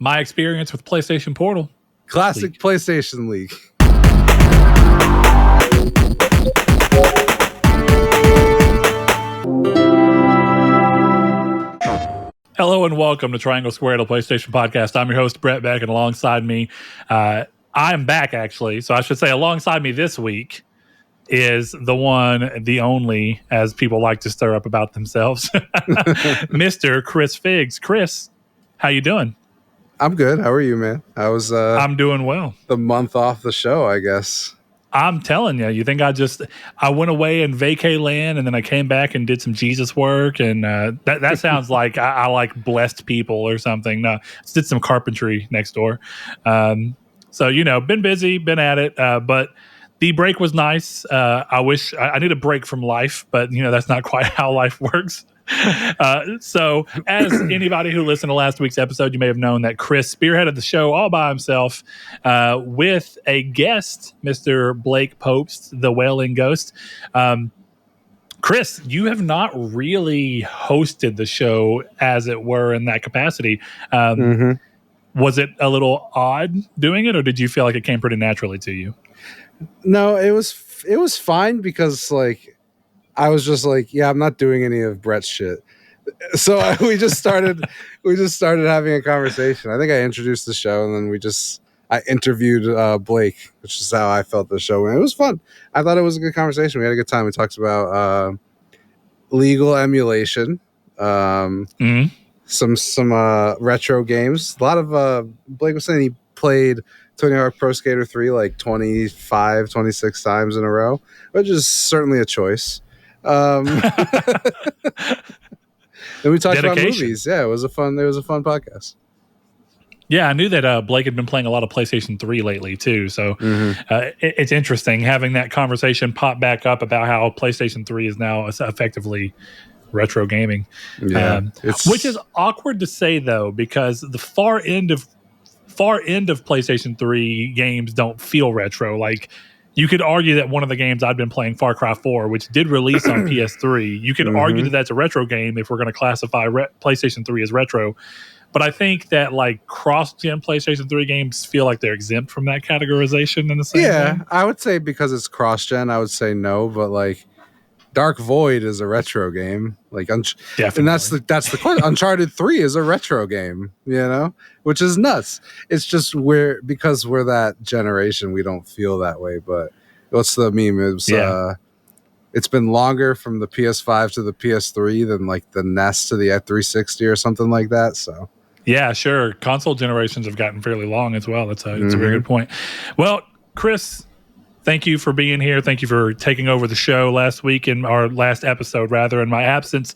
My experience with PlayStation Portal. Classic League. PlayStation League. Hello and welcome to Triangle Squared, a PlayStation podcast. I'm your host, Brett Beck, and alongside me, I'm back actually, so I should say alongside me this week is the one, the only, as people like to stir up about themselves, Mr. Chris Figs. Chris, how you doing? I'm good. How are you, man? I'm doing well. The month off the show, I guess. I'm telling you, think I went away in vacay land and then I came back and did some Jesus work, and that sounds like I like blessed people or something. No, just did some carpentry next door. So, been busy, been at it, but the break was nice. I wish I need a break from life, but that's not quite how life works. So as anybody who listened to last week's episode, you may have known that Chris spearheaded the show all by himself with a guest, Mr. Blake Popes, the Wailing Ghost. Chris, you have not really hosted the show, as it were, in that capacity. Was it a little odd doing it, or did you feel like it came pretty naturally to you? No, it was fine because I was just like, yeah, I'm not doing any of Brett's shit. So we just started having a conversation. I think I introduced the show, and then I interviewed Blake, which is how I felt the show went. It was fun. I thought it was a good conversation. We had a good time. We talked about legal emulation, some retro games. A lot of Blake was saying he played Tony Hawk Pro Skater 3 like 25, 26 times in a row, which is certainly a choice. And we talked about movies. Yeah, it was a fun podcast. Yeah, I knew that Blake had been playing a lot of PlayStation 3 lately too. So it's interesting having that conversation pop back up about how PlayStation 3 is now effectively retro gaming. Yeah, which is awkward to say though, because the far end of PlayStation 3 games don't feel retro. Like, you could argue that one of the games I've been playing, Far Cry 4, which did release on PS3, you could argue that that's a retro game if we're going to classify PlayStation 3 as retro. But I think that cross-gen PlayStation 3 games feel like they're exempt from that categorization in the same way. I would say because it's cross-gen, I would say no, but Dark Void is a retro game. Definitely. And that's the question. Uncharted 3 is a retro game, which is nuts. It's just because we're that generation, we don't feel that way. But what's the meme? It's been longer from the PS5 to the PS3 than the NES to the F360 or something like that. So yeah, sure. Console generations have gotten fairly long as well. That's a very good point. Well, Chris, thank you for being here. Thank you for taking over the show last week, in our last episode, rather, in my absence.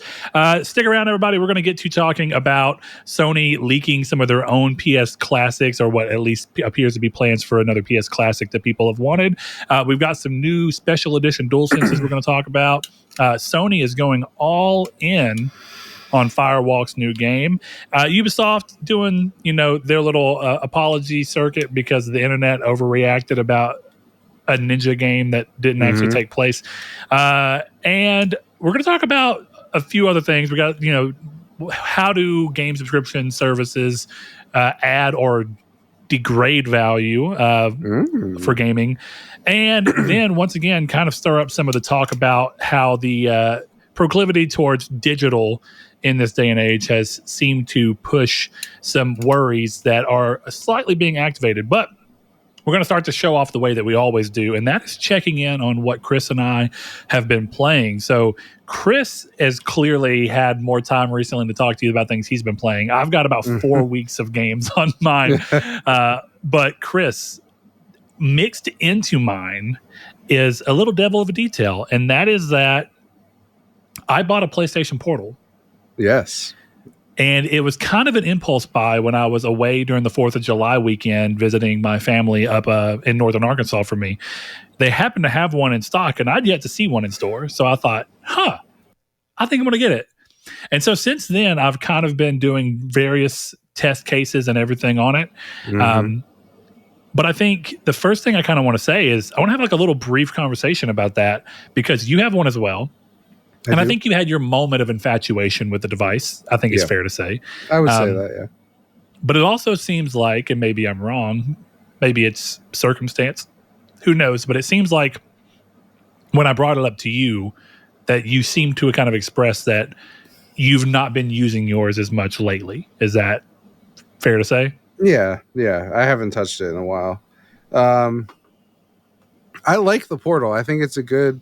Stick around, everybody. We're going to get to talking about Sony leaking some of their own PS classics, or what at least appears to be plans for another PS classic that people have wanted. We've got some new special edition Dualsenses we're going to talk about. Sony is going all in on Firewalk's new game. Ubisoft doing, their little apology circuit because the internet overreacted about a ninja game that didn't actually take place. And we're going to talk about a few other things. We got, how do game subscription services add or degrade value for gaming? And then once again, kind of stir up some of the talk about how the proclivity towards digital in this day and age has seemed to push some worries that are slightly being activated. But we're going to start the show off the way that we always do, and that is checking in on what Chris and I have been playing. So Chris has clearly had more time recently to talk to you about things he's been playing. I've got about 4 weeks of games on mine. But Chris, mixed into mine is a little devil of a detail, and that is that I bought a PlayStation Portal. Yes. And it was kind of an impulse buy when I was away during the 4th of July weekend visiting my family up in northern Arkansas for me. They happened to have one in stock, and I'd yet to see one in store. So I thought, I think I'm going to get it. And so since then, I've kind of been doing various test cases and everything on it. But I think the first thing I kind of want to say is I want to have a little brief conversation about that, because you have one as well. I think you had your moment of infatuation with the device. I think it's fair to say. I would say that, yeah. But it also seems like, and maybe I'm wrong, maybe it's circumstance, who knows, but it seems like when I brought it up to you that you seem to kind of express that you've not been using yours as much lately. Is that fair to say? Yeah, I haven't touched it in a while. I like the Portal. I think it's a good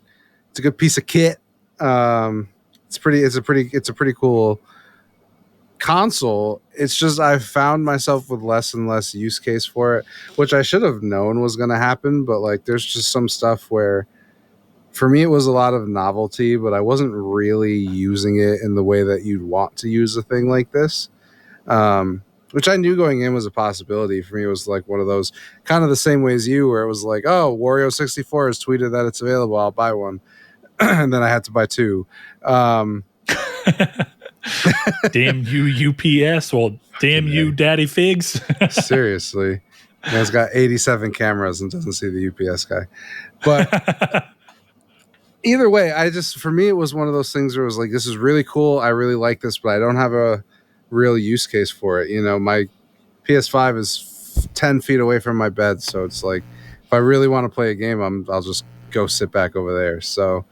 piece of kit. It's a pretty cool console. It's just I've found myself with less and less use case for it, which I should have known was going to happen. But like, there's just some stuff where, for me, it was a lot of novelty, but I wasn't really using it in the way that you'd want to use a thing like this. Which I knew going in was a possibility. For me, it was like one of those kind of the same way as you, where it was like, oh, Wario64 has tweeted that it's available. I'll buy one. And then I had to buy two. Damn you, UPS. Well, damn you, Daddy Figs. Seriously. Man's got 87 cameras and doesn't see the UPS guy. But either way, for me, it was one of those things where it was like, this is really cool. I really like this, but I don't have a real use case for it. You know, my PS5 is 10 feet away from my bed. So it's like, if I really want to play a game, I'll just go sit back over there. So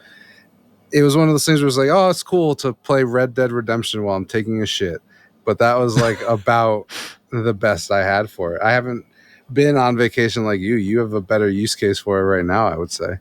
it was one of those things where it's like, oh, it's cool to play Red Dead Redemption while I'm taking a shit. But that was like about the best I had for it. I haven't been on vacation like you. You have a better use case for it right now, I would say.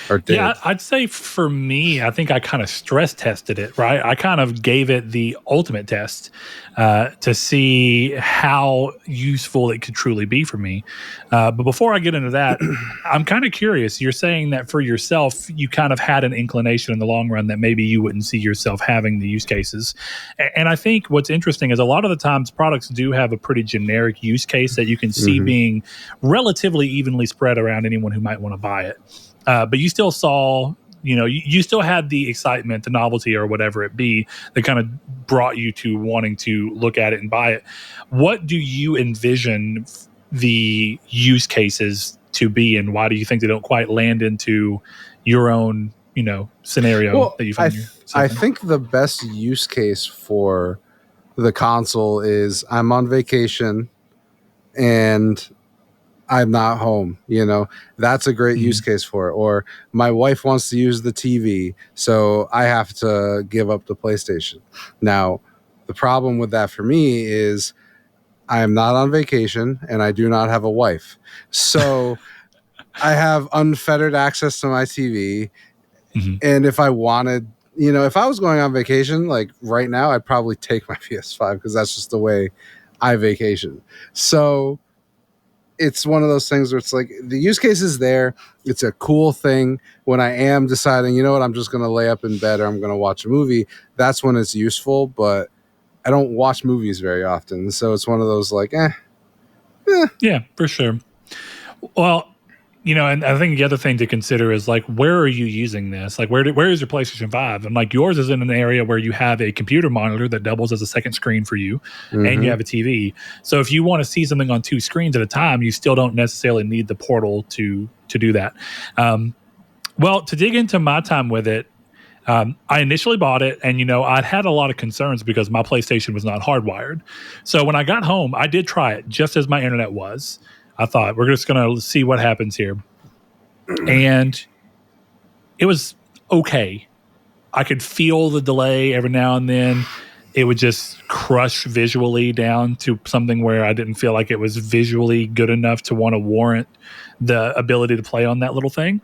Or did. Yeah, I'd say for me, I think I kind of stress tested it, right? I kind of gave it the ultimate test to see how useful it could truly be for me. But before I get into that, I'm kind of curious. You're saying that for yourself, you kind of had an inclination in the long run that maybe you wouldn't see yourself having the use cases. And I think what's interesting is a lot of the times products do have a pretty generic use case that you can see being relatively evenly spread around anyone who might want to buy it. But you still saw, you still had the excitement, the novelty, or whatever it be that kind of brought you to wanting to look at it and buy it. What do you envision the use cases to be, and why do you think they don't quite land into your own, scenario that you find yourself in? I think the best use case for the console is I'm on vacation and I'm not home, that's a great use case for it. Or my wife wants to use the TV, so I have to give up the PlayStation. Now, the problem with that for me is I am not on vacation and I do not have a wife. So I have unfettered access to my TV. And if I wanted, if I was going on vacation, like right now, I'd probably take my PS5 because that's just the way I vacation. So it's one of those things where it's like the use case is there. It's a cool thing. When I am deciding, you know what, I'm just going to lay up in bed or I'm going to watch a movie, that's when it's useful. But I don't watch movies very often. So it's one of those like, Yeah, for sure. Well, and I think the other thing to consider is like, where are you using this? Like, where is your PlayStation 5? And like, yours is in an area where you have a computer monitor that doubles as a second screen for you, and you have a TV. So if you want to see something on two screens at a time, you still don't necessarily need the Portal to do that. Well, to dig into my time with it, I initially bought it, and I'd had a lot of concerns because my PlayStation was not hardwired. So when I got home, I did try it just as my internet was. I thought, we're just going to see what happens here. And it was okay. I could feel the delay every now and then. It would just crush visually down to something where I didn't feel like it was visually good enough to want to warrant the ability to play on that little thing.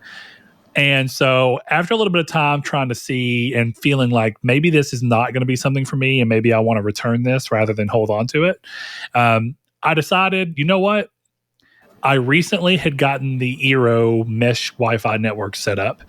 And so after a little bit of time trying to see and feeling like maybe this is not going to be something for me and maybe I want to return this rather than hold on to it, I decided, you know what? I recently had gotten the Eero mesh Wi-Fi network set up.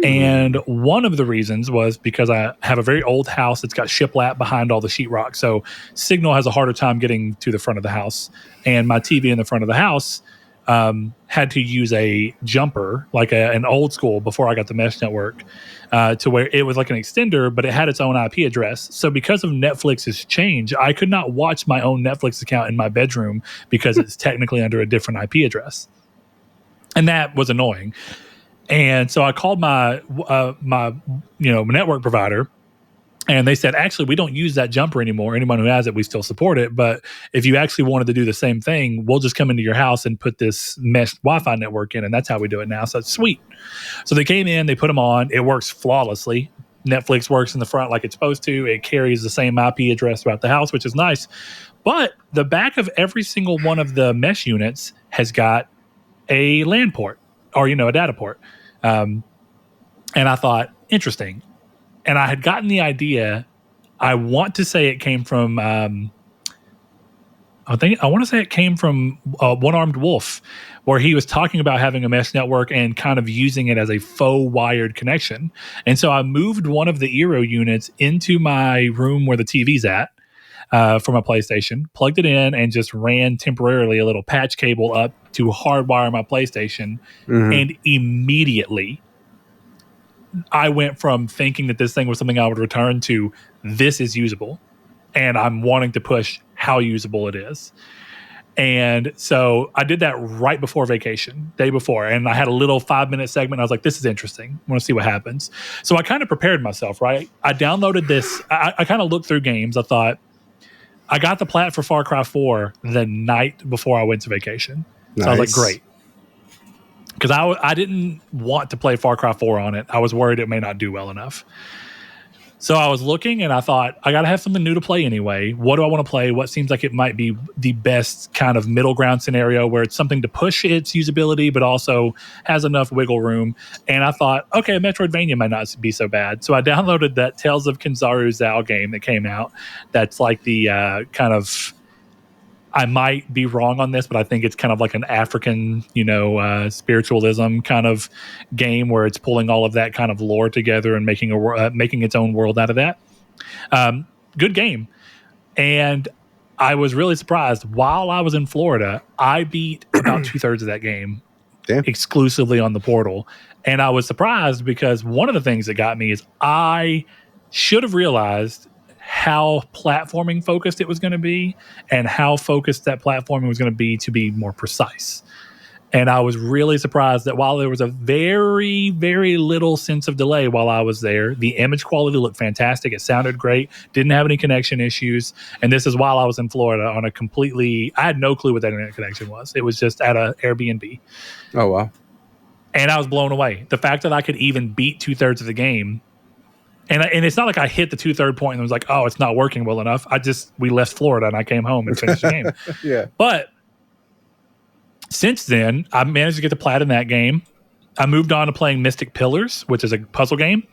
And one of the reasons was because I have a very old house that's got shiplap behind all the sheetrock. So signal has a harder time getting to the front of the house. And my TV in the front of the house had to use a jumper, like an old school before I got the mesh network, to where it was like an extender, but it had its own IP address. So because of Netflix's change, I could not watch my own Netflix account in my bedroom because it's technically under a different IP address. And that was annoying. And so I called my network provider, And they said, actually, we don't use that jumper anymore. Anyone who has it, we still support it. But if you actually wanted to do the same thing, we'll just come into your house and put this mesh Wi-Fi network in. And that's how we do it now. So it's sweet. So they came in, they put them on. It works flawlessly. Netflix works in the front like it's supposed to. It carries the same IP address throughout the house, which is nice. But the back of every single one of the mesh units has got a LAN port or, a data port. And I thought, interesting. And I had gotten the idea. I want to say it came from. I want to say it came from One Armed Wolf, where he was talking about having a mesh network and kind of using it as a faux wired connection. And so I moved one of the Eero units into my room where the TV's at for my PlayStation, plugged it in, and just ran temporarily a little patch cable up to hardwire my PlayStation, and immediately I went from thinking that this thing was something I would return to this is usable, and I'm wanting to push how usable it is. And so I did that right before vacation, day before, and I had a little 5-minute segment. I was like, this is interesting. I want to see what happens. So I kind of prepared myself, right? I downloaded this. I kind of looked through games. I thought, I got the plat for Far Cry 4 the night before I went to vacation. So I was like, great. Because I didn't want to play Far Cry 4 on it. I was worried it may not do well enough. So I was looking and I thought, I got to have something new to play anyway. What do I want to play? What seems like it might be the best kind of middle ground scenario where it's something to push its usability, but also has enough wiggle room. And I thought, okay, Metroidvania might not be so bad. So I downloaded that Tales of Kinzaru Zao game that came out. That's like the kind of... I might be wrong on this, but I think it's kind of like an African, spiritualism kind of game where it's pulling all of that kind of lore together and making its own world out of that. Good game. And I was really surprised. While I was in Florida, I beat about 2/3 of that game exclusively on the portal. And I was surprised because one of the things that got me is I should have realized how platforming focused it was going to be and how focused that platforming was going to be more precise. And I was really surprised that while there was a very, very little sense of delay while I was there, the image quality looked fantastic. It sounded great. Didn't have any connection issues. And this is while I was in Florida on I had no clue what that internet connection was. It was just at an Airbnb. Oh, wow. And I was blown away. The fact that I could even beat 2/3 of the game. And it's not like I hit the 2/3 point and was like, oh, it's not working well enough. We left Florida and I came home and finished the game. Yeah. But since then, I managed to get the plat in that game. I moved on to playing Mystic Pillars, which is a puzzle game,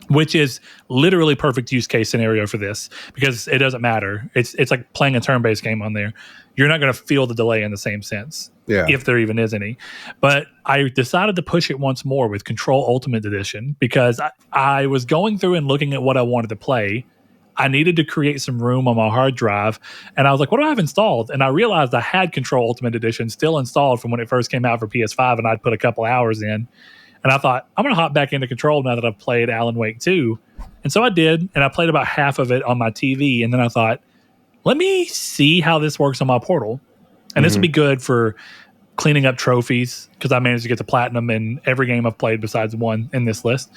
which is literally perfect use case scenario for this because it doesn't matter. It's like playing a turn-based game on there. You're not going to feel the delay in the same sense, if there even is any. But I decided to push it once more with Control Ultimate Edition because I was going through and looking at what I wanted to play. I needed to create some room on my hard drive. And I was like, what do I have installed? And I realized I had Control Ultimate Edition still installed from when it first came out for PS5, and I'd put a couple hours in. And I thought, I'm going to hop back into Control now that I've played Alan Wake 2. And so I did, and I played about half of it on my TV. And then I thought, let me see how this works on my portal. And this would be good for cleaning up trophies, because I managed to get to platinum in every game I've played besides one in this list.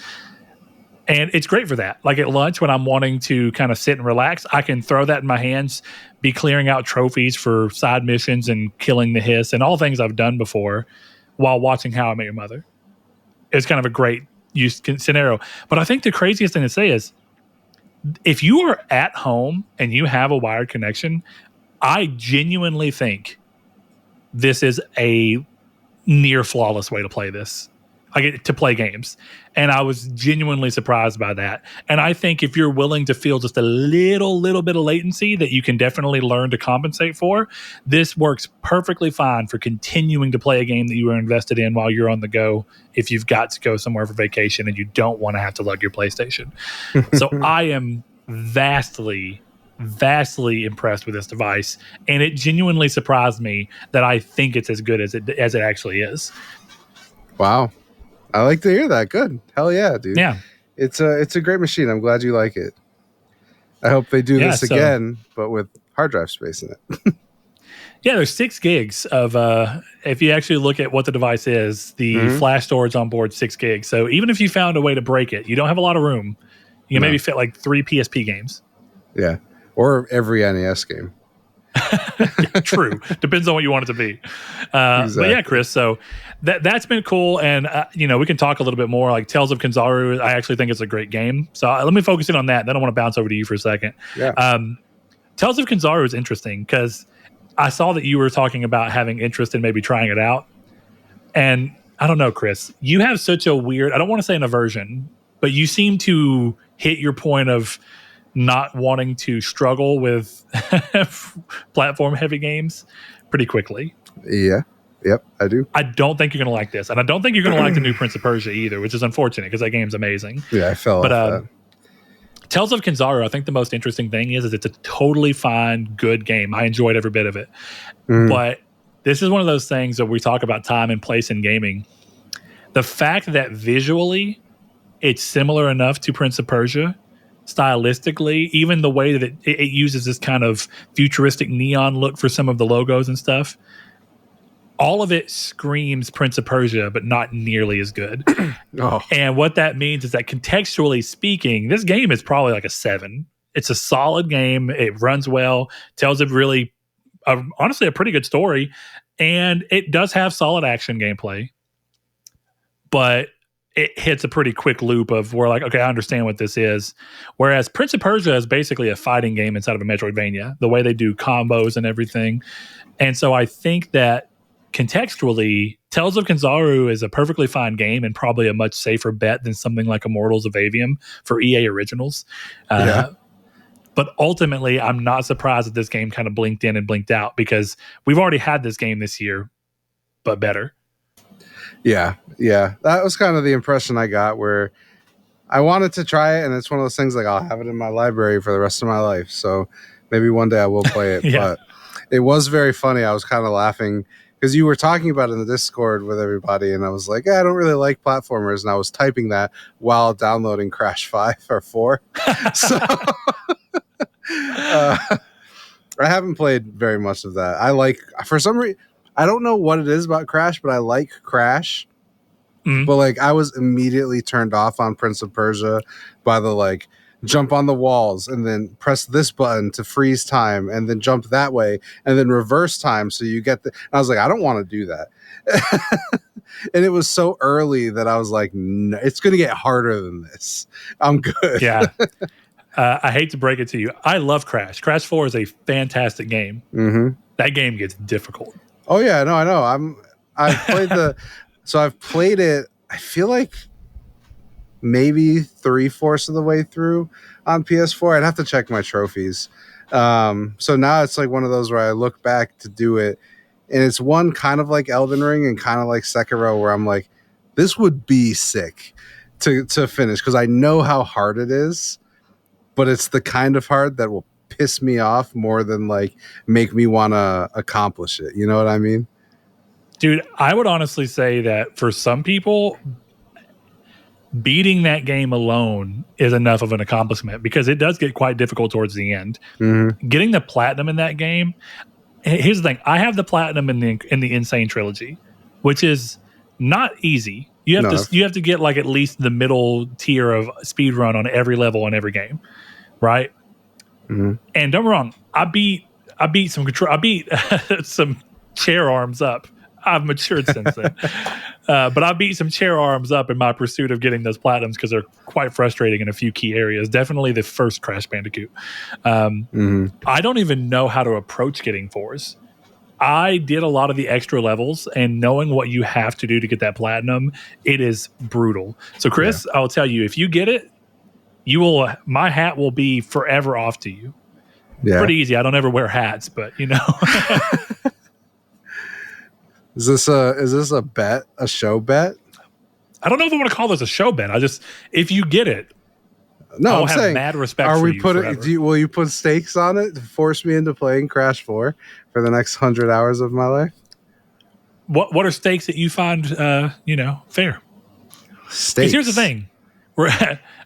And it's great for that. Like at lunch, when I'm wanting to kind of sit and relax, I can throw that in my hands, be clearing out trophies for side missions and killing the hiss and all things I've done before while watching How I Met Your Mother. It's kind of a great use scenario. But I think the craziest thing to say is, if you are at home and you have a wired connection, I genuinely think this is a near flawless way to play this. To play games. And I was genuinely surprised by that. And I think if you're willing to feel just a little bit of latency that you can definitely learn to compensate for, this works perfectly fine for continuing to play a game that you were invested in while you're on the go if you've got to go somewhere for vacation and you don't want to have to lug your PlayStation. So I am vastly impressed with this device, and it genuinely surprised me that I think it's as good as it actually is. Wow. I like to hear that. Good. Hell yeah, dude. Yeah. It's a great machine. I'm glad you like it. I hope they do this again, but with hard drive space in it. Yeah, there's 6 gigs of, if you actually look at what the device is, the flash storage on board 6 gigs. So even if you found a way to break it, you don't have a lot of room. You can maybe fit like 3 PSP games. Yeah. Or every NES game. Yeah, true. Depends on what you want it to be. Exactly. But yeah, Chris, so that's been cool. And, we can talk a little bit more. Like Tales of Kanzaru, I actually think it's a great game. So let me focus in on that. Then I want to bounce over to you for a second. Yeah. Tales of Kanzaru is interesting because I saw that you were talking about having interest in maybe trying it out. And I don't know, Chris, you have such a weird, I don't want to say an aversion, but you seem to hit your point of not wanting to struggle with platform heavy games pretty quickly. Yeah. Yep, I do. I don't think you're going to like this. And I don't think you're going to like the new Prince of Persia either, which is unfortunate because that game's amazing. Yeah, I fell off that. Tales of Kanzaru, I think the most interesting thing is it's a totally fine, good game. I enjoyed every bit of it. But this is one of those things that we talk about time and place in gaming. The fact that visually it's similar enough to Prince of Persia, stylistically, even the way that it uses this kind of futuristic neon look for some of the logos and stuff, all of it screams Prince of Persia, but not nearly as good. And what that means is that contextually speaking, this game is probably like a 7. It's a solid game. It runs well, tells a really, honestly, a pretty good story. And it does have solid action gameplay, but it hits a pretty quick loop of where like, okay, I understand what this is. Whereas Prince of Persia is basically a fighting game inside of a Metroidvania, the way they do combos and everything. And so I think that contextually, Tales of Kanzaru is a perfectly fine game and probably a much safer bet than something like Immortals of Avium for EA Originals. But ultimately, I'm not surprised that this game kind of blinked in and blinked out because we've already had this game this year, but better. Yeah. That was kind of the impression I got where I wanted to try it, and it's one of those things like I'll have it in my library for the rest of my life. So maybe one day I will play it. But it was very funny. I was kind of laughing because you were talking about it in the Discord with everybody, and I was like, I don't really like platformers. And I was typing that while downloading Crash 5 or 4. So I haven't played very much of that. I like, for some reason, I don't know what it is about Crash, but I like Crash. But like, I was immediately turned off on Prince of Persia by the like jump on the walls and then press this button to freeze time and then jump that way and then reverse time so you get the. I was like, I don't want to do that. And it was so early that I was like, no, it's going to get harder than this. I'm good. Yeah. I hate to break it to you. I love Crash. Crash 4 is a fantastic game. That game gets difficult. Oh yeah, no, I know. I've played I've played it. I feel like maybe 3/4 of the way through on PS4. I'd have to check my trophies. So now it's like one of those where I look back to do it, and it's one kind of like Elden Ring and kind of like Sekiro, where I'm like, this would be sick to finish because I know how hard it is, but it's the kind of hard that will piss me off more than like make me want to accomplish it. You know what I mean? Dude, I would honestly say that for some people, beating that game alone is enough of an accomplishment because it does get quite difficult towards the end. Getting the platinum in that game. Here's the thing. I have the platinum in the Insane trilogy, which is not easy. You have to get like at least the middle tier of speed run on every level in every game, right? And don't get me wrong, I beat some chair arms up. I've matured since then, but I beat some chair arms up in my pursuit of getting those platinums because they're quite frustrating in a few key areas. Definitely the first Crash Bandicoot. I don't even know how to approach getting 4s. I did a lot of the extra levels, and knowing what you have to do to get that platinum, it is brutal. So, Chris, I'll tell you, if you get it, my hat will be forever off to you. Yeah. Pretty easy. I don't ever wear hats, but you know. Is this a bet? A show bet? I don't know if I want to call this a show bet. If you get it, no, I'll I'm have saying, mad respect for you. Will you put stakes on it to force me into playing Crash 4 for the next 100 hours of my life? What are stakes that you find fair? Stakes. Here's the thing.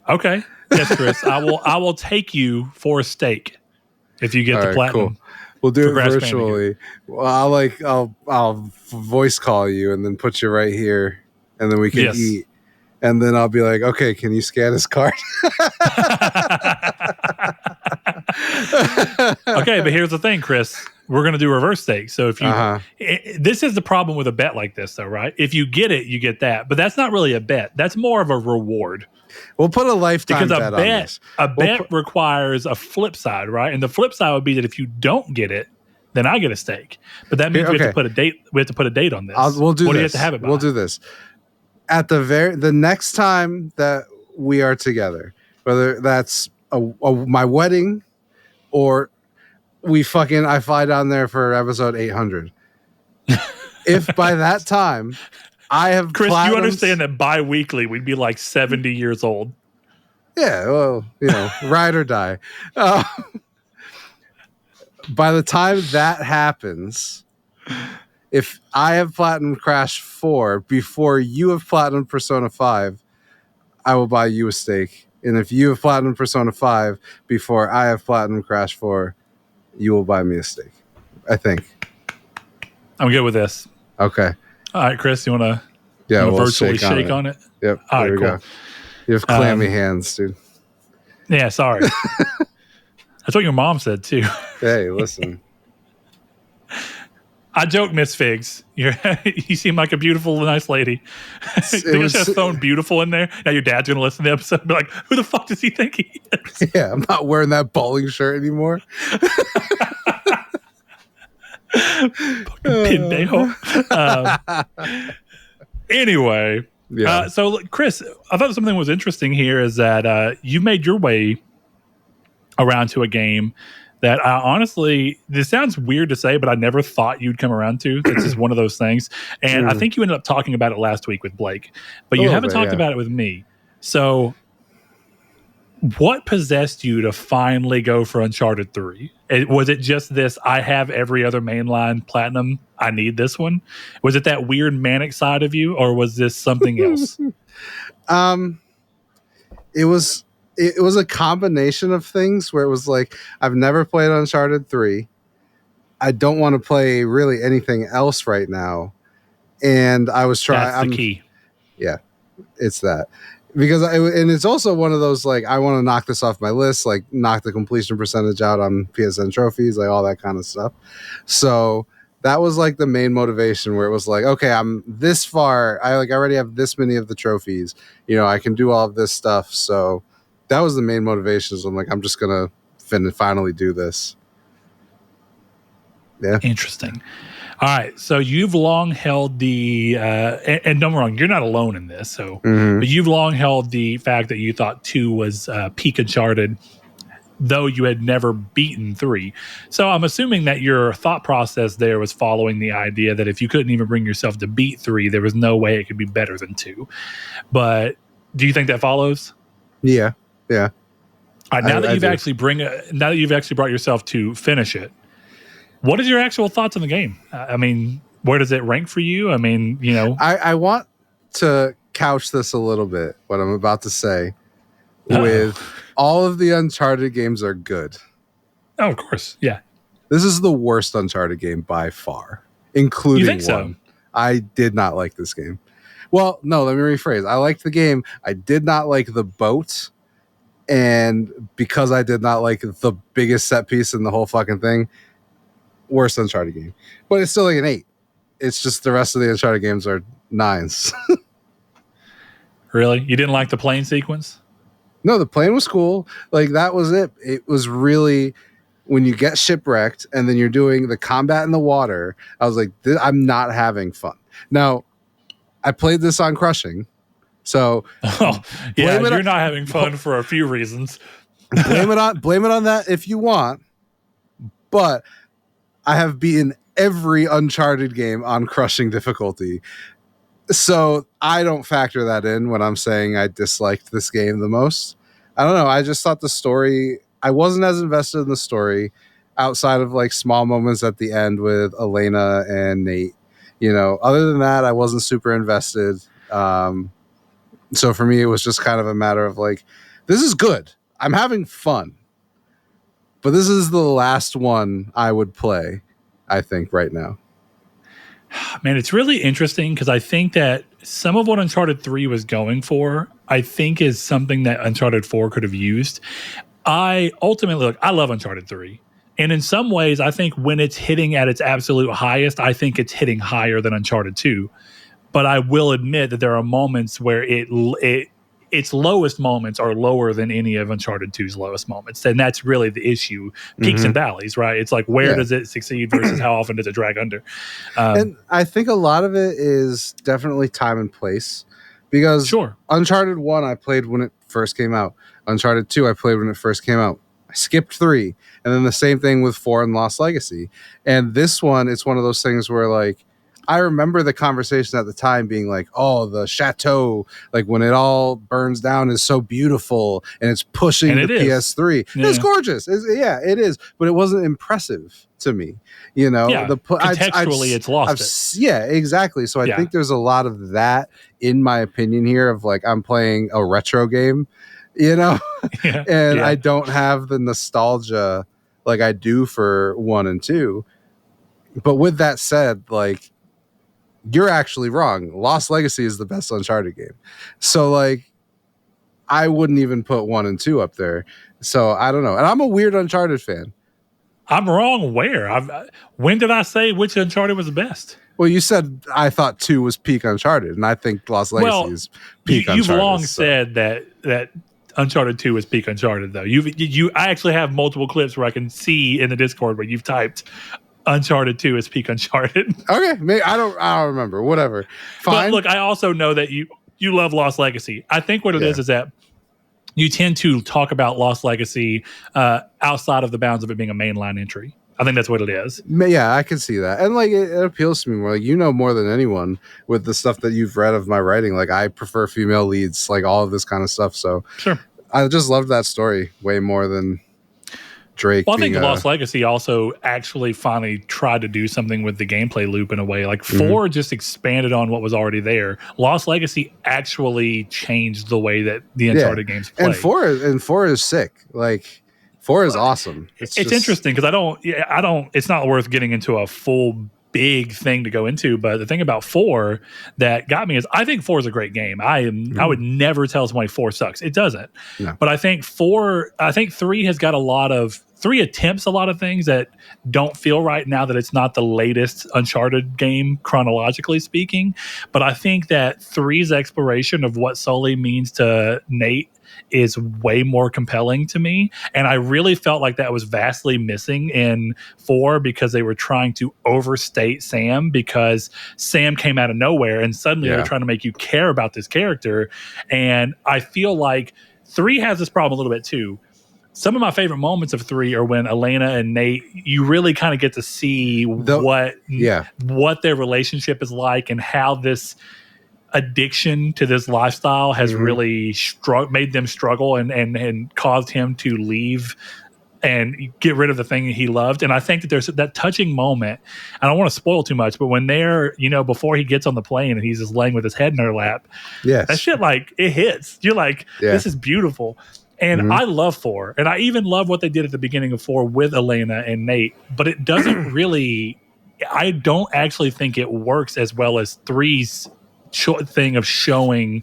Okay. Yes, Chris. I will take you for a stake if you get the platinum. Cool. We'll do it virtually. Well, I'll voice call you and then put you right here, and then we can eat. And then I'll be like, okay, can you scan his card? Okay, but here's the thing, Chris. We're going to do reverse stakes. So if you, this is the problem with a bet like this, though, right? If you get it, you get that. But that's not really a bet. That's more of a reward. We'll put a lifetime bet on this. A bet requires a flip side, right? And the flip side would be that if you don't get it, then I get a stake. But that means we have to put a date. We have to put a date on this. We'll do this. What do you have to have it by? We'll do this at the next time that we are together, whether that's my wedding or I fly down there for episode 800. If by that time I have Chris, platinums, you understand that bi-weekly we'd be like 70 years old. Yeah, well, ride or die. By the time that happens, if I have Platinum Crash 4 before you have Platinum Persona 5, I will buy you a stake. And if you have Platinum Persona 5 before I have Platinum Crash 4, you will buy me a stake. I think. I'm good with this. Okay. All right, Chris, you want to we'll virtually shake on it? Yep. All right, cool. Go. You have clammy hands, dude. Yeah, sorry. That's what your mom said, too. Hey, listen. I joke, Miss Figs. You seem like a beautiful, nice lady. You should have thrown beautiful in there. Now your dad's going to listen to the episode and be like, who the fuck does he think he is? Yeah, I'm not wearing that bowling shirt anymore. Pendejo. Anyway, so Chris, I thought something was interesting here is that you made your way around to a game that I honestly, this sounds weird to say, but I never thought you'd come around to. It's just one of those things. And I think you ended up talking about it last week with Blake, but you haven't talked about it with me. So what possessed you to finally go for Uncharted 3? Was it just this, I have every other mainline platinum, I need this one? Was it that weird manic side of you, or was this something else? It was a combination of things where it was like, I've never played Uncharted 3. I don't want to play really anything else right now. And I was trying. That's the key. Yeah, it's that. Because and it's also one of those, like, I want to knock this off my list, like knock the completion percentage out on PSN trophies, like all that kind of stuff. So that was like the main motivation, where it was like, okay, I'm this far. I already have this many of the trophies. I can do all of this stuff. So that was the main motivation. So I'm like, I'm just gonna finally do this. Yeah, interesting. All right, so you've long held the, and don't get me wrong, you're not alone in this. So, but you've long held the fact that you thought 2 was peak Uncharted, though you had never beaten 3. So I'm assuming that your thought process there was following the idea that if you couldn't even bring yourself to beat 3, there was no way it could be better than 2. But do you think that follows? Yeah. All right, now that you've actually brought yourself to finish it, what is your actual thoughts on the game? I mean, where does it rank for you? I mean, I want to couch this a little bit, what I'm about to say, with all of the Uncharted games are good. Oh, of course. Yeah. This is the worst Uncharted game by far, including you think one. So? I did not like this game. Well, no, let me rephrase. I liked the game. I did not like the boat. And because I did not like the biggest set piece in the whole fucking thing, worst Uncharted game. But it's still like an 8. It's just the rest of the Uncharted games are 9s. Really? You didn't like the plane sequence? No, the plane was cool. Like, that was it. It was really, when you get shipwrecked and then you're doing the combat in the water, I was like, I'm not having fun. Now, I played this on Crushing. So, you're not having fun for a few reasons. blame it on that if you want. But I have beaten every Uncharted game on Crushing difficulty. So I don't factor that in when I'm saying I disliked this game the most. I don't know. I just thought the story, I wasn't as invested in the story outside of like small moments at the end with Elena and Nate. Other than that, I wasn't super invested. So for me, it was just kind of a matter of like, this is good. I'm having fun. But this is the last one I would play, I think, right now. Man, it's really interesting because I think that some of what Uncharted 3 was going for, I think is something that Uncharted 4 could have used. I love Uncharted 3. And in some ways, I think when it's hitting at its absolute highest, I think it's hitting higher than Uncharted 2. But I will admit that there are moments where its lowest moments are lower than any of Uncharted 2's lowest moments. And that's really the issue. Peaks and valleys, right? It's like, where does it succeed versus how often does it drag under? And I think a lot of it is definitely time and place. Because Uncharted 1, I played when it first came out. Uncharted 2, I played when it first came out. I skipped 3. And then the same thing with 4 and Lost Legacy. And this one, it's one of those things where, like, I remember the conversation at the time being like, oh, the chateau, like when it all burns down, is so beautiful and it's pushing the PS3. Yeah. It's gorgeous. It is. But it wasn't impressive to me. You know, contextually, it's lost it. Yeah, exactly. So I think there's a lot of that, in my opinion, here of like, I'm playing a retro game, you know, and I don't have the nostalgia like I do for 1 and 2. But with that said, like, you're actually wrong. Lost Legacy is the best Uncharted game. So, like, I wouldn't even put 1 and 2 up there. So, I don't know. And I'm a weird Uncharted fan. I'm wrong where? When did I say which Uncharted was the best? Well, you said I thought 2 was peak Uncharted, and I think Lost Legacy is peak Uncharted. You've long said that Uncharted 2 is peak Uncharted, though. I actually have multiple clips where I can see in the Discord where you've typed Uncharted 2 is peak Uncharted. Okay, maybe I don't remember. Whatever. Fine. But look, I also know that you love Lost Legacy. I think what it is that you tend to talk about Lost Legacy outside of the bounds of it being a mainline entry. I think that's what it is. Yeah, I can see that. And like it appeals to me more. Like, you know more than anyone with the stuff that you've read of my writing. Like, I prefer female leads, like all of this kind of stuff. So sure. I just loved that story way more than Drake. Well, I think Lost Legacy also actually finally tried to do something with the gameplay loop in a way. Like 4 just expanded on what was already there. Lost Legacy actually changed the way that the Uncharted games play. And 4 is sick. Like 4 is awesome. It's interesting because I don't. It's not worth getting into a full big thing to go into, but the thing about 4 that got me is I think 4 is a great game. I would never tell somebody 4 sucks. It doesn't. No. But I think 3 has got 3 attempts a lot of things that don't feel right now that it's not the latest Uncharted game, chronologically speaking. But I think that 3's exploration of what Sully means to Nate is way more compelling to me. And I really felt like that was vastly missing in 4 because they were trying to overstate Sam because Sam came out of nowhere and suddenly they were trying to make you care about this character. And I feel like 3 has this problem a little bit too. Some of my favorite moments of 3 are when Elena and Nate, you really kind of get to see what their relationship is like and how this addiction to this lifestyle has really made them struggle and caused him to leave and get rid of the thing he loved. And I think that there's that touching moment. I don't want to spoil too much, but when they're, before he gets on the plane and he's just laying with his head in her lap, that shit, like, it hits. You're like, this is beautiful. And I love 4. And I even love what they did at the beginning of 4 with Elena and Nate. But it doesn't really, I don't actually think it works as well as 3's thing of showing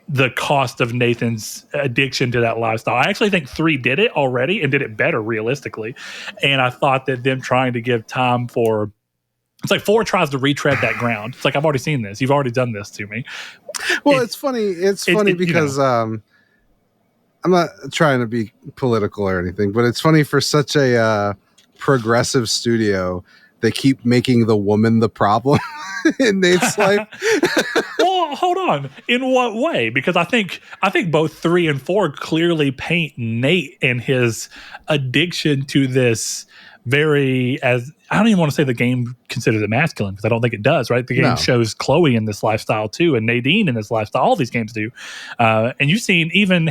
the cost of Nathan's addiction to that lifestyle. I actually think 3 did it already and did it better realistically. And I thought that them trying to give time for, it's like 4 tries to retread that ground. It's like, I've already seen this. You've already done this to me. Well, it's funny. It's funny because I'm not trying to be political or anything, but it's funny for such a progressive studio, they keep making the woman the problem in Nate's life. Well, hold on. In what way? Because I think both 3 and 4 clearly paint Nate and his addiction to this as I don't even want to say the game considers it masculine because I don't think it does, right? The game shows Chloe in this lifestyle too, and Nadine in this lifestyle. All these games do. And you've seen even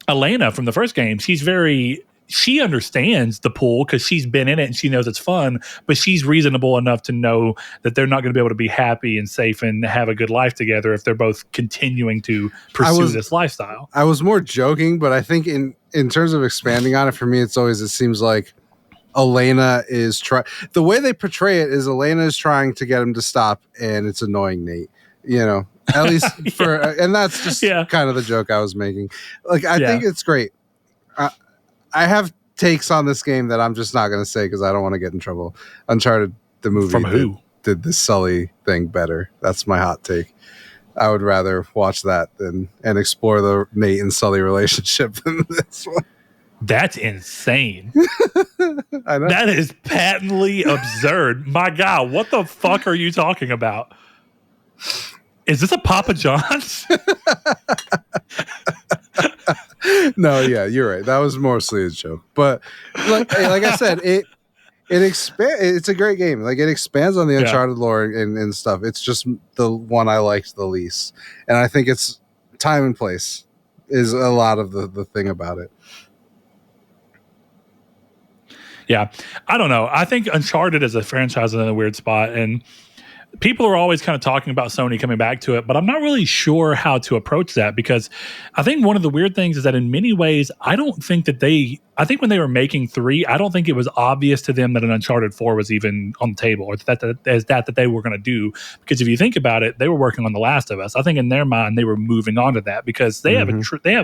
Elena from the first game, she understands the pool because she's been in it and she knows it's fun, but she's reasonable enough to know that they're not going to be able to be happy and safe and have a good life together if they're both continuing to pursue this lifestyle. I was more joking, but I think in terms of expanding on it, for me, it seems like Elena is the way they portray it is Elena is trying to get him to stop, and it's annoying Nate. At least and that's just kind of the joke I was making. Like, I think it's great. I have takes on this game that I'm just not going to say because I don't want to get in trouble. Uncharted, the movie, from who did the Sully thing better. That's my hot take. I would rather watch that and explore the Nate and Sully relationship than this one. That's insane. I know. That is patently absurd. My God, what the fuck are you talking about? Is this a Papa John's? No, yeah, you're right. That was mostly a joke. But like I said, it's a great game. Like, it expands on the Uncharted lore and stuff. It's just the one I liked the least. And I think it's time and place is a lot of the thing about it. Yeah, I don't know. I think Uncharted as a franchise is in a weird spot, and people are always kind of talking about Sony coming back to it, but I'm not really sure how to approach that, because I think one of the weird things is that in many ways, I think when they were making 3, I don't think it was obvious to them that an Uncharted 4 was even on the table, or that they were going to do. Because if you think about it, they were working on The Last of Us. I think in their mind, they were moving on to that, because they have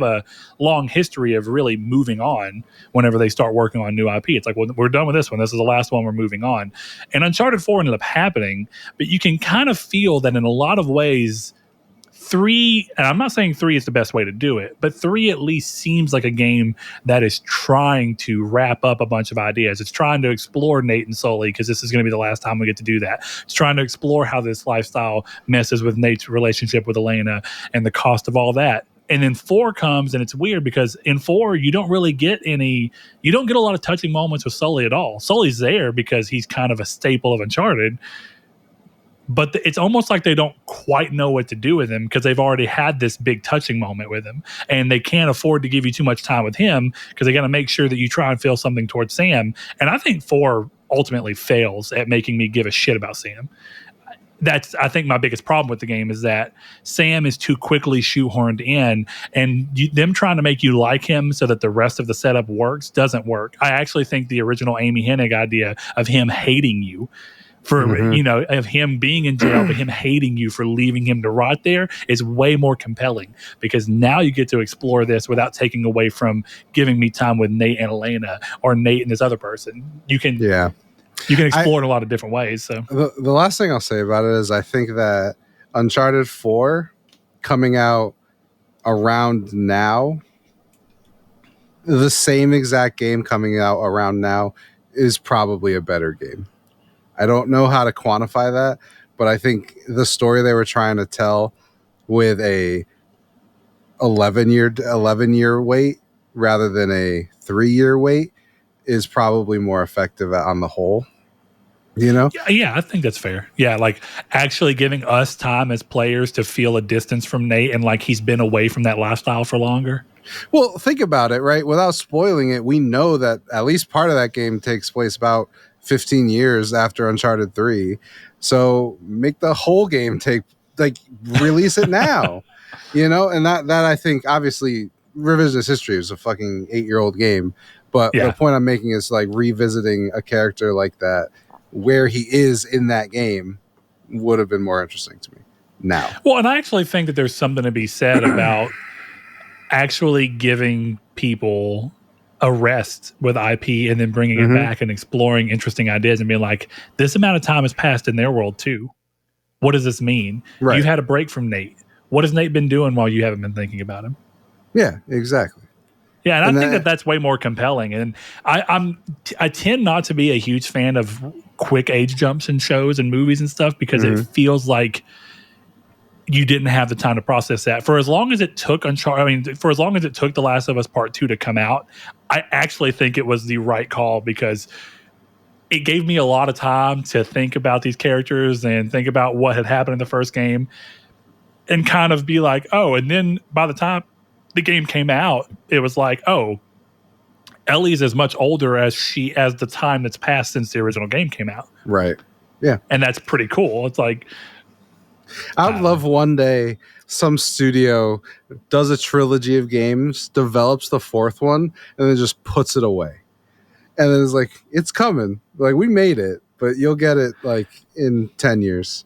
a long history of really moving on whenever they start working on new IP. It's like, well, we're done with this one. This is the last one. We're moving on. And Uncharted 4 ended up happening, but you can kind of feel that in a lot of ways, 3, and I'm not saying 3 is the best way to do it, but 3 at least seems like a game that is trying to wrap up a bunch of ideas. It's trying to explore Nate and Sully, because this is going to be the last time we get to do that. It's trying to explore how this lifestyle messes with Nate's relationship with Elena and the cost of all that. And then 4 comes, and it's weird because in 4, you don't get a lot of touching moments with Sully at all. Sully's there because he's kind of a staple of Uncharted, but it's almost like they don't quite know what to do with him, because they've already had this big touching moment with him, and they can't afford to give you too much time with him, because they got to make sure that you try and feel something towards Sam. And I think 4 ultimately fails at making me give a shit about Sam. That's, I think, my biggest problem with the game is that Sam is too quickly shoehorned in, and them trying to make you like him so that the rest of the setup works doesn't work. I actually think the original Amy Hennig idea of him hating you of him being in jail, but him hating you for leaving him to rot there is way more compelling, because now you get to explore this without taking away from giving me time with Nate and Elena, or Nate and this other person. You can explore it in a lot of different ways. So the last thing I'll say about it is I think that Uncharted 4 coming out around now, the same exact game coming out around now, is probably a better game. I don't know how to quantify that, but I think the story they were trying to tell with a 11-year wait rather than a 3-year wait is probably more effective on the whole. Yeah, I think that's fair. Yeah, like actually giving us time as players to feel a distance from Nate, and like he's been away from that lifestyle for longer. Well, think about it, right? Without spoiling it, we know that at least part of that game takes place about 15 years after Uncharted 3. So make the whole game release it now, and that I think, obviously, Revisionist History was a fucking 8-year-old game. But the point I'm making is, like, revisiting a character like that, where he is in that game, would have been more interesting to me now. Well, and I actually think that there's something to be said about actually giving people a rest with IP and then bringing it back and exploring interesting ideas and being like, this amount of time has passed in their world too. What does this mean? Right. You've had a break from Nate. What has Nate been doing while you haven't been thinking about him? Yeah, exactly. Yeah, and I think that's way more compelling. And I tend not to be a huge fan of quick age jumps in shows and movies and stuff, because it feels like you didn't have the time to process that. For as long as it took for as long as it took The Last of Us Part 2 to come out, I actually think it was the right call, because it gave me a lot of time to think about these characters and think about what had happened in the first game, and kind of be like, oh, and then by the time the game came out, it was like, oh, Ellie's as much older as the time that's passed since the original game came out. Right. Yeah. And that's pretty cool. It's like, I would love one day some studio does a trilogy of games, develops the 4th one, and then just puts it away. And then it's like, it's coming. Like, we made it, but you'll get it like in 10 years.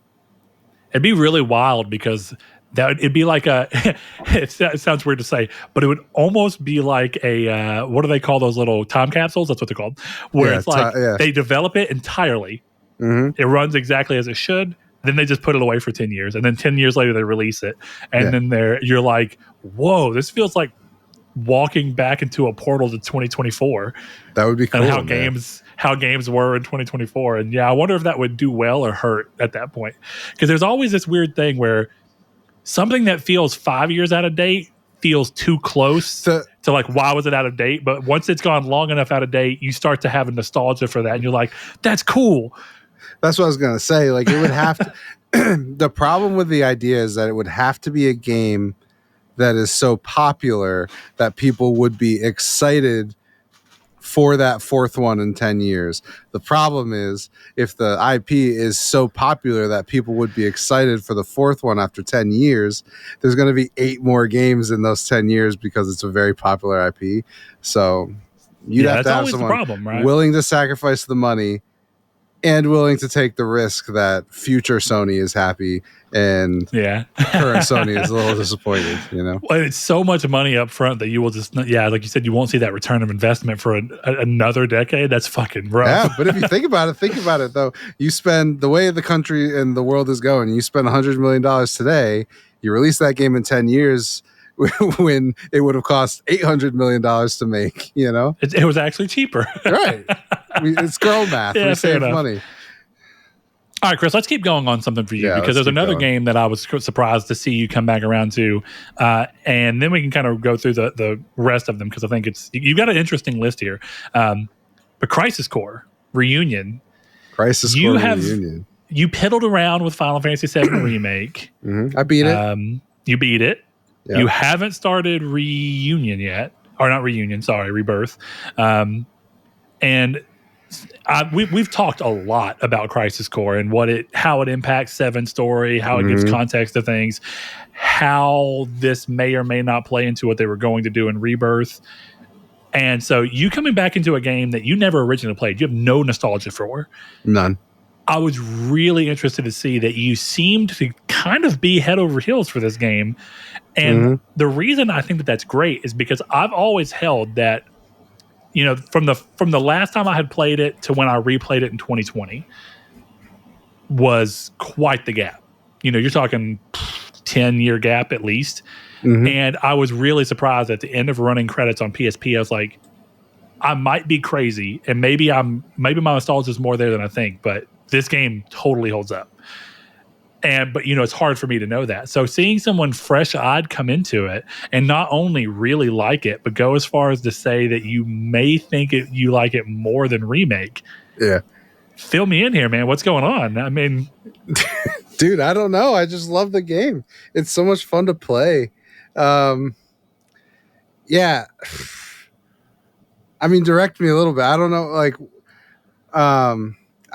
It'd be really wild because it'd be like it sounds weird to say, but it would almost be like a, what do they call those little time capsules? That's what they're called. Where it's like they develop it entirely. Mm-hmm. It runs exactly as it should. Then they just put it away for 10 years. And then 10 years later, they release it. And then you're like, whoa, this feels like walking back into a portal to 2024. That would be cool. And how games were in 2024. And I wonder if that would do well or hurt at that point. Because there's always this weird thing where something that feels 5 years out of date feels too close to like, why was it out of date? But once it's gone long enough out of date, you start to have a nostalgia for that. And you're like, that's cool. That's what I was going to say. Like, it would have to. The problem with the idea is that it would have to be a game that is so popular that people would be excited for that fourth one in 10 years. The problem is if the IP is so popular that people would be excited for the fourth one after 10 years, there's going to be 8 more games in those 10 years because it's a very popular IP. So you'd have to have someone willing to sacrifice the money and willing to take the risk that future Sony is happy and current Sony is a little disappointed, Well, it's so much money up front that you will just, like you said, you won't see that return of investment for another decade. That's fucking rough. Yeah, but if you think about it, though. You spend, the way the country and the world is going, you spend $100 million today, you release that game in 10 years when it would have cost $800 million to make, It was actually cheaper. Right. It's girl math. We save money. All right, Chris, let's keep going on something for you because there's another game that I was surprised to see you come back around to. And then we can kind of go through the rest of them because I think you've got an interesting list here. But Crisis Core Reunion. Reunion. You piddled around with Final Fantasy VII Remake. Mm-hmm. I beat it. You beat it. Yep. You haven't started Reunion yet. Or not Reunion, sorry, Rebirth. And we've talked a lot about Crisis Core and how it impacts Seven's story, how it gives context to things, how this may or may not play into what they were going to do in Rebirth. And so you coming back into a game that you never originally played, you have no nostalgia for. None. I was really interested to see that you seemed to kind of be head over heels for this game. And the reason I think that that's great is because I've always held that, from the last time I had played it to when I replayed it in 2020 was quite the gap. You're talking 10-year gap at least. Mm-hmm. And I was really surprised at the end of running credits on PSP. I was like, I might be crazy, and maybe my nostalgia is more there than I think, but this game totally holds up. But it's hard for me to know that. So seeing someone fresh-eyed come into it and not only really like it, but go as far as to say that you may think you like it more than Remake. Yeah. Fill me in here, man. What's going on? I mean, dude, I don't know. I just love the game. It's so much fun to play. Yeah. I mean, direct me a little bit. I don't know. Like,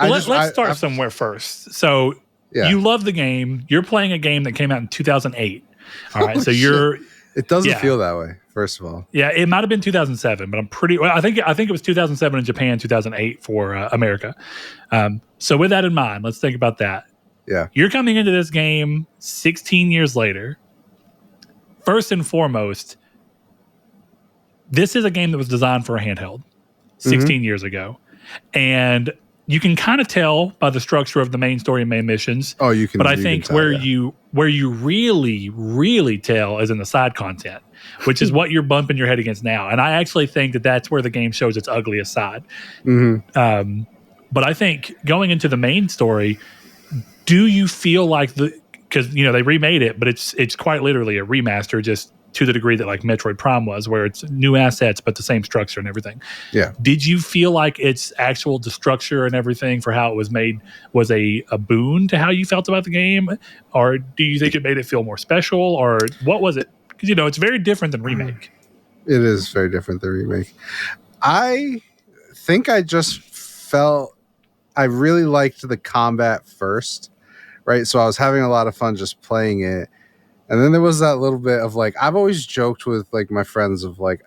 let's start somewhere first. So you love the game. You're playing a game that came out in 2008. All right. So it doesn't feel that way. First of all. Yeah. It might've been 2007, but I think it was 2007 in Japan, 2008 for America. So with that in mind, let's think about that. Yeah. You're coming into this game 16 years later. First and foremost, this is a game that was designed for a handheld 16 years ago. And you can kind of tell by the structure of the main story and main missions. Oh, you can. But I think where you really, really tell is in the side content, which is what you're bumping your head against now. And I actually think that that's where the game shows its ugliest side. Mm-hmm. But I think going into the main story, do you feel like because they remade it, but it's quite literally a remaster, just to the degree that like Metroid Prime was, where it's new assets but the same structure and everything. Yeah. Did you feel like its actual the structure and everything for how it was made was a boon to how you felt about the game, or do you think it made it feel more special, or what was it? Because it's very different than Remake. It is very different than Remake. I think I just felt I really liked the combat first, right? So I was having a lot of fun just playing it. And then there was that little bit of like, I've always joked with like my friends of like,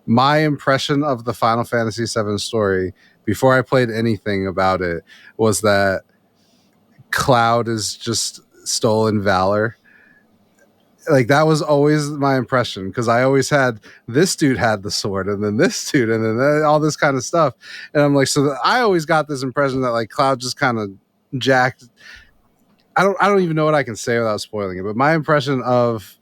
my impression of the Final Fantasy VII story before I played anything about it was that Cloud is just stolen valor. Like that was always my impression, because I always had this dude had the sword, and then this dude, and then all this kind of stuff, and I'm like, so I always got this impression that like Cloud just kind of jacked. I don't even know what I can say without spoiling it, but my impression of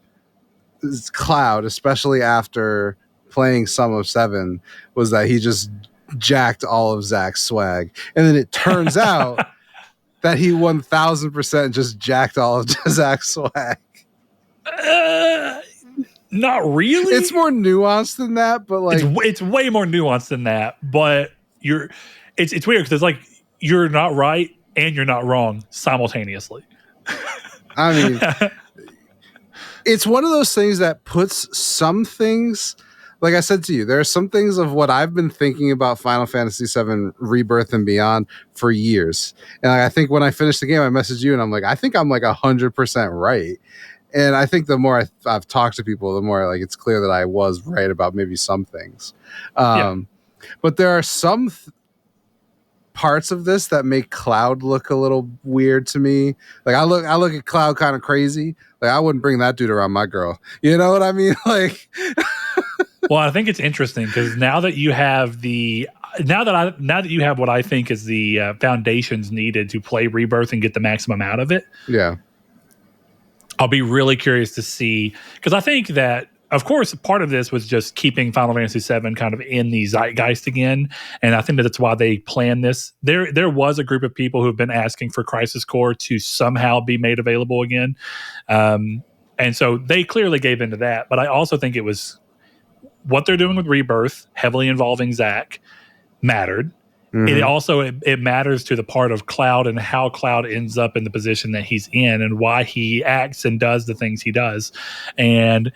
Cloud, especially after playing some of 7, was that he just jacked all of Zach's swag, and then it turns out that he 1000% just jacked all of Zach's swag. Not really. It's more nuanced than that, but like it's way more nuanced than that. But it's weird because it's like you're not right and you're not wrong simultaneously. I mean, it's one of those things that puts some things, like I said to you, there are some things of what I've been thinking about Final Fantasy VII Rebirth and Beyond for years. And I think when I finished the game, I messaged you and I'm like, I think I'm like 100% right. And I think the more I've talked to people, the more like it's clear that I was right about maybe some things. But there are some parts of this that make Cloud look a little weird to me. Like I look at Cloud kind of crazy. Like I wouldn't bring that dude around my girl. You know what I mean? Like, well, I think it's interesting because now that you have now that you have what I think is the foundations needed to play Rebirth and get the maximum out of it. Yeah. I'll be really curious to see, because I think that, of course, part of this was just keeping Final Fantasy VII kind of in the zeitgeist again, and I think that's why they planned this. There was a group of people who have been asking for Crisis Core to somehow be made available again, and so they clearly gave into that. But I also think it was what they're doing with Rebirth, heavily involving Zack, mattered. Mm-hmm. It matters to the part of Cloud and how Cloud ends up in the position that he's in and why he acts and does the things he does. And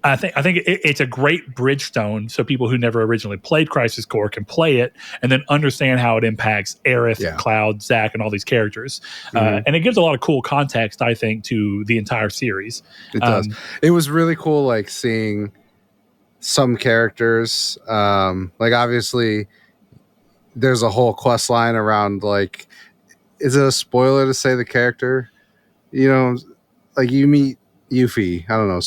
I think it's a great bridgestone so people who never originally played Crisis Core can play it and then understand how it impacts Aerith, Cloud, Zack, and all these characters. And it gives a lot of cool context, I think, to the entire series. It does. It was really cool, like seeing some characters, like obviously there's a whole quest line around, like, is it a spoiler to say the character? You know, like you meet Yuffie. I don't know.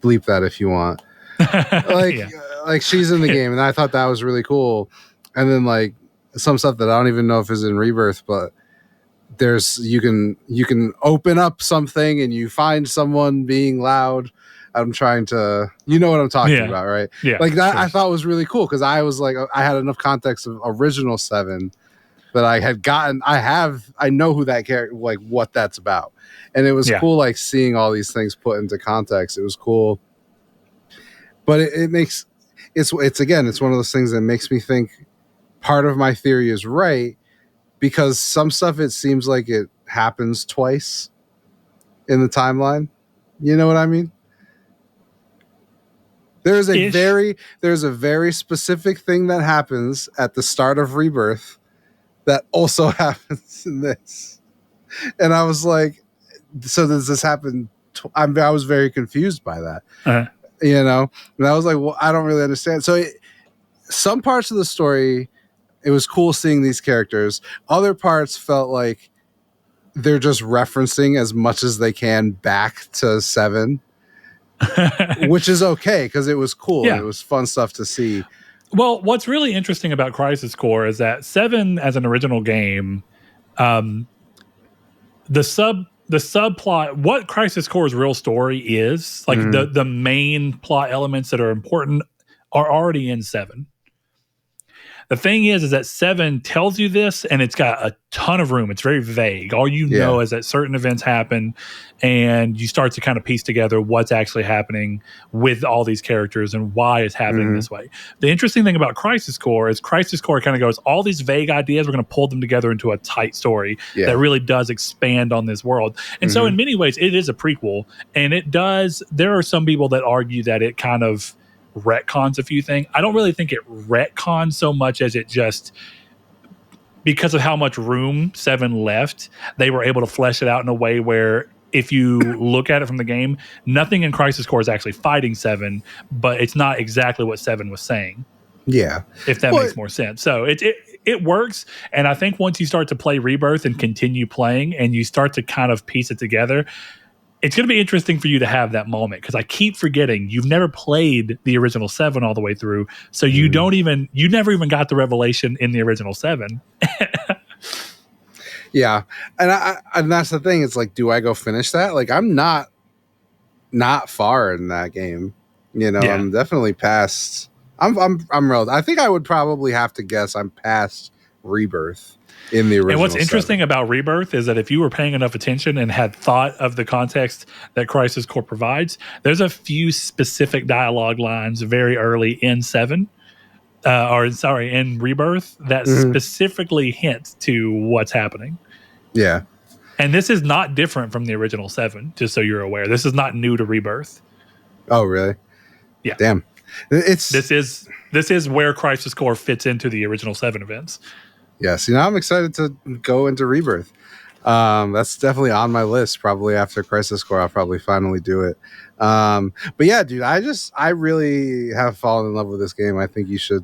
Bleep that if you want. Like, like she's in the game, and I thought that was really cool. And then like some stuff that I don't even know if is in Rebirth, but there's you can open up something and you find someone being loud. I'm trying to, you know what I'm talking about, right? Yeah. Like that, I thought was really cool because I was like, I had enough context of original 7 that I had gotten. I know who that character, like what that's about, and it was cool, like seeing all these things put into context. It was cool, but it makes it's again, it's one of those things that makes me think part of my theory is right, because some stuff it seems like it happens twice in the timeline. You know what I mean? There's a very specific thing that happens at the start of Rebirth that also happens in this. And I was like, so does this happen? I was very confused by that, you know? And I was like, well, I don't really understand. So some parts of the story, it was cool seeing these characters. Other parts felt like they're just referencing as much as they can back to 7. Which is okay because it was cool. It was fun stuff to see. Well, what's really interesting about Crisis Core is that 7 as an original game, the subplot, what Crisis Core's real story is, like the main plot elements that are important are already in 7. The thing is that 7 tells you this, and it's got a ton of room. It's very vague. All you know is that certain events happen, and you start to kind of piece together what's actually happening with all these characters and why it's happening this way. The interesting thing about Crisis Core is Crisis Core kind of goes, all these vague ideas, we're going to pull them together into a tight story that really does expand on this world. And so in many ways, it is a prequel, and it does. There are some people that argue that it kind of retcons a few things. I don't really think it retcons so much as it just, because of how much room 7 left, they were able to flesh it out in a way where if you look at it from the game, nothing in Crisis Core is actually fighting 7, but it's not exactly what 7 was saying. Yeah. If that makes more sense. So it works. And I think once you start to play Rebirth and continue playing and you start to kind of piece it together, it's going to be interesting for you to have that moment, because I keep forgetting you've never played the original 7 all the way through. So you never even got the revelation in the original 7. Yeah. And that's the thing. It's like, do I go finish that? Like, I'm not far in that game. You know, I'm definitely past. I think I would probably have to guess I'm past Rebirth in the original. And what's 7. interesting about Rebirth is that if you were paying enough attention and had thought of the context that Crisis Core provides, there's a few specific dialogue lines very early in 7, in Rebirth that specifically hint to what's happening. Yeah. And this is not different from the original 7, just so you're aware. This is not new to Rebirth. Oh, really? Yeah. Damn. This is where Crisis Core fits into the original 7 events. Yeah, see, now I'm excited to go into Rebirth. That's definitely on my list. Probably after Crisis Core, I'll probably finally do it. But yeah, dude, I really have fallen in love with this game. I think you should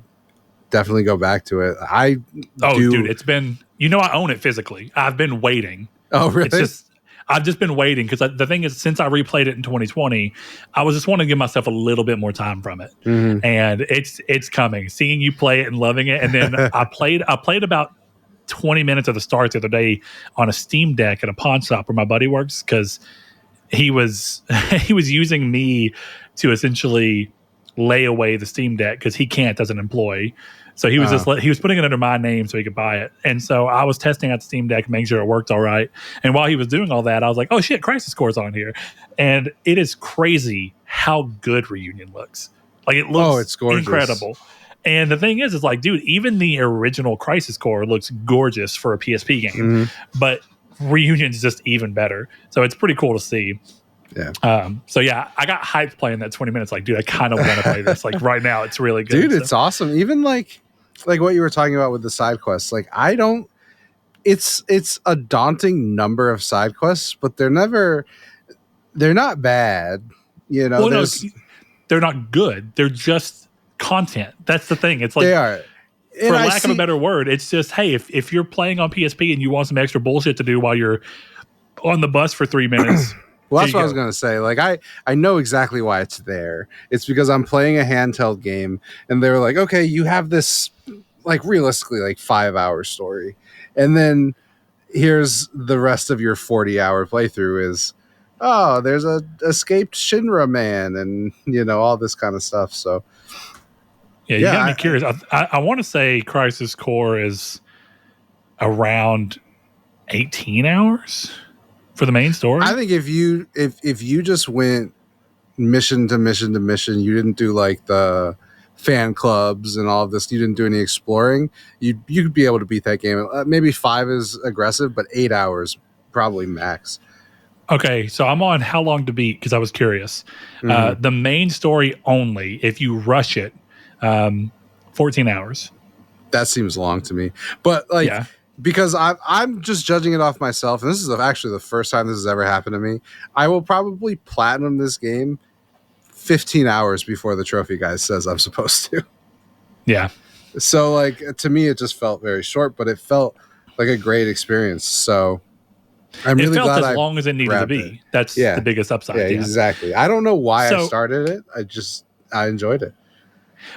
definitely go back to it. Dude, it's been, I own it physically. I've been waiting. Oh, really? I've just been waiting, because the thing is, since I replayed it in 2020, I was just wanting to give myself a little bit more time from it. And it's coming. Seeing you play it and loving it. And then I played about 20 minutes of the start the other day on a Steam Deck at a pawn shop where my buddy works, because he was using me to essentially lay away the Steam Deck, because he can't as an employee. So he was he was putting it under my name so he could buy it. And so I was testing out the Steam Deck, making sure it worked all right. And while he was doing all that, I was like, oh shit, Crisis Core's on here. And it is crazy how good Reunion looks. Like, it looks it's gorgeous. Incredible. And the thing is like, dude, even the original Crisis Core looks gorgeous for a PSP game. But Reunion's just even better. So it's pretty cool to see. Yeah. So yeah, I got hyped playing that 20 minutes. Like, dude, I kind of want to play this. Like, right now, it's really good. Dude, it's awesome. Even like what you were talking about with the side quests. Like, it's a daunting number of side quests, but they're not bad. You know, well, no, they're not good. They're just content. That's the thing. It's like, they are. For lack of a better word, it's just, hey, if you're playing on PSP and you want some extra bullshit to do while you're on the bus for 3 minutes. Well, that's what I was going to say. Like, I know exactly why it's there. It's because I'm playing a handheld game, and they were like, okay, you have this, like, realistically, like, 5-hour story. And then here's the rest of your 40-hour playthrough is, oh, there's a escaped Shinra man, and, all this kind of stuff. So, yeah, you got me curious. I want to say Crisis Core is around 18 hours for the main story. I think if you just went mission to mission to mission, you didn't do like the fan clubs and all of this, you didn't do any exploring, you'd be able to beat that game. Maybe 5 is aggressive, but 8 hours probably max. Okay, so I'm on how long to beat, because I was curious. The main story only, if you rush it, 14 hours. That seems long to me, but like. Yeah. Because I'm just judging it off myself, and this is actually the first time this has ever happened to me. I will probably platinum this game 15 hours before the trophy guy says I'm supposed to. Yeah. So, like, to me, it just felt very short, but it felt like a great experience. So, I'm really glad it felt as long as it needed to be. That's the biggest upside. Yeah, exactly. I don't know why I started it. I enjoyed it.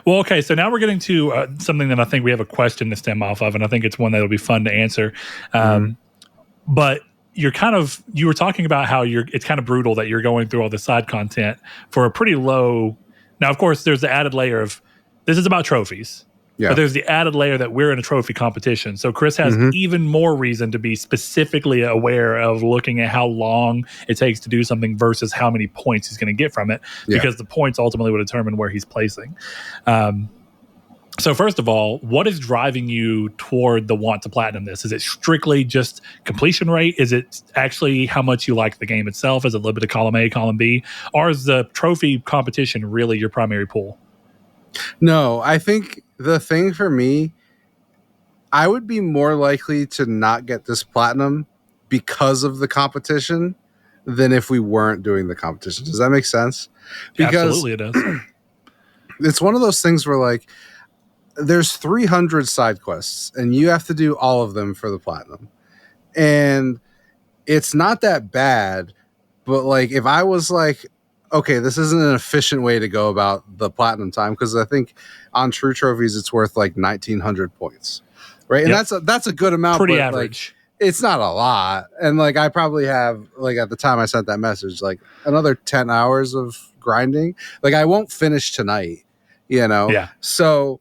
Well, okay, so now we're getting to something that I think we have a question to stem off of, and I think it's one that'll be fun to answer. But you were talking about how it's kind of brutal that you're going through all the side content for a pretty low. Now, of course, there's the added layer of this is about trophies. Yeah. But there's the added layer that we're in a trophy competition. So Chris has even more reason to be specifically aware of looking at how long it takes to do something versus how many points he's going to get from it, because the points ultimately will determine where he's placing. So first of all, what is driving you toward the want to platinum this? Is it strictly just completion rate? Is it actually how much you like the game itself? Is it a little bit of column A, column B? Or is the trophy competition really your primary pool? No, I think the thing for me, I would be more likely to not get this platinum because of the competition than if we weren't doing the competition. Does that make sense? Because Absolutely, it does. it's one of those things where like there's 300 side quests and you have to do all of them for the platinum. And it's not that bad, but like if I was like, okay, this isn't an efficient way to go about the platinum time, because I think on True Trophies it's worth like 1,900 points, right? And that's a good amount. Pretty but average. Like, it's not a lot. And like I probably have, like at the time I sent that message, like another 10 hours of grinding. Like I won't finish tonight, you know? Yeah. So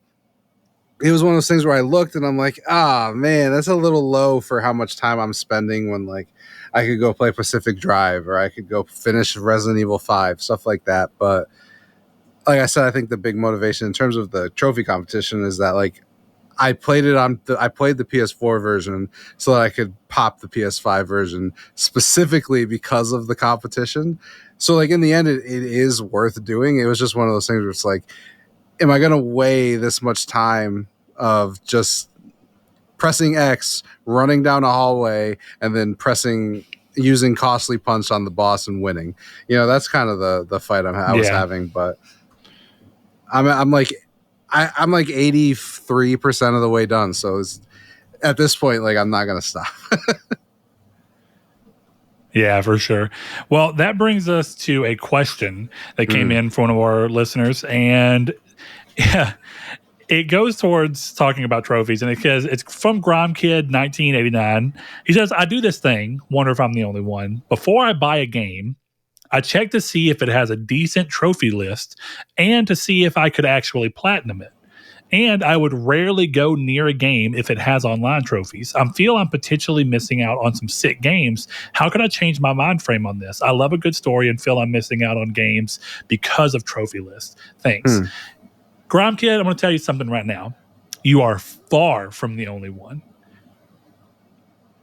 it was one of those things where I looked and I'm like, man, that's a little low for how much time I'm spending when like I could go play Pacific Drive or I could go finish Resident Evil 5, stuff like that. But like I said, I think the big motivation in terms of the trophy competition is that like I played the PS4 version so that I could pop the PS5 version specifically because of the competition. So like in the end, it is worth doing. It was just one of those things where it's like, am I going to weigh this much time of just pressing X, running down a hallway, and then using costly punch on the boss and winning? You know, that's kind of the fight I was having. But I'm like 83% of the way done. So at this point, like I'm not going to stop. Yeah, for sure. Well, that brings us to a question that came in from one of our listeners, and yeah, it goes towards talking about trophies, and it's from Grime Kid 1989. He says, "I do this thing. Wonder if I'm the only one. Before I buy a game, I check to see if it has a decent trophy list and to see if I could actually platinum it. And I would rarely go near a game if it has online trophies. I feel I'm potentially missing out on some sick games. How can I change my mind frame on this? I love a good story and feel I'm missing out on games because of trophy lists. Thanks." Grime Kid, I'm going to tell you something right now. You are far from the only one.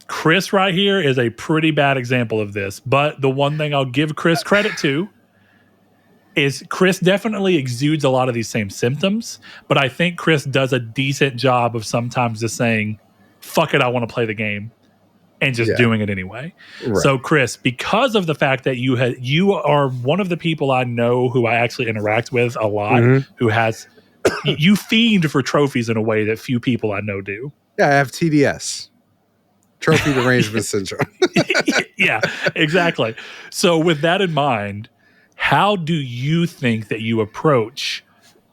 Chris right here is a pretty bad example of this, but the one thing I'll give Chris credit to is Chris definitely exudes a lot of these same symptoms, but I think Chris does a decent job of sometimes just saying, fuck it, I want to play the game, and just doing it anyway. Right. So Chris, because of the fact that you are one of the people I know who I actually interact with a lot, who has you fiend for trophies in a way that few people I know do. Yeah, I have TDS. Trophy derangement syndrome. Yeah, exactly. So with that in mind, how do you think that you approach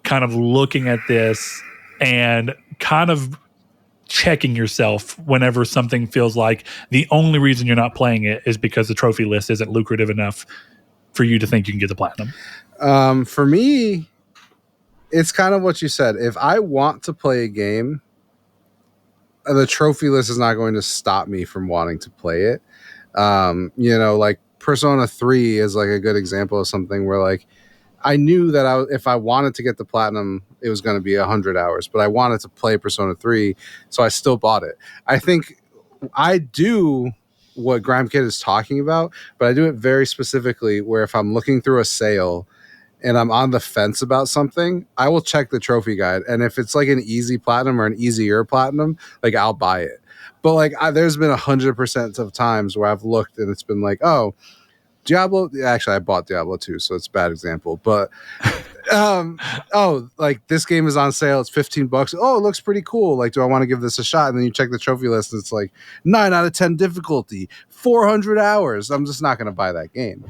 kind of looking at this and kind of checking yourself whenever something feels like the only reason you're not playing it is because the trophy list isn't lucrative enough for you to think you can get the platinum? For me, it's kind of what you said. If I want to play a game, the trophy list is not going to stop me from wanting to play it. You know, like Persona 3 is like a good example of something where like I knew that if I wanted to get the platinum, it was going to be 100 hours, but I wanted to play Persona 3, so I still bought it. I think I do what Grime Kid is talking about, but I do it very specifically where if I'm looking through a sale and I'm on the fence about something, I will check the trophy guide. And if it's like an easy platinum or an easier platinum, like I'll buy it. But like there's been 100% of times where I've looked and it's been like, oh, Diablo. Actually, I bought Diablo 2, so it's a bad example. But like this game is on sale. It's $15. Oh, it looks pretty cool. Like, do I want to give this a shot? And then you check the trophy list and it's like 9 out of 10 difficulty, 400 hours. I'm just not going to buy that game.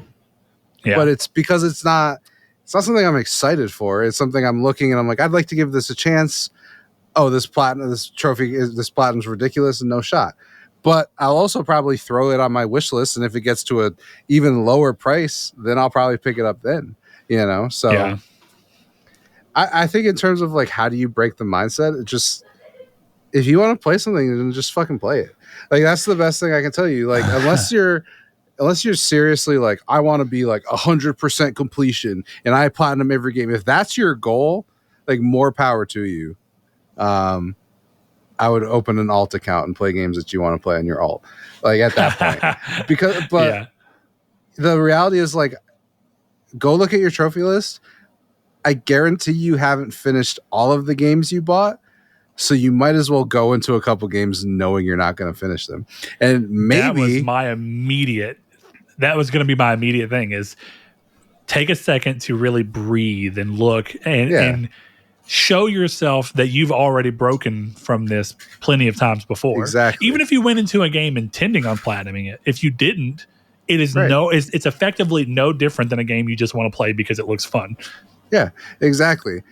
Yeah. But it's because it's not something I'm excited for. It's something I'm looking and I'm like, I'd like to give this a chance. Oh, this platinum's ridiculous and no shot. But I'll also probably throw it on my wish list, and if it gets to an even lower price, then I'll probably pick it up then. You know, so yeah. I think in terms of like how do you break the mindset, it just if you want to play something, then just fucking play it. Like that's the best thing I can tell you. Like unless you're seriously like I want to be like 100% completion and I platinum every game. If that's your goal, like more power to you. I would open an alt account and play games that you want to play on your alt. Like at that point, but the reality is like, go look at your trophy list. I guarantee you haven't finished all of the games you bought. So you might as well go into a couple games knowing you're not going to finish them. And maybe that was my immediate that was going to be my immediate thing is take a second to really breathe and look and show yourself that you've already broken from this plenty of times before. Exactly. Even if you went into a game intending on platinuming it, if you didn't, it is it's effectively no different than a game you just want to play because it looks fun. Yeah, exactly.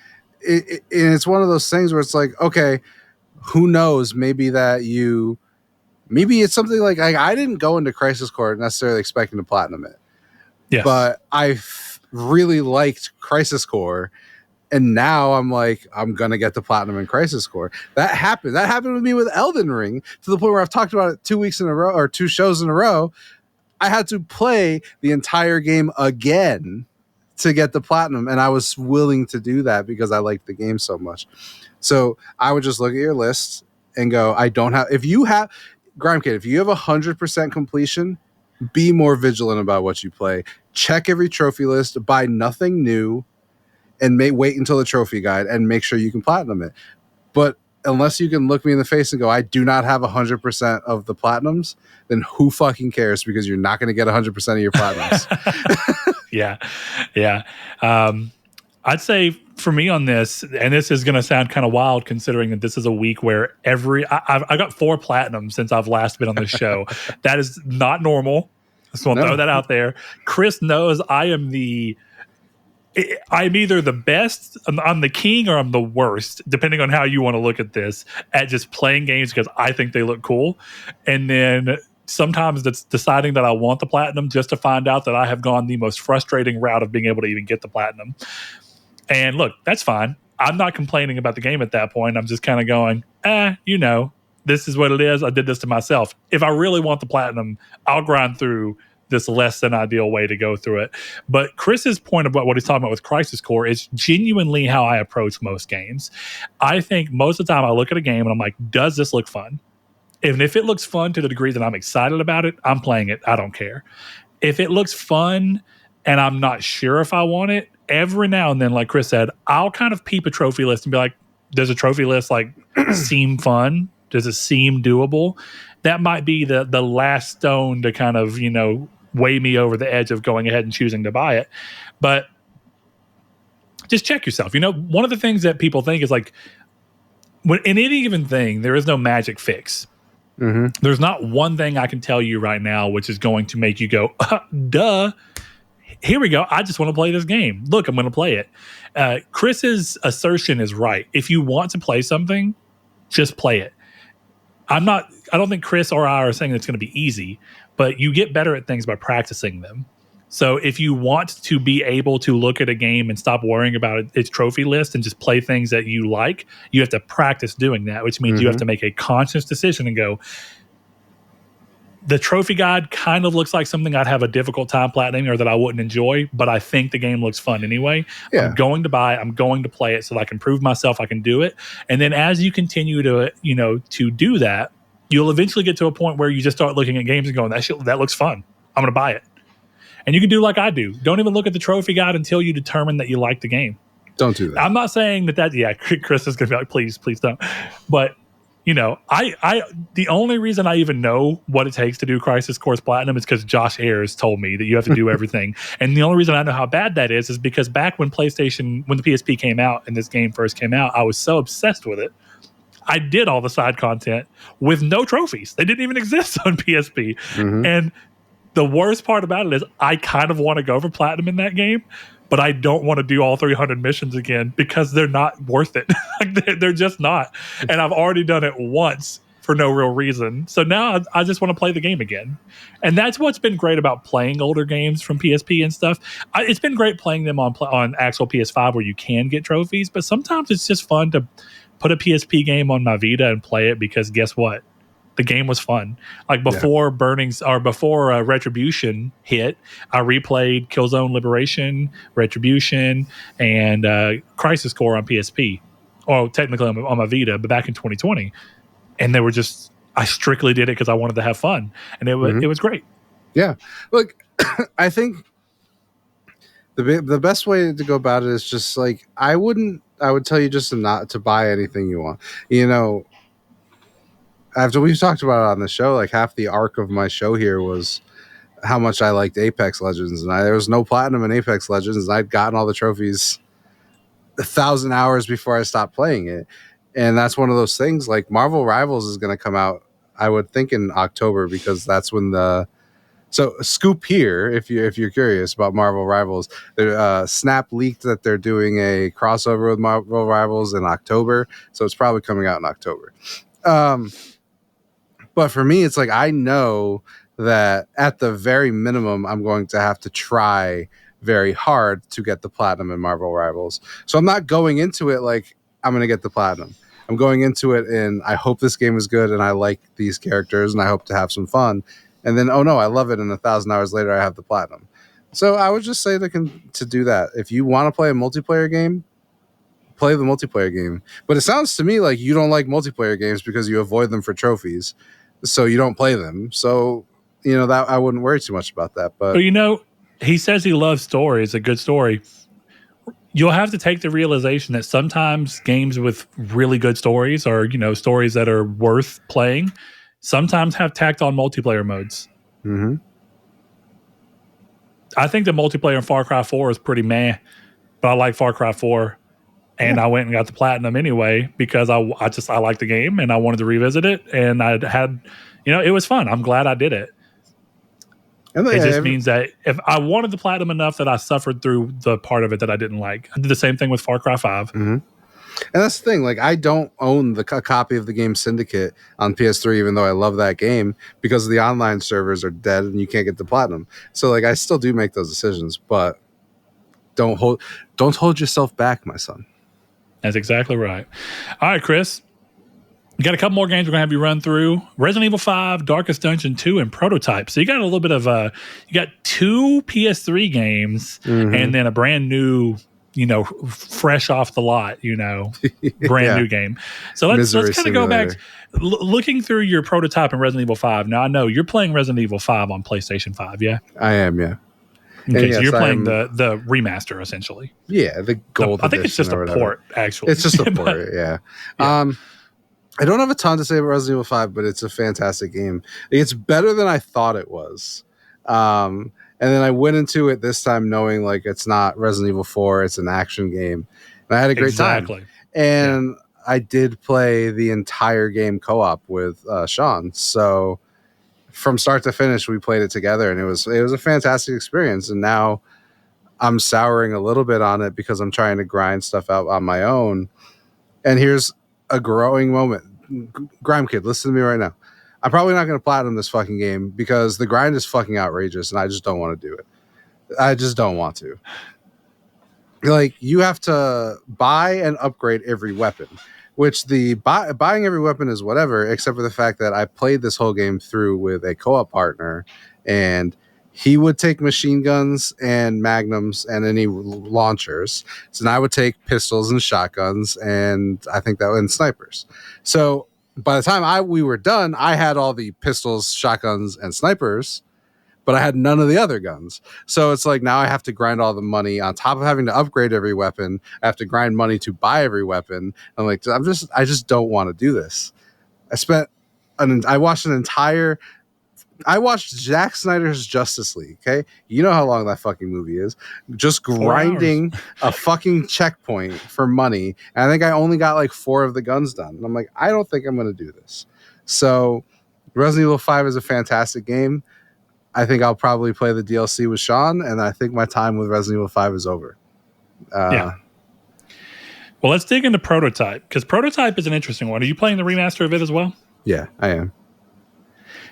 It's one of those things where it's like, okay, who knows? Maybe it's something like I didn't go into Crisis Core necessarily expecting to platinum it. Yes. But I really liked Crisis Core. And now I'm like, I'm going to get the platinum in Crisis Core. That happened. That happened with me with Elden Ring to the point where I've talked about it 2 weeks in a row or 2 shows in a row. I had to play the entire game again to get the platinum. And I was willing to do that because I liked the game so much. So I would just look at your list and go, if you have 100% completion, be more vigilant about what you play. Check every trophy list, buy nothing new, and wait until the trophy guide and make sure you can platinum it. But unless you can look me in the face and go, I do not have 100% of the platinums, then who fucking cares? Because you're not going to get 100% of your platinums. Yeah. I'd say for me on this, and this is going to sound kind of wild considering that this is a week where I got 4 platinums since I've last been on this show. That is not normal. So I'll throw that out there. Chris knows I'm either the best, I'm the king, or I'm the worst, depending on how you want to look at this, at just playing games because I think they look cool. And then sometimes that's deciding that I want the platinum just to find out that I have gone the most frustrating route of being able to even get the platinum. And look, that's fine. I'm not complaining about the game at that point. I'm just kind of going, this is what it is. I did this to myself. If I really want the platinum, I'll grind through this less than ideal way to go through it. But Chris's point about what he's talking about with Crisis Core is genuinely how I approach most games. I think most of the time I look at a game and I'm like, does this look fun? And if it looks fun to the degree that I'm excited about it, I'm playing it. I don't care. If it looks fun and I'm not sure if I want it, every now and then, like Chris said, I'll kind of peep a trophy list and be like, does a trophy list seem fun? Does it seem doable? That might be the last stone to kind of, weigh me over the edge of going ahead and choosing to buy it. But just check yourself. One of the things that people think is in any given thing, there is no magic fix. Mm-hmm. There's not one thing I can tell you right now which is going to make you go, duh, here we go. I just want to play this game. Look, I'm going to play it. Chris's assertion is right. If you want to play something, just play it. I don't think Chris or I are saying it's going to be easy, but you get better at things by practicing them. So if you want to be able to look at a game and stop worrying about its trophy list and just play things that you like, you have to practice doing that, which means you have to make a conscious decision and go, the trophy guide kind of looks like something I'd have a difficult time platinuming or that I wouldn't enjoy, but I think the game looks fun anyway. Yeah. I'm going to buy it. I'm going to play it so that I can prove myself I can do it. And then as you continue to, to do that, you'll eventually get to a point where you just start looking at games and going, that looks fun. I'm going to buy it. And you can do like I do. Don't even look at the trophy guide until you determine that you like the game. Don't do that. I'm not saying that Chris is going to be like, please don't. But I the only reason I even know what it takes to do Crisis Core Platinum is because Josh Ayers told me that you have to do everything. And the only reason I know how bad that is because back when the PSP came out and this game first came out, I was so obsessed with it. I did all the side content with no trophies. They didn't even exist on PSP. Mm-hmm. And the worst part about it is I kind of want to go for Platinum in that game, but I don't want to do all 300 missions again because they're not worth it. They're just not. And I've already done it once for no real reason. So now I just want to play the game again. And that's what's been great about playing older games from PSP and stuff. It's been great playing them on actual PS5 where you can get trophies, but sometimes it's just fun to put a PSP game on my Vita and play it because guess what? The game was fun. Before Retribution hit, I replayed Killzone Liberation, Retribution, and Crisis Core on PSP. Or technically on my Vita, but back in 2020. And I strictly did it because I wanted to have fun. And it was great. Yeah. Look, I think the best way to go about it is just I would tell you just not to buy anything you want. After we've talked about it on the show, half the arc of my show here was how much I liked Apex Legends, and there was no platinum in Apex Legends, and I'd gotten all the trophies 1,000 hours before I stopped playing it. And that's one of those things. Like Marvel Rivals is going to come out, I would think, in October, because that's when so scoop here, if you're curious about Marvel Rivals, Snap leaked that they're doing a crossover with Marvel Rivals in October, so it's probably coming out in October. But for me, it's like I know that at the very minimum, I'm going to have to try very hard to get the platinum in Marvel Rivals. So I'm not going into it like I'm going to get the platinum. I'm going into it and I hope this game is good and I like these characters and I hope to have some fun. And then, oh no, I love it, and 1,000 hours later, I have the platinum. So I would just say to do that. If you want to play a multiplayer game, play the multiplayer game. But it sounds to me like you don't like multiplayer games because you avoid them for trophies, so you don't play them. So, that I wouldn't worry too much about that. But he says he loves stories, a good story. You'll have to take the realization that sometimes games with really good stories, or stories that are worth playing, sometimes have tacked on multiplayer modes. Mm-hmm. I think the multiplayer in Far Cry 4 is pretty meh, but I like Far Cry 4, and I went and got the platinum anyway because I like the game and I wanted to revisit it, and I had, it was fun. I'm glad I did it. And it just means that if I wanted the platinum enough that I suffered through the part of it that I didn't like. I did the same thing with Far Cry 5. Mm-hmm. And that's the thing. Like, I don't own a copy of the game Syndicate on PS3, even though I love that game, because the online servers are dead and you can't get the platinum. So, like, I still do make those decisions, but don't hold yourself back, my son. That's exactly right. All right, Chris. You got a couple more games we're going to have you run through. Resident Evil 5, Darkest Dungeon 2, and Prototype. So you got a little bit of you got 2 PS3 games, and then a brand new, fresh off the lot, brand new game. So let's kind of go back. Looking through your Prototype and Resident Evil 5. Now, I know you're playing Resident Evil 5 on PlayStation 5, yeah? I am, yeah. Okay, so you're playing the remaster, essentially. Yeah, the gold edition. I think it's just a port, actually. It's just a port, yeah. I don't have a ton to say about Resident Evil 5, but it's a fantastic game. It's better than I thought it was. And then I went into it this time knowing like it's not Resident Evil 4, it's an action game. And I had a great time. And I did play the entire game co-op with Sean. So from start to finish, we played it together, and it was a fantastic experience. And now I'm souring a little bit on it because I'm trying to grind stuff out on my own. And here's a growing moment. Grime Kid, listen to me right now. I'm probably not going to platinum this fucking game because the grind is fucking outrageous and I just don't want to do it. I just don't want to. Like, you have to buy and upgrade every weapon, which buying every weapon is whatever, except for the fact that I played this whole game through with a co-op partner, and he would take machine guns and magnums and any launchers. So I would take pistols and shotguns, and I think and snipers. So by the time we were done, I had all the pistols, shotguns, and snipers, but I had none of the other guns. So it's like now I have to grind all the money on top of having to upgrade every weapon. I have to grind money to buy every weapon. I'm like, I just don't want to do this. I watched Zack Snyder's Justice League, okay? You know how long that fucking movie is. Just grinding a fucking checkpoint for money. And I think I only got like 4 of the guns done. And I'm like, I don't think I'm going to do this. So Resident Evil 5 is a fantastic game. I think I'll probably play the DLC with Sean, and I think my time with Resident Evil 5 is over. Yeah. Well, let's dig into Prototype, because Prototype is an interesting one. Are you playing the remaster of it as well? Yeah, I am.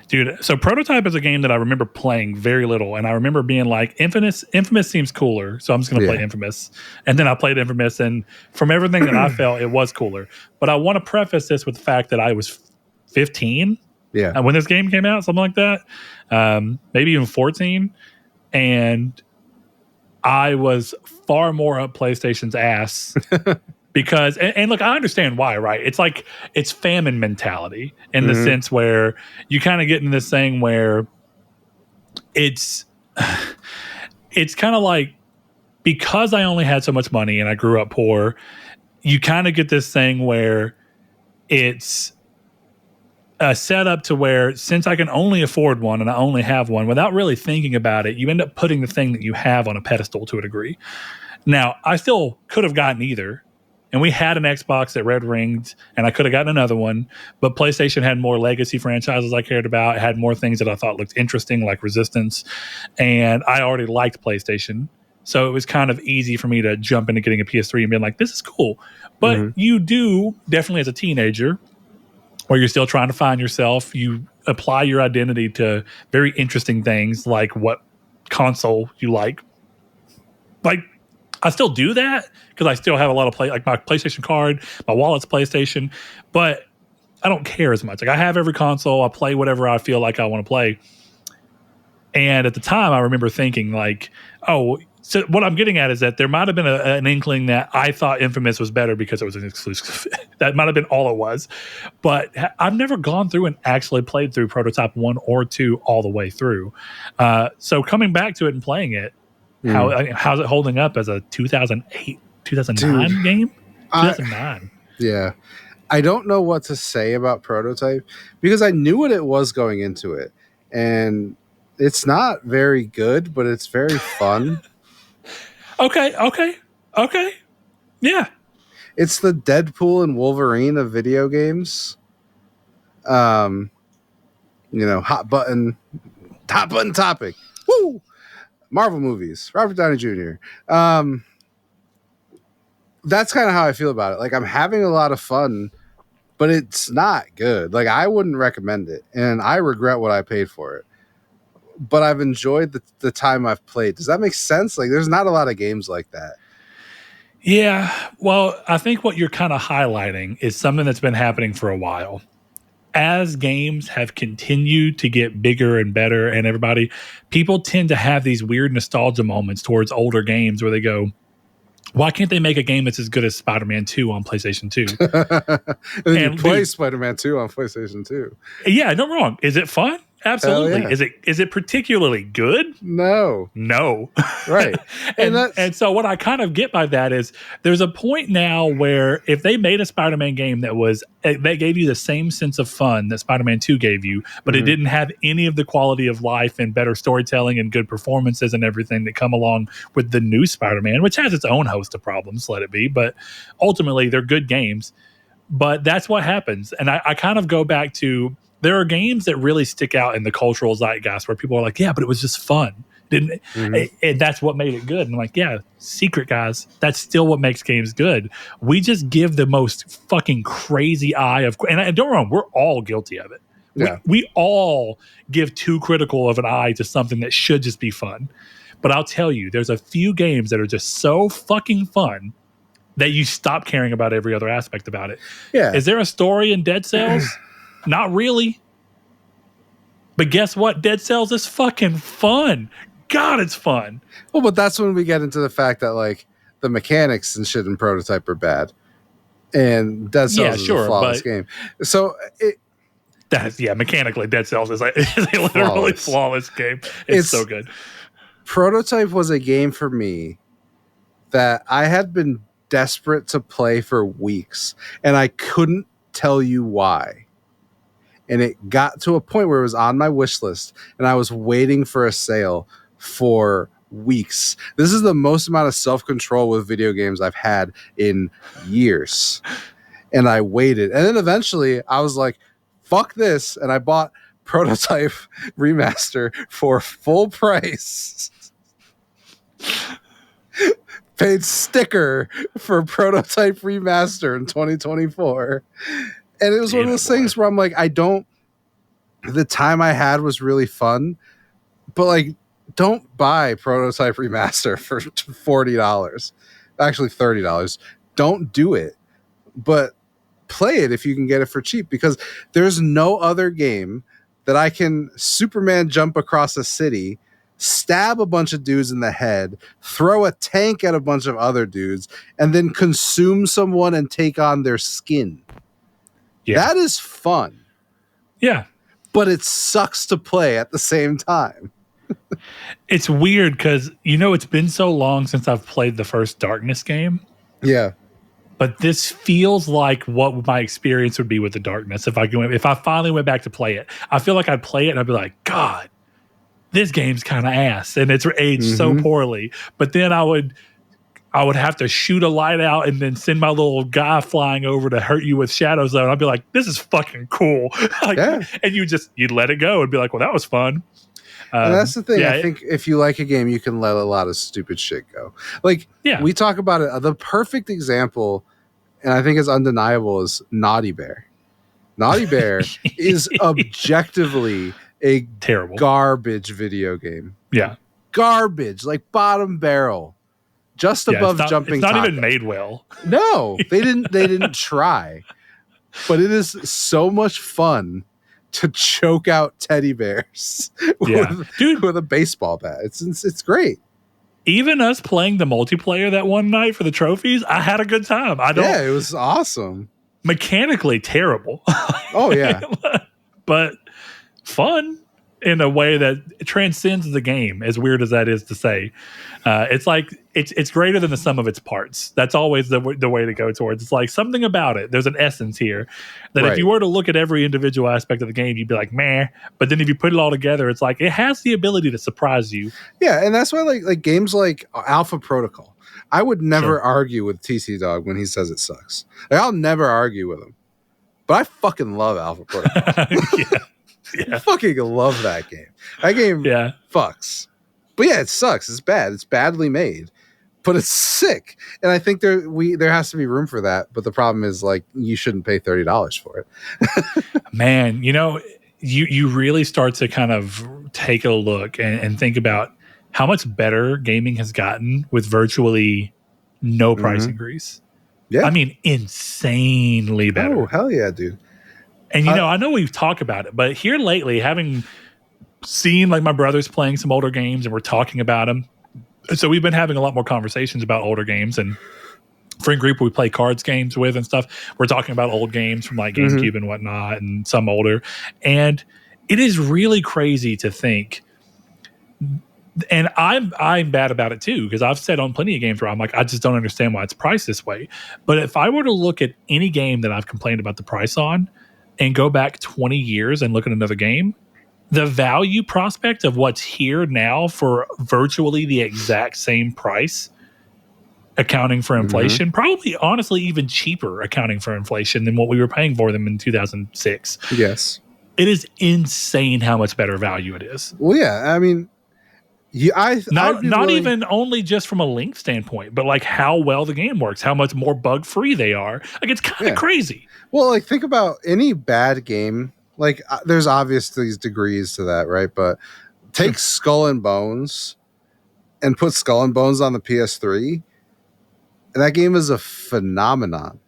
Dude, so Prototype is a game that I remember playing very little, and I remember being like, Infamous seems cooler, so I'm just going to play Infamous. And then I played Infamous, and from everything that I felt, it was cooler. But I want to preface this with the fact that I was 15 when this game came out, something like that, maybe even 14, and I was far more up PlayStation's ass because, and look, I understand why, right? It's like, it's famine mentality in the sense where you kind of get in this thing where it's kind of like, because I only had so much money and I grew up poor, you kind of get this thing where it's, set up to where, since I can only afford one and I only have one, without really thinking about it, you end up putting the thing that you have on a pedestal to a degree. Now, I still could have gotten either. And we had an Xbox that red ringed, and I could have gotten another one. But PlayStation had more legacy franchises I cared about. It had more things that I thought looked interesting, like Resistance. And I already liked PlayStation. So it was kind of easy for me to jump into getting a PS3 and being like, this is cool. But you do, definitely as a teenager, where you're still trying to find yourself, you apply your identity to very interesting things like what console you like. Like, I still do that because I still have a lot of like my PlayStation card, my wallet's PlayStation, but I don't care as much. Like, I have every console, I play whatever I feel like I want to play. And at the time, I remember thinking like, oh, so what I'm getting at is that there might have been an inkling that I thought Infamous was better because it was an exclusive. That might have been all it was. But I've never gone through and actually played through Prototype 1 or 2 all the way through. So coming back to it and playing it, how's it holding up as a 2008, 2009 game? 2009. Yeah. I don't know what to say about Prototype because I knew what it was going into it. And it's not very good, but it's very fun. Okay. Yeah. It's the Deadpool and Wolverine of video games. Hot button topic. Woo! Marvel movies. Robert Downey Jr. That's kind of how I feel about it. Like, I'm having a lot of fun, but it's not good. Like, I wouldn't recommend it, and I regret what I paid for it. But I've enjoyed the time I've played. Does that make sense? Like, there's not a lot of games like that. Yeah. Well, I think what you're kind of highlighting is something that's been happening for a while. As games have continued to get bigger and better, and people tend to have these weird nostalgia moments towards older games where they go, why can't they make a game that's as good as Spider-Man 2 on PlayStation 2? And you play Spider-Man 2 on PlayStation 2. Yeah, no wrong. Is it fun? Absolutely. Yeah. Is it particularly good? No. Right. and so what I kind of get by that is there's a point now where if they made a Spider-Man game that gave you the same sense of fun that Spider-Man 2 gave you, but it didn't have any of the quality of life and better storytelling and good performances and everything that come along with the new Spider-Man, which has its own host of problems, let it be, but ultimately they're good games. But that's what happens. And I kind of go back to, there are games that really stick out in the cultural zeitgeist where people are like, yeah, but it was just fun. And that's what made it good. And I'm like, yeah, secret, guys. That's still what makes games good. We just give the most fucking crazy eye of, and don't get me wrong, we're all guilty of it. Yeah. We all give too critical of an eye to something that should just be fun. But I'll tell you, there's a few games that are just so fucking fun that you stop caring about every other aspect about it. Yeah. Is there a story in Dead Cells? Not really. But guess what? Dead Cells is fucking fun. God, it's fun. Well, but that's when we get into the fact that, like, the mechanics and shit in Prototype are bad. And Dead Cells is a flawless game. So mechanically, Dead Cells is a literally flawless game. It's so good. Prototype was a game for me that I had been desperate to play for weeks, and I couldn't tell you why. And it got to a point where it was on my wish list, and I was waiting for a sale for weeks. This is the most amount of self-control with video games I've had in years. And I waited. And then eventually I was like, fuck this. And I bought Prototype Remaster for full price. Paid sticker for Prototype Remaster in 2024. And it was one of those things where I'm like, the time I had was really fun, but like, don't buy Prototype Remaster for $40. Actually, $30. Don't do it, but play it if you can get it for cheap, because there's no other game that I can Superman jump across a city, stab a bunch of dudes in the head, throw a tank at a bunch of other dudes, and then consume someone and take on their skin. Yeah. That is fun. Yeah. But it sucks to play at the same time. It's weird because, it's been so long since I've played the first Darkness game. Yeah. but this feels like what my experience would be with The Darkness if I finally went back to play it. I feel like I'd play it and I'd be like, God, this game's kind of ass, and it's aged so poorly. But then I would have to shoot a light out and then send my little guy flying over to hurt you with Shadow Zone. I'd be like, this is fucking cool. And you'd let it go and be like, well, that was fun. And that's the thing. I think if you like a game, you can let a lot of stupid shit go. Like, we talk about it. The perfect example, and I think it's undeniable, is Naughty Bear. Naughty Bear is objectively a terrible garbage video game. Yeah. Garbage, like bottom barrel. Just above jumping. It's not even made well. No, they didn't try. But it is so much fun to choke out teddy bears with a baseball bat. It's great. Even us playing the multiplayer that one night for the trophies, I had a good time. It was awesome. Mechanically terrible. Oh yeah. But fun in a way that transcends the game, as weird as that is to say. It's like it's greater than the sum of its parts. That's always the way to go towards. It's like something about it. There's an essence here that if you were to look at every individual aspect of the game, you'd be like, meh. But then if you put it all together, it's like it has the ability to surprise you. Yeah, and that's why like games like Alpha Protocol, I would never argue with TC Dog when he says it sucks. Like, I'll never argue with him. But I fucking love Alpha Protocol. I fucking love that game. That game fucks. But yeah, it sucks. It's bad. It's badly made. But it's sick. And I think there has to be room for that. But the problem is, like, you shouldn't pay $30 for it. Man, you really start to kind of take a look and think about how much better gaming has gotten with virtually no price increase. Yeah. I mean, insanely better. Oh, hell yeah, dude. And, I know we've talked about it, but here lately, having seen like my brothers playing some older games and we're talking about them. So we've been having a lot more conversations about older games, and friend group we play cards games with and stuff. We're talking about old games from like GameCube and whatnot, and some older. And it is really crazy to think. And I'm bad about it too, because I've said on plenty of games where I'm like, I just don't understand why it's priced this way. But if I were to look at any game that I've complained about the price on and go back 20 years and look at another game, the value prospect of what's here now for virtually the exact same price, accounting for inflation, probably honestly even cheaper accounting for inflation than what we were paying for them in 2006. Yes. It is insane how much better value it is. Well, yeah, I mean, not even only just from a length standpoint, but like how well the game works, how much more bug free they are. Like, it's kind of crazy. Well, like, think about any bad game. Like, there's obviously degrees to that, right? But take Skull and Bones and put Skull and Bones on the PS3, and that game is a phenomenon.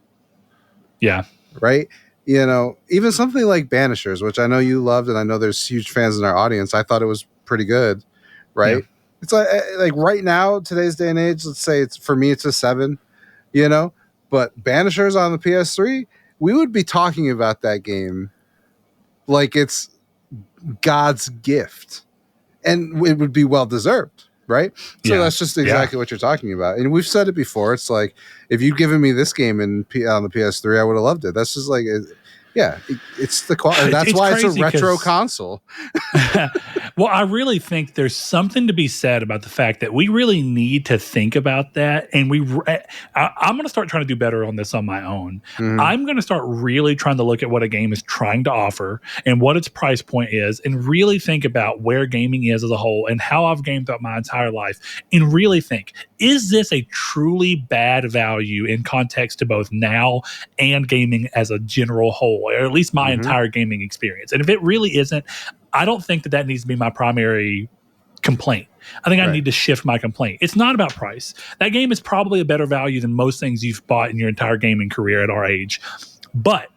Yeah. Right? Even something like Banishers, which I know you loved, and I know there's huge fans in our audience. I thought it was pretty good, right? Yeah. It's like right now, today's day and age, let's say it's a 7, but Banishers on the PS3, we would be talking about that game like it's God's gift, and it would be well deserved, right? So that's just exactly what you're talking about. And we've said it before. It's like, if you'd given me this game on the PS3, I would have loved it. That's just like, it's the quality. That's why it's a retro console. Well, I really think there's something to be said about the fact that we really need to think about that. And I'm going to start trying to do better on this on my own. I'm going to start really trying to look at what a game is trying to offer and what its price point is, and really think about where gaming is as a whole and how I've gamed up my entire life, and really think, is this a truly bad value in context to both now and gaming as a general whole, or at least my entire gaming experience? And if it really isn't, I don't think that needs to be my primary complaint. I think I need to shift my complaint. It's not about price. That game is probably a better value than most things you've bought in your entire gaming career at our age. But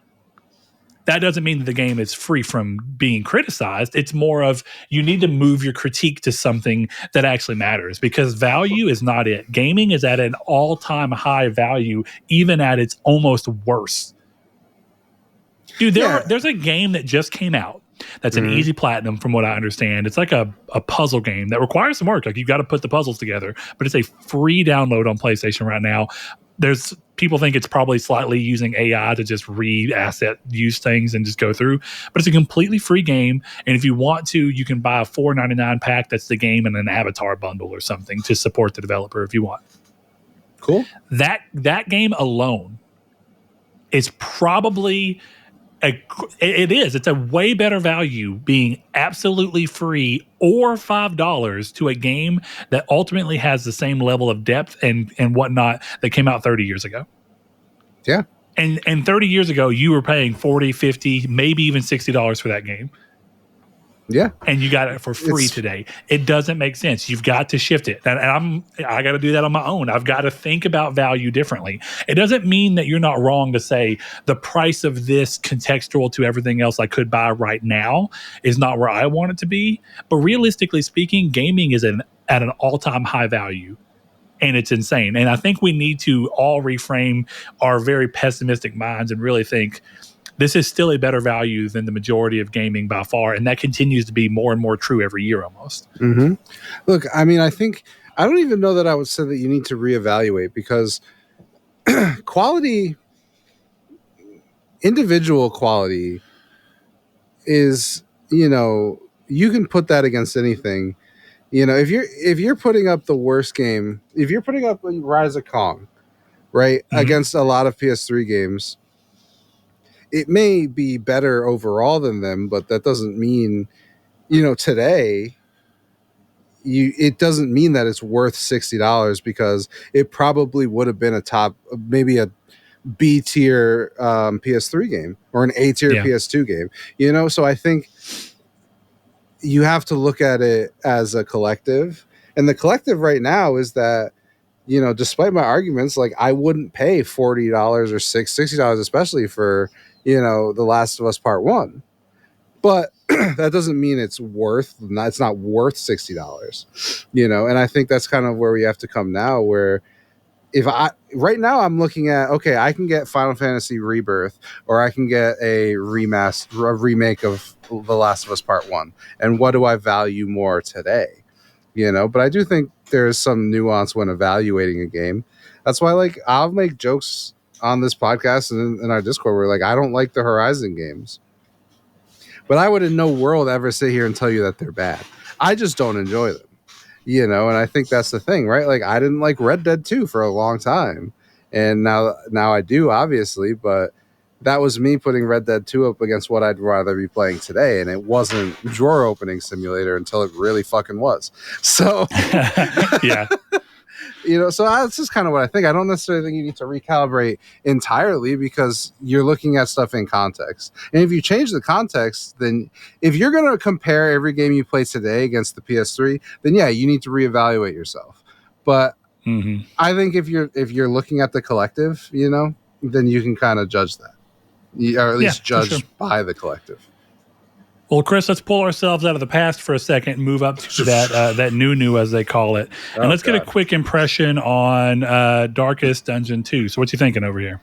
that doesn't mean that the game is free from being criticized. It's more of, you need to move your critique to something that actually matters, because value is not it. Gaming is at an all-time high value, even at its almost worst. Dude, there's a game that just came out that's an easy platinum, from what I understand. It's like a puzzle game that requires some work. Like, you've got to put the puzzles together, but it's a free download on PlayStation right now. there's people think it's probably slightly using AI to just read asset use things and just go through, but it's a completely free game. And if you want to, you can buy a $4.99 pack. That's the game and an avatar bundle or something to support the developer if you want. Cool. That game alone is probably it's a way better value being absolutely free or $5 to a game that ultimately has the same level of depth and whatnot that came out 30 years ago. Yeah. And 30 years ago, you were paying $40, $50, maybe even $60 for that game. Yeah. And you got it for free today. It doesn't make sense. You've got to shift it. And I got to do that on my own. I've got to think about value differently. It doesn't mean that you're not wrong to say the price of this contextual to everything else I could buy right now is not where I want it to be. But realistically speaking, gaming is at an all-time high value. And it's insane. And I think we need to all reframe our very pessimistic minds and really think, this is still a better value than the majority of gaming by far, and that continues to be more and more true every year almost. Mm-hmm. Look, I mean, I don't even know that I would say that you need to reevaluate, because quality, individual quality is, you can put that against anything. If you're putting up the worst game, if you're putting up Rise of Kong, right, against a lot of PS3 games, it may be better overall than them, but that doesn't mean, today, it doesn't mean that it's worth $60, because it probably would have been maybe a B tier PS3 game or an A tier PS2 game, so I think you have to look at it as a collective, and the collective right now is that, despite my arguments, like I wouldn't pay $40 or $60, especially for, The Last of Us Part 1. But that doesn't mean it's not worth $60, and I think that's kind of where we have to come now, where right now I'm looking at, okay, I can get Final Fantasy Rebirth, or I can get a remake of The Last of Us Part 1. And what do I value more today? But I do think there's some nuance when evaluating a game. That's why, I'll make jokes on this podcast and in our Discord where, I don't like the Horizon games. But I would in no world ever sit here and tell you that they're bad. I just don't enjoy them. And I think that's the thing, right? I didn't like Red Dead 2 for a long time. And now I do, obviously, but that was me putting Red Dead 2 up against what I'd rather be playing today. And it wasn't Drawer Opening Simulator until it really fucking was. So, yeah. So that's just kind of what I think. I don't necessarily think you need to recalibrate entirely, because you're looking at stuff in context. And if you change the context, then if you're going to compare every game you play today against the PS3, then yeah, you need to reevaluate yourself. But I think if you're looking at the collective, then you can kind of judge that, or at least judge by the collective. Well, Chris, let's pull ourselves out of the past for a second and move up to that new, as they call it. And let's get a quick impression on Darkest Dungeon 2. So what you thinking over here?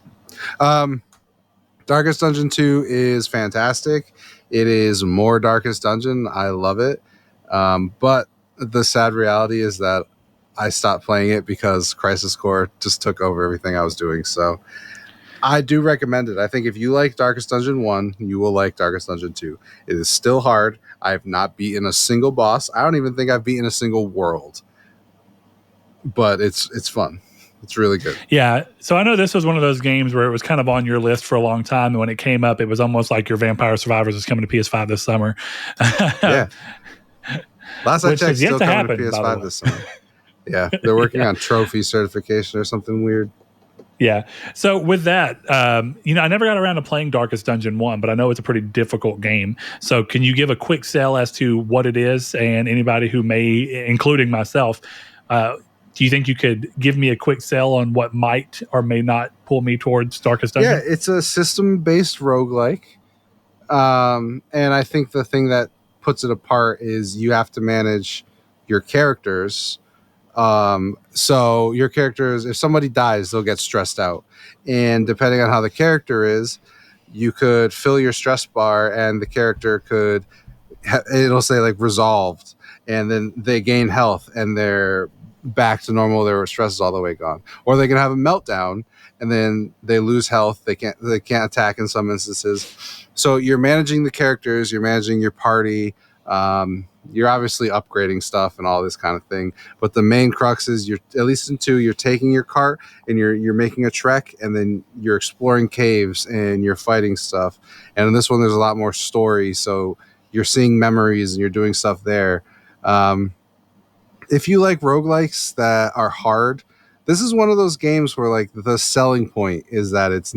Darkest Dungeon 2 is fantastic. It is more Darkest Dungeon. I love it. But the sad reality is that I stopped playing it because Crisis Core just took over everything I was doing. So I do recommend it. I think if you like Darkest Dungeon 1, you will like Darkest Dungeon 2. It is still hard. I have not beaten a single boss. I don't even think I've beaten a single world. But it's fun. It's really good. Yeah. So I know this was one of those games where it was kind of on your list for a long time. And when it came up, it was almost like your Vampire Survivors is coming to PS5 this summer. Yeah. Last I checked, still coming to PS5 this summer. Yeah. They're working on trophy certification or something weird. Yeah. So with that, I never got around to playing Darkest Dungeon 1, but I know it's a pretty difficult game. So can you give a quick sell as to what it is, and anybody who may, including myself, do you think you could give me a quick sell on what might or may not pull me towards Darkest Dungeon? Yeah, it's a system-based roguelike. And I think the thing that puts it apart is you have to manage your characters. So your characters, if somebody dies, they'll get stressed out. And depending on how the character is, you could fill your stress bar and the character it'll say resolved, and then they gain health and their back to normal. Their stress is all the way gone, or they can have a meltdown and then they lose health. They can't attack in some instances. So you're managing the characters, you're managing your party. You're obviously upgrading stuff and all this kind of thing. But the main crux is you're, at least in 2, you're taking your cart and you're making a trek, and then you're exploring caves and you're fighting stuff. And in this one, there's a lot more story. So you're seeing memories and you're doing stuff there. If you like roguelikes that are hard, this is one of those games where like the selling point is that it's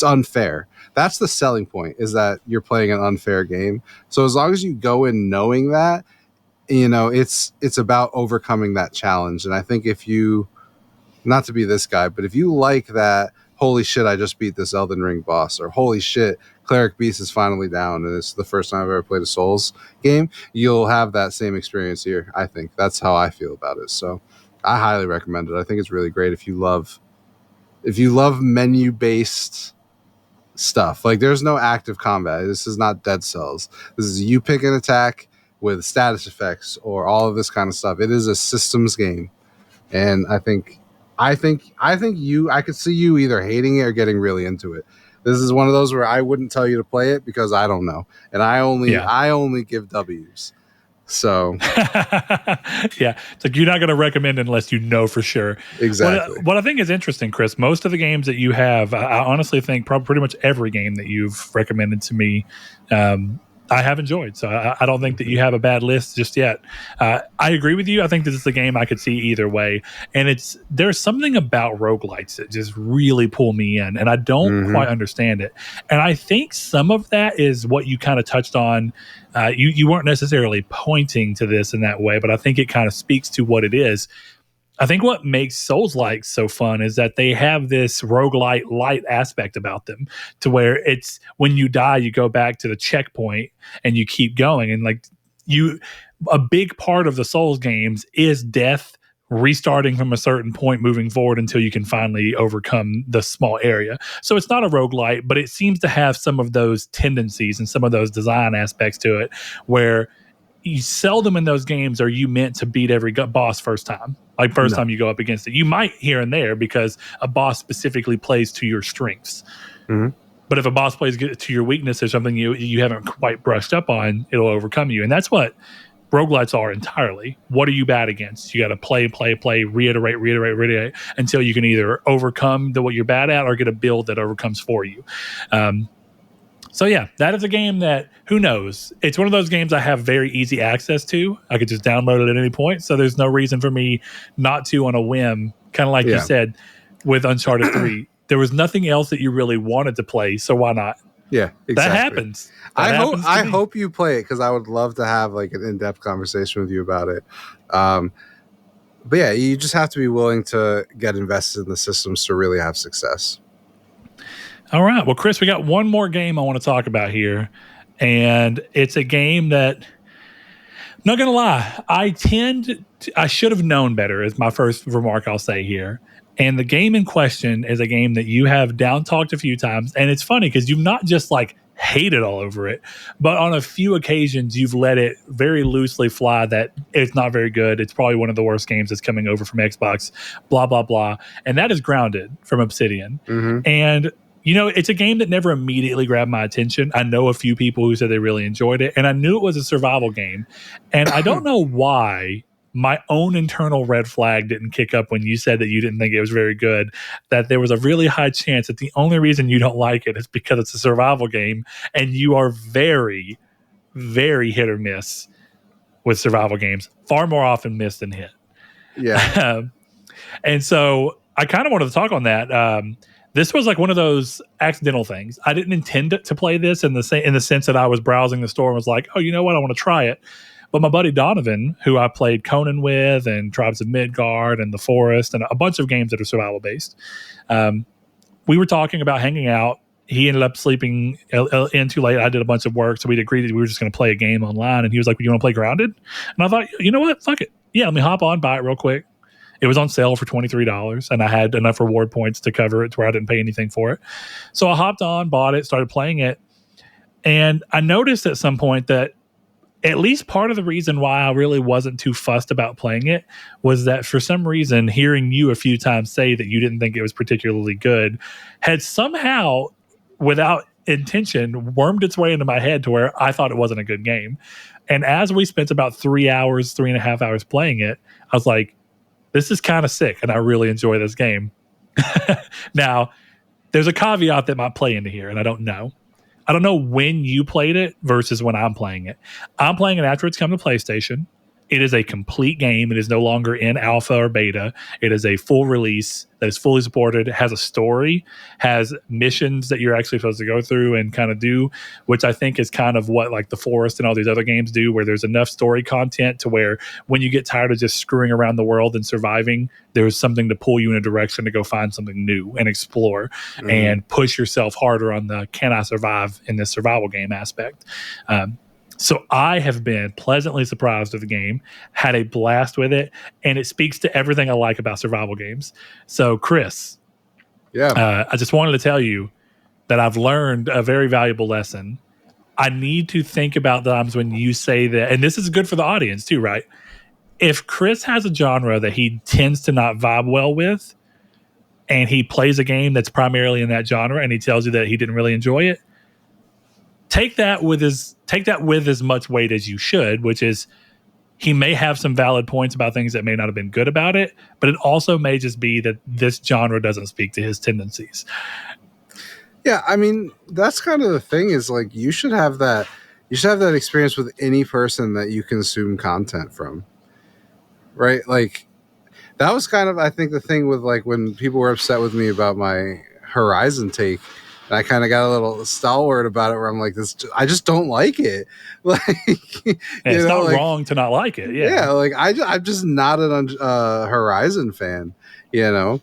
unfair. That's the selling point, is that you're playing an unfair game. So as long as you go in knowing that, it's about overcoming that challenge. And I think if you, not to be this guy, but if you like that, holy shit, I just beat this Elden Ring boss, or holy shit, Cleric Beast is finally down and it's the first time I've ever played a Souls game, you'll have that same experience here. I think that's how I feel about it. So I highly recommend it. I think it's really great if you love menu based stuff. Like, there's no active combat. This is not Dead Cells. This is you pick an attack with status effects or all of this kind of stuff. It is a systems game, and I could see you either hating it or getting really into it. This is one of those where I wouldn't tell you to play it because I don't know, and I only give W's. So yeah, it's like you're not going to recommend unless you know for sure. Exactly. What I think is interesting, Chris, most of the games that you have, I honestly think probably pretty much every game that you've recommended to me, I have enjoyed. So I don't think that you have a bad list just yet. I agree with you. I think this is a game I could see either way. And there's something about roguelites that just really pull me in, and I don't quite understand it. And I think some of that is what you kind of touched on. You weren't necessarily pointing to this in that way, but I think it kind of speaks to what it is. I think what makes Souls-like so fun is that they have this roguelite light aspect about them, to where it's when you die, you go back to the checkpoint and you keep going. And like a big part of the Souls games is death, restarting from a certain point, moving forward until you can finally overcome the small area. So it's not a roguelite, but it seems to have some of those tendencies and some of those design aspects to it, where you seldom in those games are you meant to beat every boss first time. Like first time you go up against it. You might here and there because a boss specifically plays to your strengths. But if a boss plays to your weakness or something you haven't quite brushed up on, it'll overcome you. And that's what roguelites are entirely. What are you bad against? You got to play, reiterate until you can either overcome what you're bad at or get a build that overcomes for you. So yeah, that is a game that, who knows? It's one of those games I have very easy access to. I could just download it at any point, so there's no reason for me not to on a whim. Kind of like you said with Uncharted 3. There was nothing else that you really wanted to play, so why not? Yeah, exactly. That happens. I hope you play it, because I would love to have like an in-depth conversation with you about it. But yeah, you just have to be willing to get invested in the systems to really have success. All right. Well, Chris, we got one more game I want to talk about here. And it's a game that, not going to lie, I should have known better, is my first remark I'll say here. And the game in question is a game that you have down-talked a few times. And it's funny because you've not just like hated all over it, but on a few occasions you've let it very loosely fly that it's not very good. It's probably one of the worst games that's coming over from Xbox, blah, blah, blah. And that is Grounded from Obsidian. And it's a game that never immediately grabbed my attention. I know a few people who said they really enjoyed it, and I knew it was a survival game. And I don't know why my own internal red flag didn't kick up when you said that you didn't think it was very good, that there was a really high chance that the only reason you don't like it is because it's a survival game, and you are very, very hit or miss with survival games. Far more often miss than hit. Yeah. And so I kind of wanted to talk on that. This was like one of those accidental things. I didn't intend to play this in the sense that I was browsing the store and was like, oh, you know what? I want to try it. But my buddy Donovan, who I played Conan with and Tribes of Midgard and The Forest and a bunch of games that are survival based, we were talking about hanging out. He ended up sleeping in too late. I did a bunch of work, so we'd agreed that we were just going to play a game online. And he was like, well, you want to play Grounded? And I thought, you know what? Fuck it. Yeah, let me hop on, buy it real quick. It was on sale for $23, and I had enough reward points to cover it to where I didn't pay anything for it. So I hopped on, bought it, started playing it, and I noticed at some point that at least part of the reason why I really wasn't too fussed about playing it was that for some reason, hearing you a few times say that you didn't think it was particularly good had somehow, without intention, wormed its way into my head to where I thought it wasn't a good game. And as we spent about 3.5 hours playing it, I was like, this is kind of sick, and I really enjoy this game. Now, there's a caveat that might play into here, and I don't know. I don't know when you played it versus when I'm playing it. I'm playing it after it's come to PlayStation. It is a complete game. It is no longer in alpha or beta. It is a full release that is fully supported. It has a story, has missions that you're actually supposed to go through and kind of do, which I think is kind of what like The Forest and all these other games do, where there's enough story content to where when you get tired of just screwing around the world and surviving, there's something to pull you in a direction to go find something new and explore and push yourself harder on the can I survive in this survival game aspect. So I have been pleasantly surprised with the game, had a blast with it, and it speaks to everything I like about survival games. So, Chris, I just wanted to tell you that I've learned a very valuable lesson. I need to think about times when you say that, and this is good for the audience too, right? If Chris has a genre that he tends to not vibe well with, and he plays a game that's primarily in that genre, and he tells you that he didn't really enjoy it, take that with as much weight as you should, which is he may have some valid points about things that may not have been good about it, but it also may just be that this genre doesn't speak to his tendencies. Yeah, I mean, that's kind of the thing is like you should have that experience with any person that you consume content from. Right? Like that was kind of I think the thing with like when people were upset with me about my Horizon take. And I kind of got a little stalwart about it where I'm like, I just don't like it. Like, it's not wrong to not like it. Yeah. Like I'm just not an Horizon fan, you know?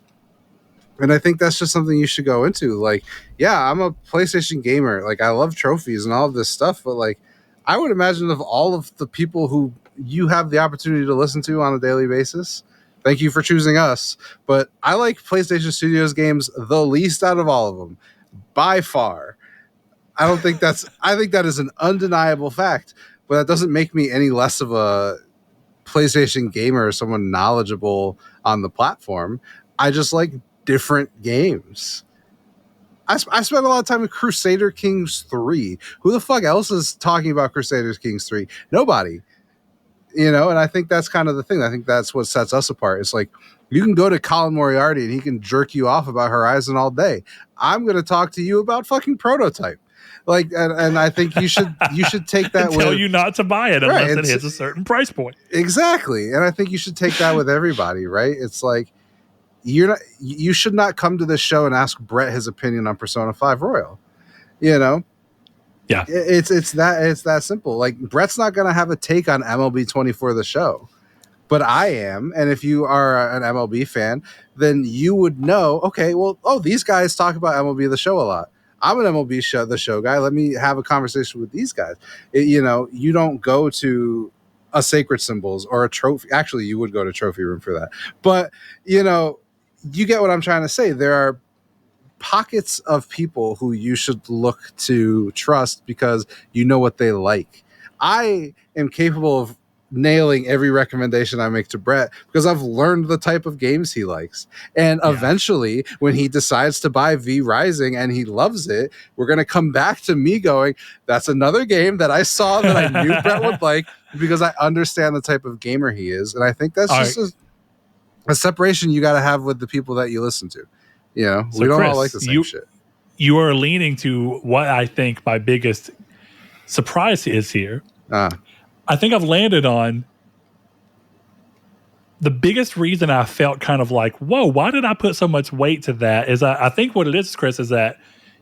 And I think that's just something you should go into. Like, yeah, I'm a PlayStation gamer. Like, I love trophies and all of this stuff. But like, I would imagine of all of the people who you have the opportunity to listen to on a daily basis, thank you for choosing us. But I like PlayStation Studios games the least out of all of them. By far. I think that is an undeniable fact, but that doesn't make me any less of a PlayStation gamer or someone knowledgeable on the platform. I just like different games. I spent a lot of time with Crusader Kings 3. Who the fuck else is talking about Crusader Kings 3? Nobody. You know, and I think that's kind of the thing. I think that's what sets us apart. It's like you can go to Colin Moriarty and he can jerk you off about Horizon all day. I'm going to talk to you about fucking Prototype. Like, and I think you should take that. Tell you not to buy it unless it hits a certain price point. Exactly, and I think you should take that with everybody. Right? It's like you should not come to this show and ask Brett his opinion on Persona 5 Royal. You know. Yeah, it's that simple. Like Brett's not going to have a take on MLB 24 the show, but I am. And if you are an MLB fan, then you would know. Okay, well, these guys talk about MLB the show a lot. I'm an MLB the show guy. Let me have a conversation with these guys. You don't go to a Sacred Symbols or a trophy. Actually, you would go to Trophy Room for that. But you get what I'm trying to say. There are pockets of people who you should look to trust because you know what they like. I am capable of nailing every recommendation I make to Brett because I've learned the type of games he likes. And eventually, when he decides to buy V Rising and he loves it, we're going to come back to me going, that's another game that I saw that I knew Brett would like because I understand the type of gamer he is. And I think that's just a separation you got to have with the people that you listen to. You know, so we don't all like the same shit. You are leaning to what I think my biggest surprise is here. I think I've landed on the biggest reason I felt kind of like, whoa, why did I put so much weight to that? Is I think what it is, Chris, is that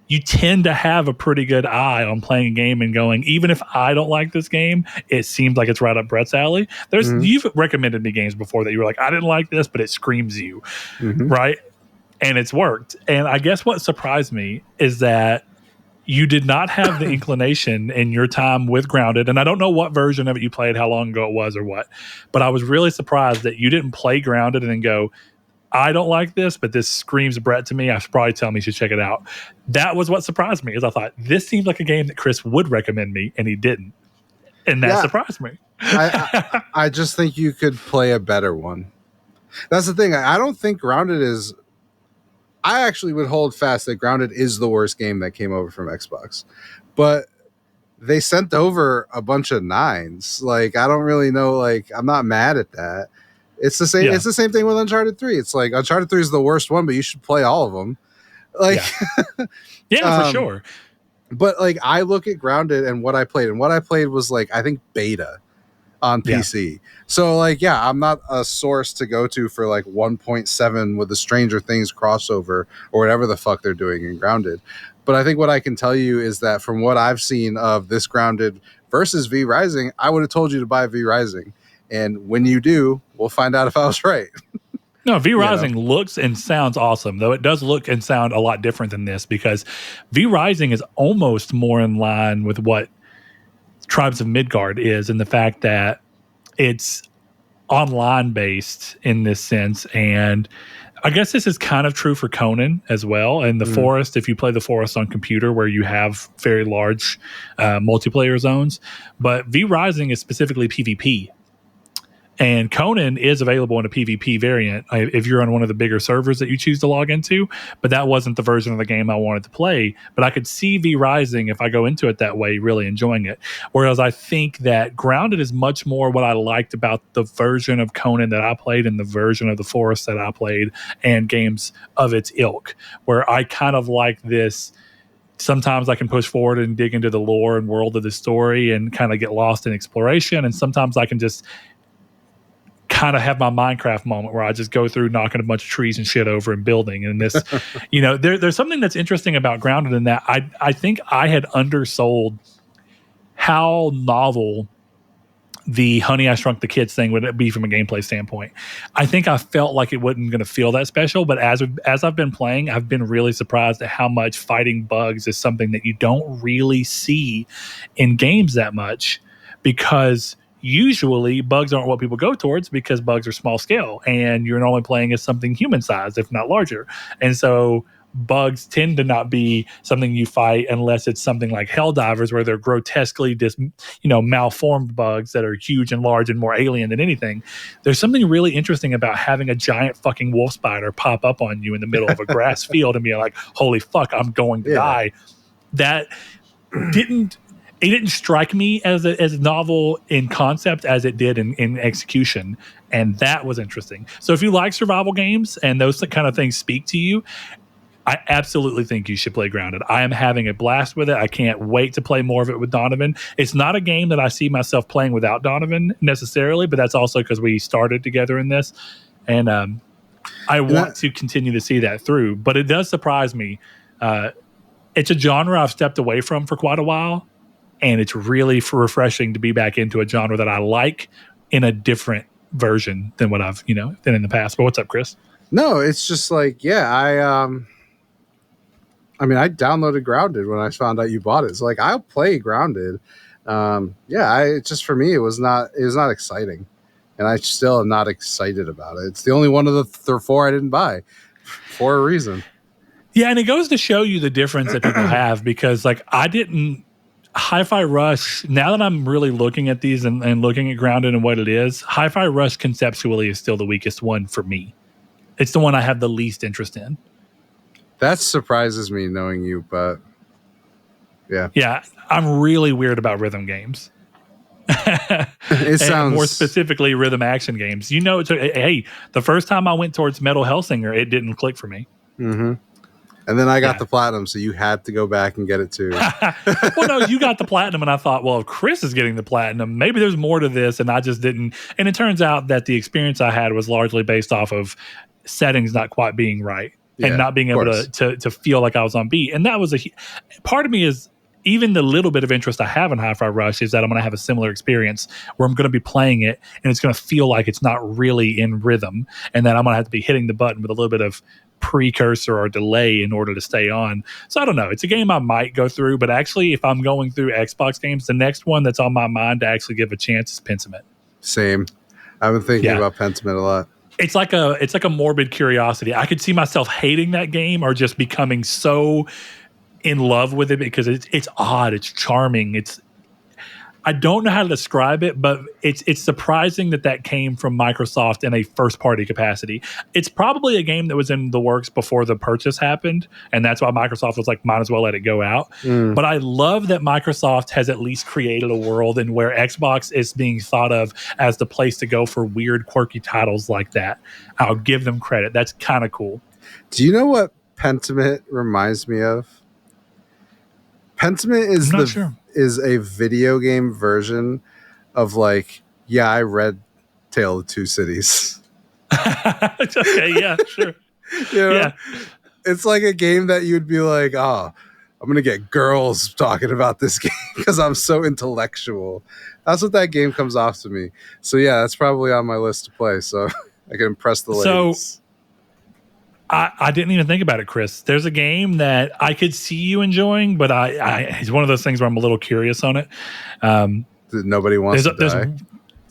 you tend to have a pretty good eye on playing a game and going, even if I don't like this game, it seems like it's right up Brett's alley. You've recommended me games before that you were like, I didn't like this, but it screams you, right? And it's worked. And I guess what surprised me is that you did not have the inclination in your time with Grounded. And I don't know what version of it you played, how long ago it was or what, but I was really surprised that you didn't play Grounded and then go, I don't like this, but this screams Brett to me. I should probably tell me you should check it out. That was what surprised me, is I thought this seems like a game that Chris would recommend me, and he didn't. And that surprised me. I just think you could play a better one. That's the thing. I don't think Grounded is. I actually would hold fast that Grounded is the worst game that came over from Xbox, but they sent over a bunch of 9s. Like, I don't really know. Like, I'm not mad at that. It's the same. Yeah. It's the same thing with Uncharted 3. It's like Uncharted 3 is the worst one, but you should play all of them. Like, yeah, for sure. But like, I look at Grounded and what I played was like, I think beta on PC. Yeah. So like, yeah, I'm not a source to go to for like 1.7 with the Stranger Things crossover or whatever the fuck they're doing in Grounded. But I think what I can tell you is that from what I've seen of this Grounded versus V Rising, I would have told you to buy V Rising. And when you do, we'll find out if I was right. No, V Rising looks and sounds awesome, though it does look and sound a lot different than this, because V Rising is almost more in line with what Tribes of Midgard is, in the fact that it's online based in this sense. And I guess this is kind of true for Conan as well. And the Forest, if you play the Forest on computer, where you have very large multiplayer zones. But V Rising is specifically PvP. And Conan is available in a PvP variant if you're on one of the bigger servers that you choose to log into, but that wasn't the version of the game I wanted to play. But I could see V Rising, if I go into it that way, really enjoying it. Whereas I think that Grounded is much more what I liked about the version of Conan that I played and the version of the Forest that I played, and games of its ilk, where I kind of like this. Sometimes I can push forward and dig into the lore and world of the story and kind of get lost in exploration. And sometimes I can just kind of have my Minecraft moment where I just go through knocking a bunch of trees and shit over and building. And this, there's something that's interesting about Grounded in that I think I had undersold how novel the Honey, I Shrunk the Kids thing would be from a gameplay standpoint. I think I felt like it wasn't going to feel that special, but as I've been playing, I've been really surprised at how much fighting bugs is something that you don't really see in games that much, because usually bugs aren't what people go towards, because bugs are small scale and you're normally playing as something human sized, if not larger. And so bugs tend to not be something you fight unless it's something like Helldivers, where they're grotesquely malformed bugs that are huge and large and more alien than anything. There's something really interesting about having a giant fucking wolf spider pop up on you in the middle of a grass field and be like, holy fuck, I'm going to die. That didn't strike me as novel in concept as it did in execution. And that was interesting. So if you like survival games and those kind of things speak to you, I absolutely think you should play Grounded. I am having a blast with it. I can't wait to play more of it with Donovan. It's not a game that I see myself playing without Donovan necessarily, but that's also because we started together in this. And I want to continue to see that through. But it does surprise me. It's a genre I've stepped away from for quite a while. And it's really refreshing to be back into a genre that I like in a different version than what I've, been in the past. But what's up, Chris? No, it's just like, I downloaded Grounded when I found out you bought it. So like, I'll play Grounded. For me, it was not exciting. And I still am not excited about it. It's the only one of the 4 I didn't buy for a reason. Yeah. And it goes to show you the difference that people have, because like Hi-Fi Rush, now that I'm really looking at these and looking at Grounded and what it is, Hi-Fi Rush conceptually is still the weakest one for me. It's the one I have the least interest in. That surprises me knowing you, but yeah. Yeah, I'm really weird about rhythm games. It sounds more specifically rhythm action games. The first time I went towards Metal Hellsinger, it didn't click for me. Mm-hmm. And then I got the platinum, so you had to go back and get it too. Well, no, you got the platinum, and I thought, well, if Chris is getting the platinum, maybe there's more to this, and I just didn't. And it turns out that the experience I had was largely based off of settings not quite being right and not being able to feel like I was on beat. And that was part of me is, even the little bit of interest I have in Hi-Fi Rush is that I'm going to have a similar experience where I'm going to be playing it and it's going to feel like it's not really in rhythm, and that I'm going to have to be hitting the button with a little bit of precursor or delay in order to stay on. So I don't know. It's a game I might go through, but actually, if I'm going through Xbox games, the next one that's on my mind to actually give a chance is Pentiment. Same. I've been thinking about Pentiment a lot. It's like a morbid curiosity. I could see myself hating that game or just becoming so in love with it because it's odd, it's charming. I don't know how to describe it, but it's surprising that came from Microsoft in a first-party capacity. It's probably a game that was in the works before the purchase happened, and that's why Microsoft was like, might as well let it go out. But I love that Microsoft has at least created a world in where Xbox is being thought of as the place to go for weird, quirky titles like that. I'll give them credit. That's kind of cool. Do you know what Pentiment reminds me of? Pentiment is a video game version of like, yeah, I read Tale of Two Cities. Okay, yeah, sure. You know? Yeah. It's like a game that you'd be like, oh, I'm going to get girls talking about this game because I'm so intellectual. That's what that game comes off to me. So yeah, that's probably on my list to play. So I can impress the ladies. So I didn't even think about it, Chris. There's a game that I could see you enjoying, but it's one of those things where I'm a little curious on it. Nobody wants to die.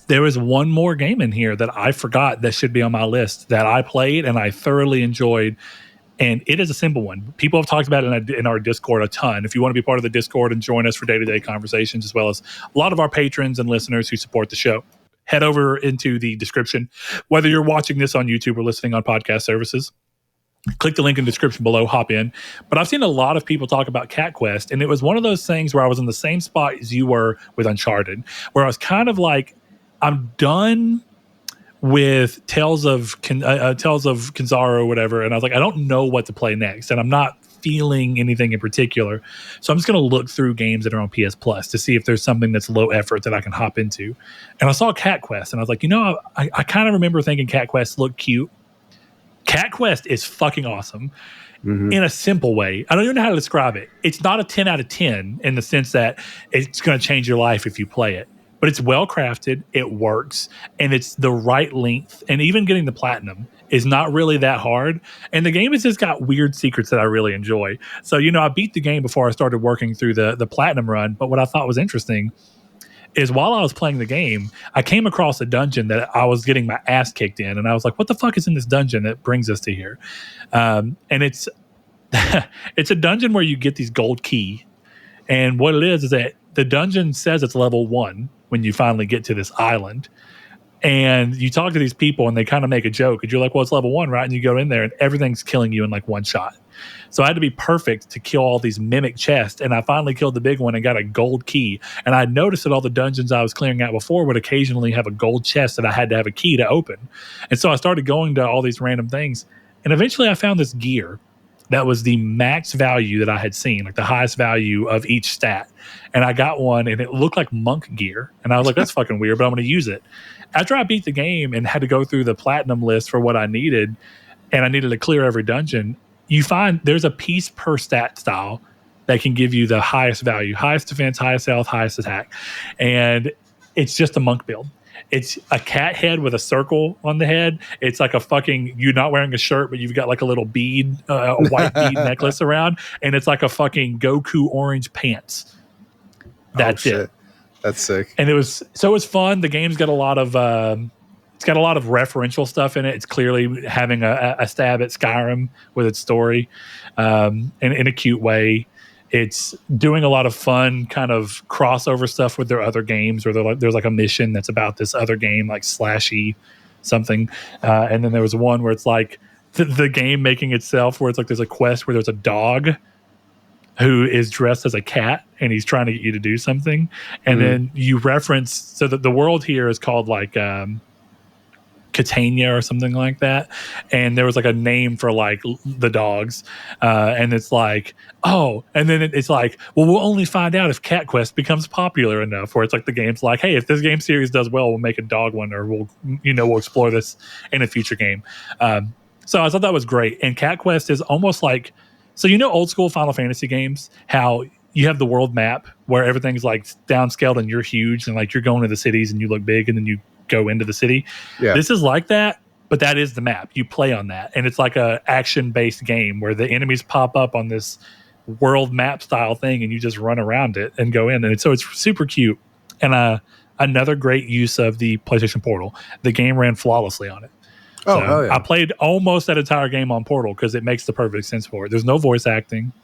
There is one more game in here that I forgot that should be on my list that I played and I thoroughly enjoyed. And it is a simple one. People have talked about it in our Discord a ton. If you want to be part of the Discord and join us for day-to-day conversations, as well as a lot of our patrons and listeners who support the show, head over into the description. Whether you're watching this on YouTube or listening on podcast services, click the link in the description below, hop in. But I've seen a lot of people talk about Cat Quest, and it was one of those things where I was in the same spot as you were with Uncharted, where I was kind of like, I'm done with Tales of Kanzaro or whatever, and I was like, I don't know what to play next, and I'm not feeling anything in particular, so I'm just going to look through games that are on PS Plus to see if there's something that's low effort that I can hop into. And I saw Cat Quest, and I was like, I kind of remember thinking Cat Quest looked cute. Cat Quest is fucking awesome in a simple way. I don't even know how to describe it. It's not a 10 out of 10 in the sense that it's going to change your life if you play it. But it's well crafted, it works, and it's the right length. And even getting the platinum is not really that hard. And the game has just got weird secrets that I really enjoy. So, I beat the game before I started working through the platinum run. But what I thought was interesting is while I was playing the game, I came across a dungeon that I was getting my ass kicked in. And I was like, what the fuck is in this dungeon that brings us to here? And it's it's a dungeon where you get these gold key. And what it is that the dungeon says it's level 1 when you finally get to this island. And you talk to these people and they kind of make a joke. And you're like, well, it's level 1, right? And you go in there and everything's killing you in like one shot. So I had to be perfect to kill all these mimic chests. And I finally killed the big one and got a gold key. And I noticed that all the dungeons I was clearing out before would occasionally have a gold chest that I had to have a key to open. And so I started going to all these random things. And eventually I found this gear that was the max value that I had seen, like the highest value of each stat. And I got one and it looked like monk gear. And I was like, that's fucking weird, but I'm going to use it. After I beat the game and had to go through the platinum list for what I needed, and I needed to clear every dungeon, you find there's a piece per stat style that can give you the highest value, highest defense, highest health, highest attack. And it's just a monk build. It's a cat head with a circle on the head. It's like a fucking, you're not wearing a shirt, but you've got like a little bead, a white bead necklace around. And it's like a fucking Goku orange pants. That's it. That's sick. And it was fun. The game's got a lot of, it's got a lot of referential stuff in it. It's clearly having a stab at Skyrim with its story in a cute way. It's doing a lot of fun kind of crossover stuff with their other games where there's like a mission that's about this other game, like slashy something. And then there was one where it's like the game making itself, where it's like there's a quest where there's a dog who is dressed as a cat and he's trying to get you to do something. And then you reference, so that the world here is called like Catania or something like that, and there was like a name for like the dogs, and it's like, oh, and then it's like, well, we'll only find out if Cat Quest becomes popular enough, where it's like the game's like, hey, if this game series does well, we'll make a dog one, or we'll explore this in a future game. So I thought that was great. And Cat Quest is almost like, so old school Final Fantasy games, how you have the world map where everything's like downscaled and you're huge and like you're going to the cities and you look big and then you go into the city. Yeah. This is like that, but that is the map. You play on that, and it's like a action-based game where the enemies pop up on this world map style thing, and you just run around it and go in. And so it's super cute, and another great use of the PlayStation Portal. The game ran flawlessly on it. Oh, hell yeah. I played almost that entire game on Portal because it makes the perfect sense for it. There's no voice acting.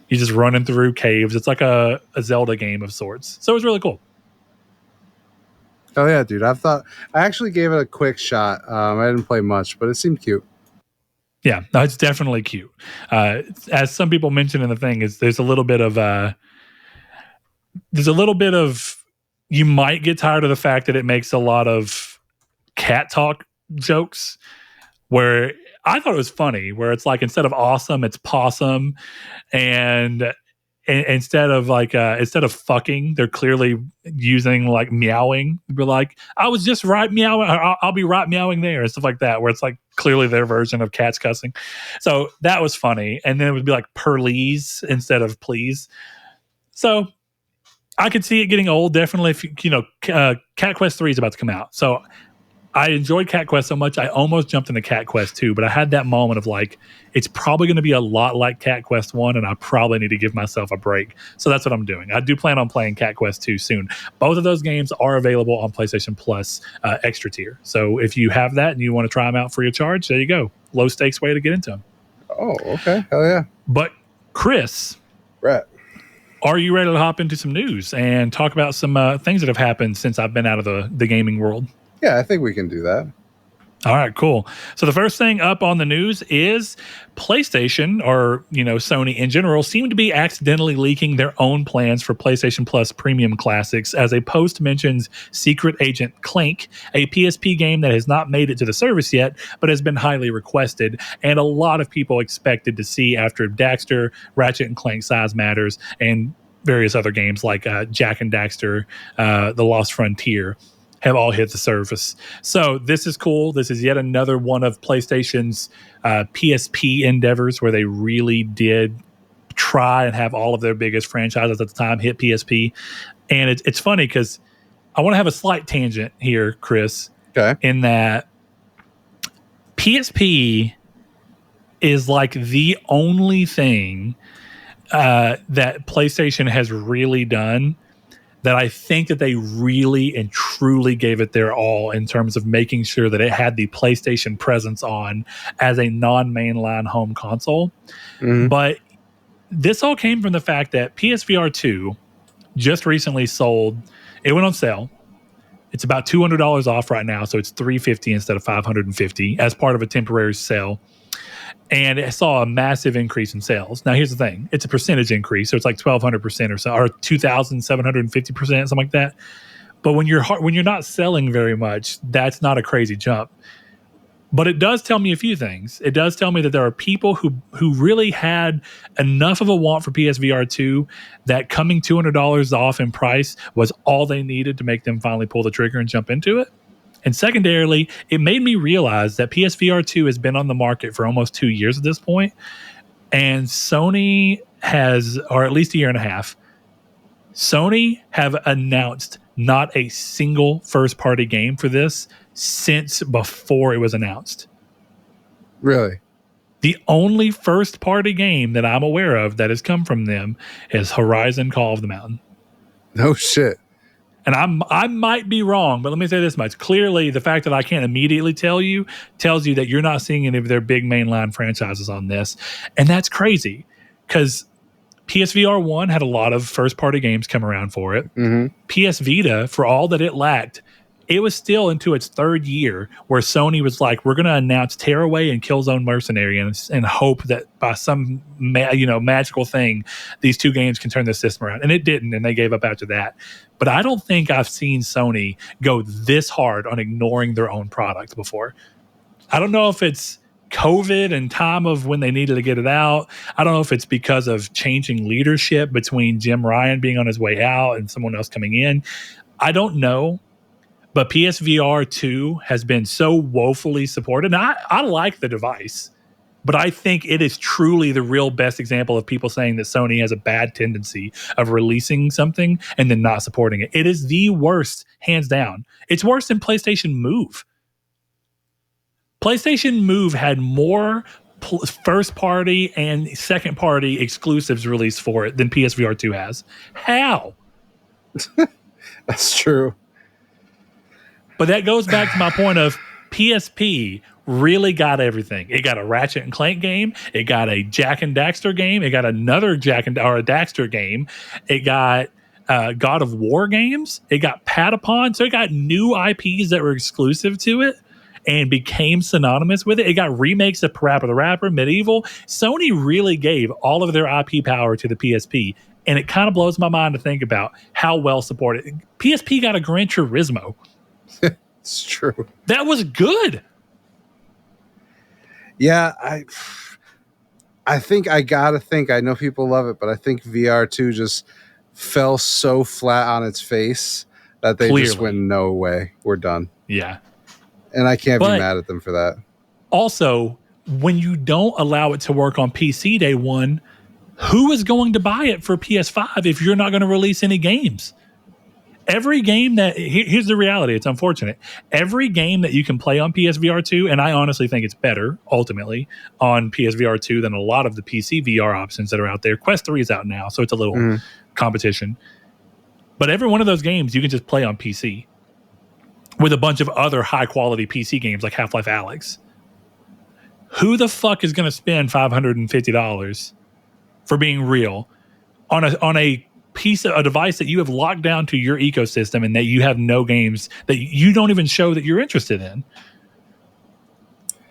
You're just running through caves. It's like a Zelda game of sorts. So it was really cool. Oh yeah, dude. I actually gave it a quick shot. I didn't play much, but it seemed cute. Yeah, no, it's definitely cute. As some people mentioned in the thing, is there's a little bit of you might get tired of the fact that it makes a lot of cat talk jokes, where I thought it was funny, where it's like instead of awesome, it's possum, and instead of fucking, they're clearly using like meowing. We're like, I was just right meowing, I'll be right meowing there, and stuff like that, where it's like clearly their version of cats cussing. So that was funny. And then it would be like perlease instead of please. So I could see it getting old, definitely. If Cat Quest 3 is about to come out, so I enjoyed Cat Quest so much I almost jumped into Cat Quest 2, but I had that moment of like, it's probably going to be a lot like Cat Quest 1, and I probably need to give myself a break. So that's what I'm doing. I do plan on playing Cat Quest 2 soon. Both of those games are available on PlayStation Plus extra tier. So if you have that and you want to try them out free of charge, there you go. Low stakes way to get into them. Oh, okay. Hell yeah. But Chris, Brett, are you ready to hop into some news and talk about some things that have happened since I've been out of the gaming world? Yeah, I think we can do that. All right, cool. So the first thing up on the news is PlayStation, or Sony in general, seem to be accidentally leaking their own plans for PlayStation Plus Premium Classics, as a post mentions Secret Agent Clank, a PSP game that has not made it to the service yet, but has been highly requested, and a lot of people expected to see after Daxter, Ratchet and Clank Size Matters, and various other games like Jak and Daxter, The Lost Frontier, have all hit the surface. So this is cool. This is yet another one of PlayStation's PSP endeavors, where they really did try and have all of their biggest franchises at the time hit PSP. And it's funny because I want to have a slight tangent here, Chris, in that PSP is like the only thing that PlayStation has really done that I think that they really and truly gave it their all in terms of making sure that it had the PlayStation presence on as a non-mainline home console. Mm-hmm. But this all came from the fact that PSVR2 just recently sold. It went on sale. It's about $200 off right now, so it's $350 instead of $550 as part of a temporary sale. And it saw a massive increase in sales. Now, here's the thing. It's a percentage increase, so it's like 1,200% or so, or 2,750%, something like that. But when you're not selling very much, that's not a crazy jump. But it does tell me a few things. It does tell me that there are people who really had enough of a want for PSVR2 that coming $200 off in price was all they needed to make them finally pull the trigger and jump into it. And secondarily, it made me realize that PSVR2 has been on the market for almost 2 years at this point, and Sony has, or at least a year and a half, Sony have announced not a single first-party game for this since before it was announced. Really? The only first-party game that I'm aware of that has come from them is Horizon Call of the Mountain. No shit. And I might be wrong, but let me say this much. Clearly, the fact that I can't immediately tell you tells you that you're not seeing any of their big mainline franchises on this. And that's crazy, because PSVR 1 had a lot of first-party games come around for it. Mm-hmm. PS Vita, for all that it lacked, it was still into its third year where Sony was like, we're going to announce Tearaway and Killzone Mercenary and hope that by some magical thing, these two games can turn the system around. And it didn't, and they gave up after that. But I don't think I've seen Sony go this hard on ignoring their own product before. I don't know if it's COVID and time of when they needed to get it out. I don't know if it's because of changing leadership between Jim Ryan being on his way out and someone else coming in. I don't know. But PSVR 2 has been so woefully supported. And I like the device, but I think it is truly the real best example of people saying that Sony has a bad tendency of releasing something and then not supporting it. It is the worst, hands down. It's worse than PlayStation Move. PlayStation Move had more first-party and second-party exclusives released for it than PSVR 2 has. How? That's true. But that goes back to my point of PSP really got everything. It got a Ratchet and Clank game. It got a Jack and Daxter game. It got another a Daxter game. It got God of War games. It got Patapon. So it got new IPs that were exclusive to it and became synonymous with it. It got remakes of Parappa the Rapper, Medieval. Sony really gave all of their IP power to the PSP. And it kind of blows my mind to think about how well supported. PSP got a Gran Turismo. It's true. That was good. Yeah, I think I know people love it, but I think VR2 just fell so flat on its face that they just went, no way, we're done. Yeah. And I can't be mad at them for that. Also, when you don't allow it to work on PC day one, who is going to buy it for PS5 if you're not going to release any games? Every game that, here's the reality, it's unfortunate. Every game that you can play on PSVR2, and I honestly think it's better, ultimately, on PSVR2 than a lot of the PC VR options that are out there. Quest 3 is out now, so it's a little competition. But every one of those games you can just play on PC with a bunch of other high-quality PC games like Half-Life Alyx. Who the fuck is going to spend $550 for being real on a piece of a device that you have locked down to your ecosystem and that you have no games that you don't even show that you're interested in?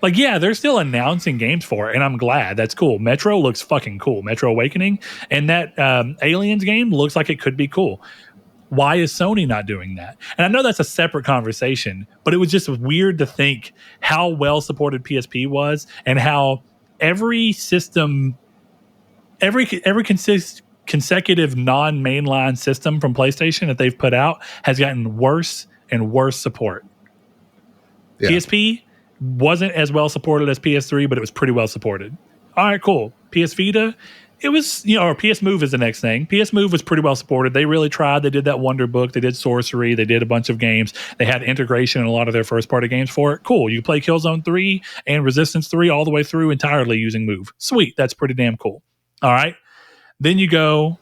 Like, yeah, they're still announcing games for it, and I'm glad. That's cool. Metro looks fucking cool. Metro Awakening, and that Aliens game looks like it could be cool. Why is Sony not doing that? And I know that's a separate conversation, but it was just weird to think how well supported PSP was and how every system, every consecutive non-mainline system from PlayStation that they've put out has gotten worse and worse support. Yeah. PSP wasn't as well supported as PS3, but it was pretty well supported. All right, cool. PS Vita, it was, or PS Move is the next thing. PS Move was pretty well supported. They really tried. They did that Wonder Book. They did Sorcery. They did a bunch of games. They had integration in a lot of their first-party games for it. Cool. You play Killzone 3 and Resistance 3 all the way through entirely using Move. Sweet. That's pretty damn cool. All right. Then you go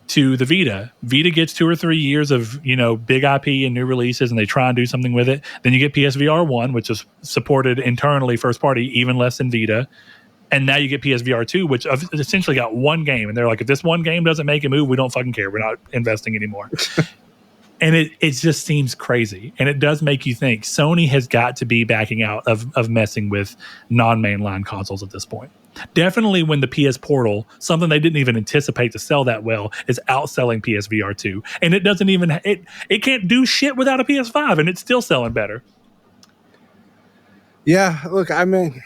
to the Vita. Vita gets 2 or 3 years of, big IP and new releases, and they try and do something with it. Then you get PSVR 1, which is supported internally first party, even less than Vita. And now you get PSVR 2, which essentially got one game. And they're like, if this one game doesn't make a move, we don't fucking care. We're not investing anymore. And it just seems crazy. And it does make you think Sony has got to be backing out of messing with non-mainline consoles at this point. Definitely when the PS Portal, something they didn't even anticipate to sell that well, is outselling PSVR 2. And it doesn't even, it can't do shit without a PS5, and it's still selling better. Yeah, look, I mean,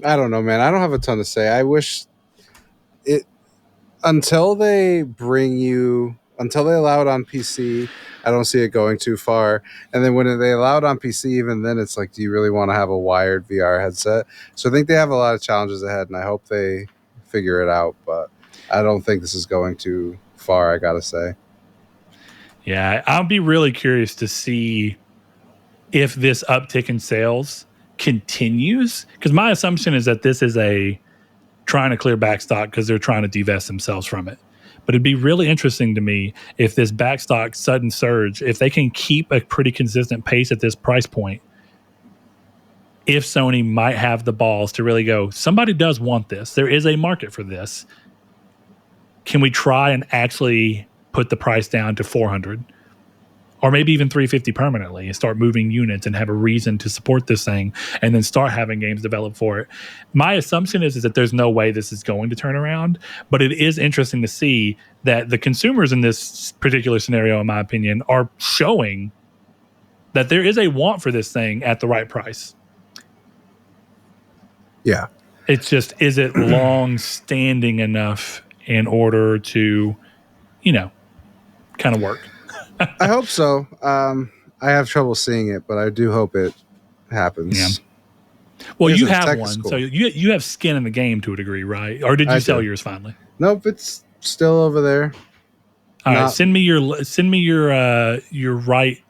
I don't know, man. I don't have a ton to say. I wish until they allow it on PC, I don't see it going too far. And then when they allow it on PC, even then it's like, do you really want to have a wired VR headset? So I think they have a lot of challenges ahead, and I hope they figure it out. But I don't think this is going too far, I gotta say. Yeah, I'll be really curious to see if this uptick in sales continues, because my assumption is that this is trying to clear backstock because they're trying to divest themselves from it. But it'd be really interesting to me if this backstock sudden surge, if they can keep a pretty consistent pace at this price point, if Sony might have the balls to really go, somebody does want this. There is a market for this. Can we try and actually put the price down to $400? Or maybe even $350 permanently, and start moving units and have a reason to support this thing, and then start having games developed for it. My assumption is that there's no way this is going to turn around, but it is interesting to see that the consumers in this particular scenario, in my opinion, are showing that there is a want for this thing at the right price. Yeah. It's just, is it long-standing enough in order to, kind of work? I hope so. I have trouble seeing it, but I do hope it happens. Yeah. Well, you have one, so you have skin in the game to a degree, right? Or did you sell yours finally? Nope, it's still over there. All right, send me your right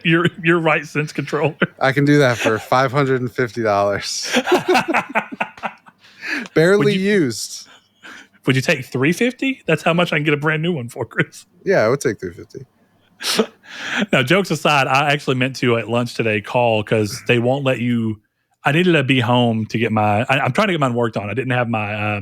your right sense controller. I can do that for $550. Barely used. Would you take $350? That's how much I can get a brand new one for, Chris. Yeah, I would take $350. Now, jokes aside, I actually meant to at lunch today call because they won't let you I needed to be home to get I'm trying to get mine worked on. I didn't have my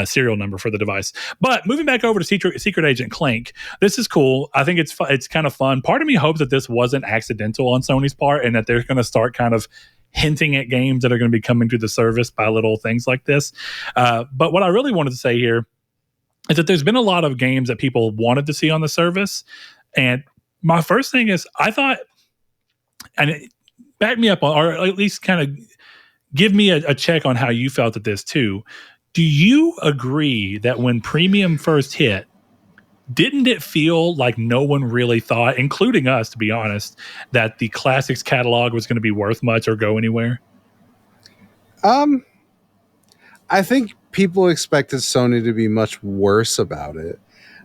serial number for the device. But moving back over to Secret Agent Clank, this is cool. I think it's kind of fun. Part of me hopes that this wasn't accidental on Sony's part and that they're going to start kind of hinting at games that are going to be coming to the service by little things like this. But what I really wanted to say here is that there's been a lot of games that people wanted to see on the service. And my first thing is, I thought, and back me up on, or at least kind of give me a check on how you felt at this too. Do you agree that when Premium first hit, didn't it feel like no one really thought, including us, to be honest, that the Classics catalog was going to be worth much or go anywhere? I think people expected Sony to be much worse about it.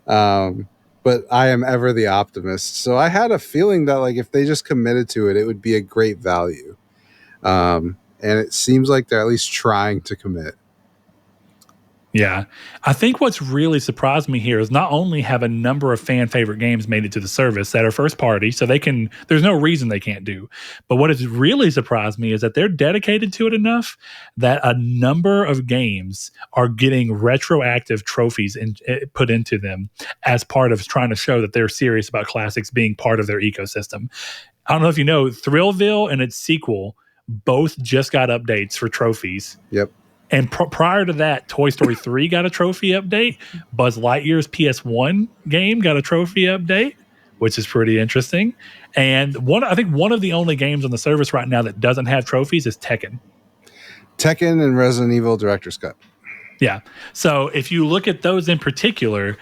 But I am ever the optimist. So I had a feeling that like if they just committed to it, it would be a great value. And it seems like they're at least trying to commit. Yeah. I think what's really surprised me here is not only have a number of fan favorite games made it to the service that are first party, so there's no reason they can't do. But what has really surprised me is that they're dedicated to it enough that a number of games are getting retroactive trophies put into them as part of trying to show that they're serious about classics being part of their ecosystem. I don't know if you know, Thrillville and its sequel both just got updates for trophies. Yep. And prior to that, Toy Story 3 got a trophy update. Buzz Lightyear's PS1 game got a trophy update, which is pretty interesting. And I think one of the only games on the service right now that doesn't have trophies is Tekken. Tekken and Resident Evil Director's Cut. Yeah. So if you look at those in particular,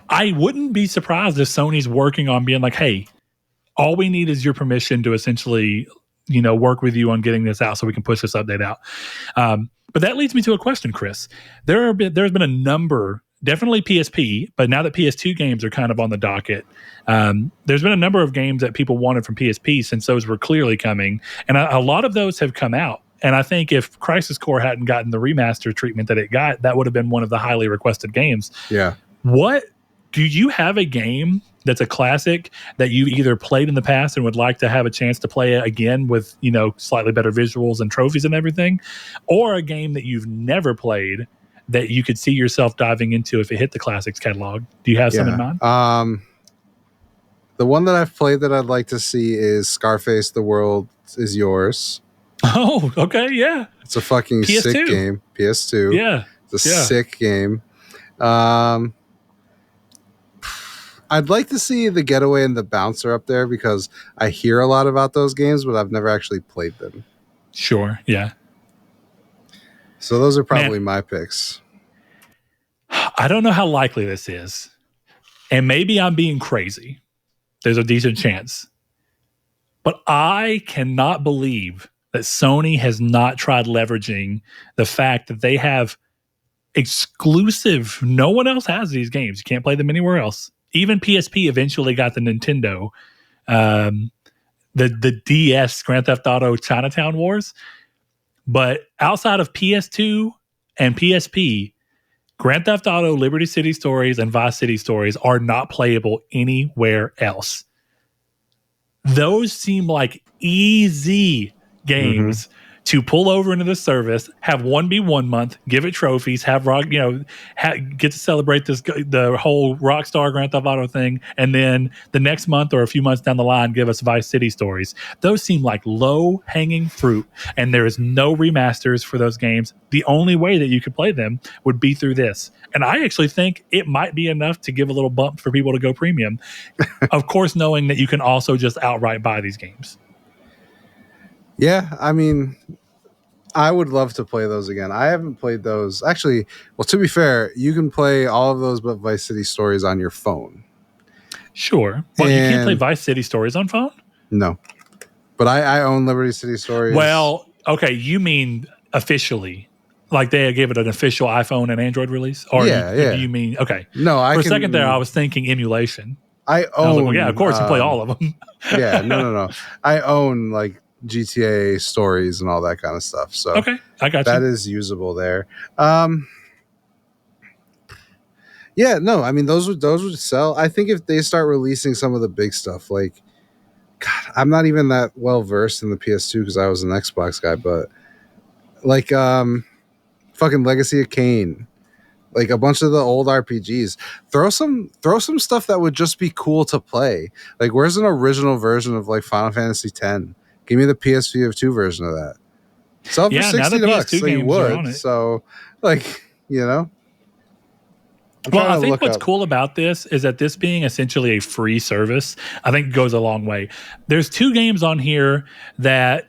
I wouldn't be surprised if Sony's working on being like, hey, all we need is your permission to essentially work with you on getting this out so we can push this update out. But that leads me to a question, Chris. There's been a number, definitely PSP, but now that PS2 games are kind of on the docket, there's been a number of games that people wanted from PSP since those were clearly coming. And a lot of those have come out. And I think if Crisis Core hadn't gotten the remaster treatment that it got, that would have been one of the highly requested games. Yeah. Do you have a game that's a classic that you either played in the past and would like to have a chance to play it again with, slightly better visuals and trophies and everything, or a game that you've never played that you could see yourself diving into if it hit the classics catalog? Do you have some in mind? The one that I've played that I'd like to see is Scarface: The World Is Yours. Oh, okay, yeah. It's a fucking PS2. Sick game. PS2. Yeah. It's a sick game. I'd like to see The Getaway and The Bouncer up there because I hear a lot about those games, but I've never actually played them. Sure, yeah. So those are probably my picks. I don't know how likely this is. And maybe I'm being crazy. There's a decent chance. But I cannot believe that Sony has not tried leveraging the fact that they have exclusive, no one else has these games. You can't play them anywhere else. Even PSP eventually got the Nintendo, the DS Grand Theft Auto Chinatown Wars. But outside of PS2 and PSP, Grand Theft Auto Liberty City Stories and Vice City Stories are not playable anywhere else. Those seem like easy games to pull over into the service, have 1v1 month, give it trophies, have get to celebrate the whole Rockstar Grand Theft Auto thing, and then the next month or a few months down the line, give us Vice City Stories. Those seem like low-hanging fruit, and there is no remasters for those games. The only way that you could play them would be through this. And I actually think it might be enough to give a little bump for people to go premium. Of course, knowing that you can also just outright buy these games. Yeah, I mean, I would love to play those again. I haven't played those. Actually, well, to be fair, you can play all of those but Vice City Stories on your phone. Sure. Well, you can't play Vice City Stories on phone? No. But I own Liberty City Stories. Well, okay, you mean officially. Like they gave it an official iPhone and Android release? Or you mean, okay. No, For a second there, I was thinking emulation. I own. I was like, well, yeah, of course, you play all of them. Yeah, no. I own like GTA stories and all that kind of stuff. So okay, I got you. That is usable there. Yeah, no, I mean those would sell. I think if they start releasing some of the big stuff, like God, I'm not even that well versed in the PS2 because I was an Xbox guy, but like fucking Legacy of Kain, like a bunch of the old RPGs. Throw some stuff that would just be cool to play. Like, where's an original version of like Final Fantasy X? Give me the PSVR2 version of that. Sell it for Yeah, now the $60. PS2 So you games are on would. it. So, like, you know. Well, I think what's cool about this is that this being essentially a free service, I think goes a long way. There's 2 games on here that